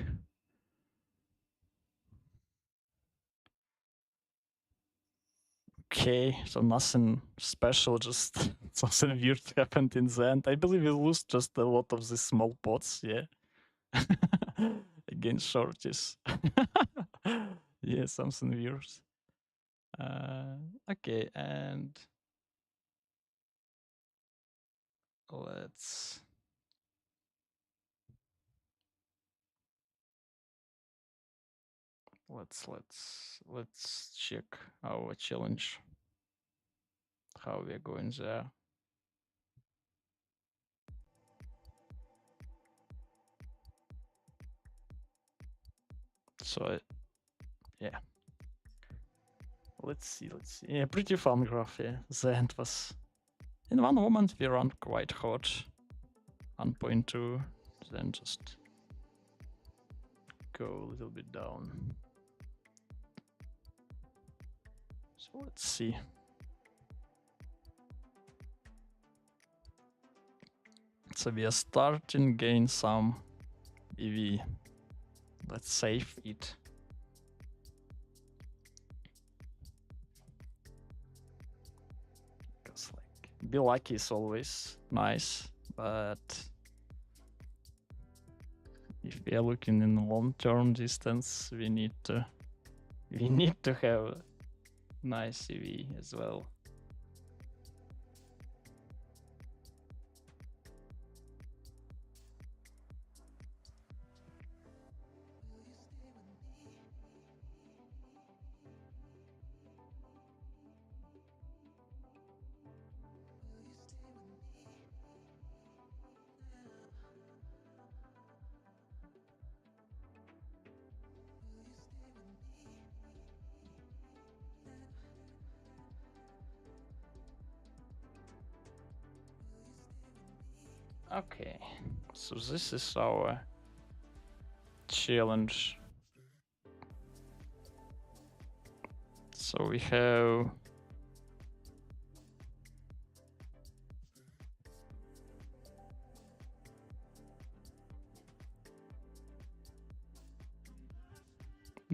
Okay, so nothing special, just something weird happened in the end. I believe we lose just a lot of these small pots, yeah. against shorties. Yeah, something weird. Okay, and let's let's check our challenge. How we're going there. So yeah, let's see. Yeah, pretty fun graph. Yeah, the end was in one moment we run quite hot, 1.2, then just go a little bit down. So let's see. So we are starting gain some EV. Let's save it. Because like be lucky is always nice, but if we are looking in long-term distance, we need to have nice EV as well. Okay, so this is our challenge. So we have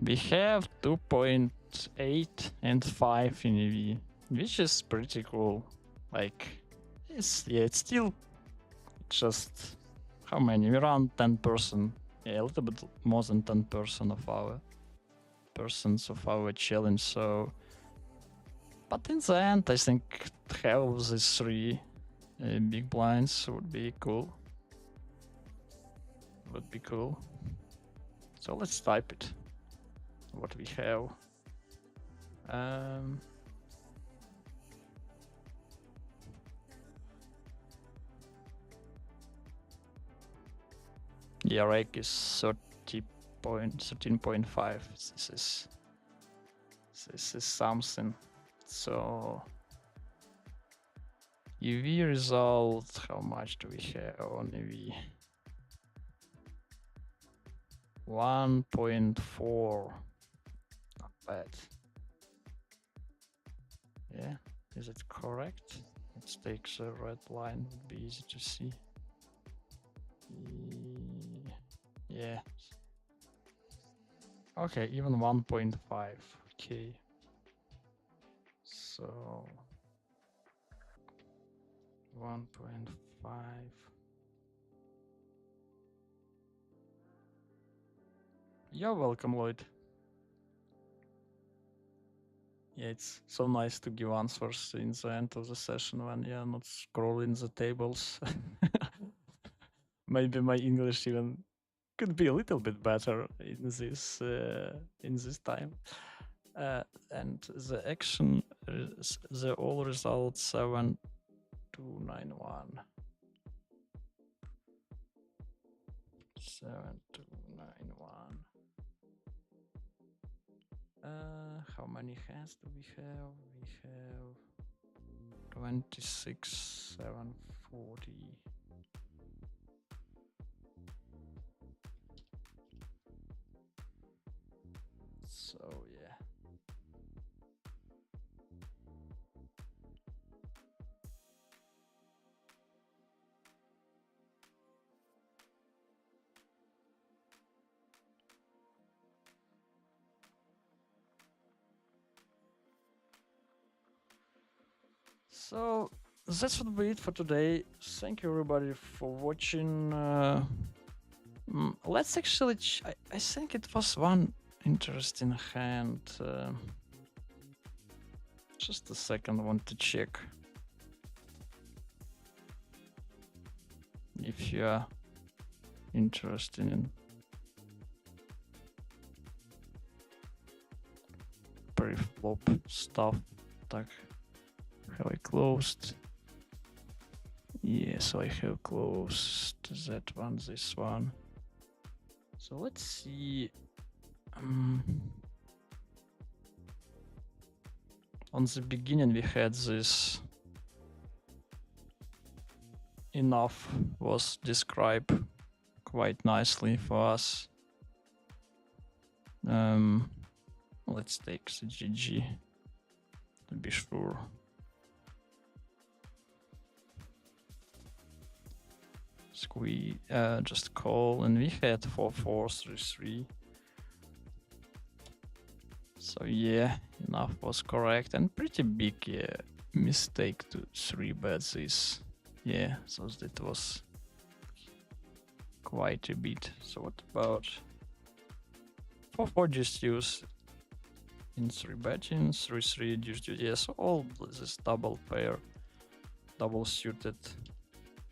we have 2.8 and 5 in EV, which is pretty cool. Like, it's still just how many? We run 10%, yeah, a little bit more than 10% of our persons of our challenge. So, but in the end, I think have these three big blinds would be cool. Would be cool. So let's type it. What we have. Yeah, rake is 13.5. This is something. So EV result, how much do we have on EV? 1.4. Not bad. Yeah, is it correct? Let's take the red line, would be easy to see. Yeah. Okay, even 1.5. Okay. So 1.5. You're welcome, Lloyd. Yeah, it's so nice to give answers in the end of the session when you're not scrolling the tables. Maybe my English even could be a little bit better in this time. And the action is the all result 7291. 7291. How many hands do we have? We have 26,740. So yeah. So that's would be it for today. Thank you everybody for watching. Let's actually. I think it was one interesting hand. Just a second, I want to check if you are interested in pre-flop stuff. Так, have I closed? Yes, I have closed that one, this one. So let's see. On the beginning we had this enough was described quite nicely for us. Let's take the GG to be sure. Squeeze, just call, and we had 4-4-3-3. So yeah, enough was correct, and pretty big mistake to 3-bet this. Yeah, so that was quite a bit. So what about 4-4 just use in 3-betting, 3-3 just use, yes, all this double pair, double suited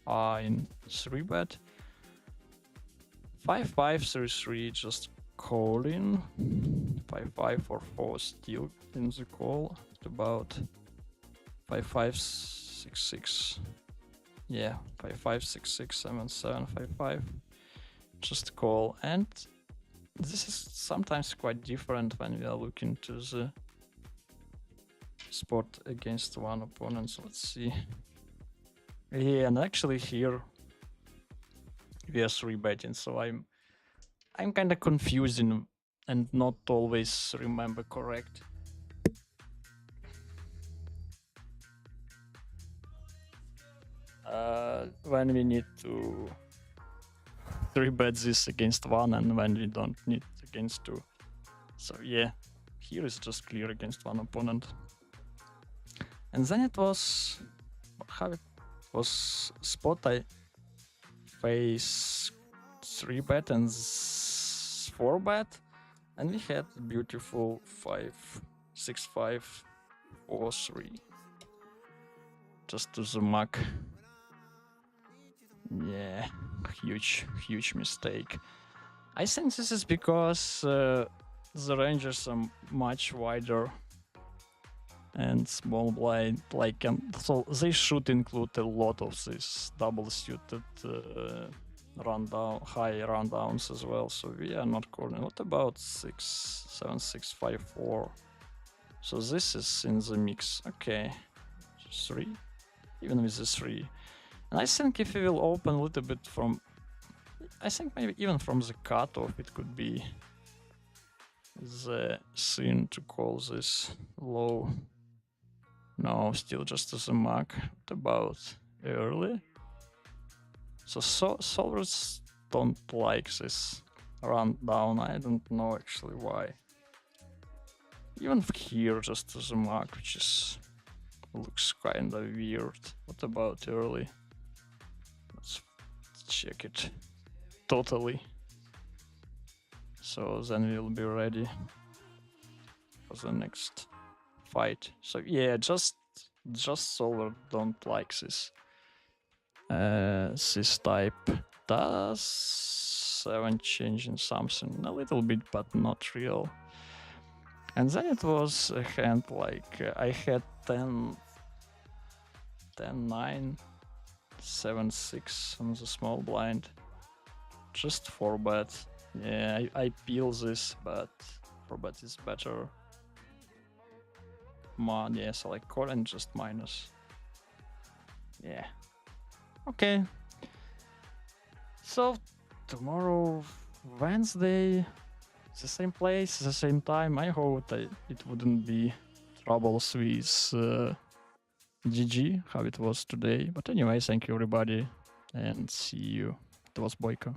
are in 3-bet. 5-5, 3-3 just calling. 5-5 or 4 still in the call. About 5-5, 6-6. Yeah, 5-5, 6-6, 7-7, 5-5. Just call. And this is sometimes quite different when we are looking to the spot against one opponent. So let's see. Yeah, and actually here we are 3-betting, so I'm kind of confusing and not always remember correct. When we need to 3-bet this against one and when we don't need against two. So yeah, here is just clear against one opponent. And then it was how it was spot I face 3-bet and 4-bet, and we had beautiful 5-6-5 4-3 just to the muck. Yeah, huge mistake. I think this is because the ranges are much wider and small blind, like so they should include a lot of this double suited rundown, high rundowns as well. So we are not calling. What about 6-7-6-5-4? So this is in the mix. Okay, 3, even with the 3. And I think if we will open a little bit from, I think maybe even from the cutoff, it could be the sin to call this low. No, still just as a mark. What about early? So solvers don't like this rundown. I don't know actually why. Even here, just as a mark, which is looks kind of weird. What about early? Let's check it totally. So then we'll be ready for the next fight. So yeah, just solver don't like this this type. Does 7 changing something a little bit, but not real. And then it was a hand like I had 10-9, 7-6 on the small blind, just 4-bet. Yeah, I peel this, but 4-bet is better. Yeah, so like call and just minus. Yeah. Okay. So tomorrow, Wednesday, the same place, the same time. I hope it wouldn't be troubles with GG, how it was today. But anyway, thank you everybody, and see you. It was Boyko.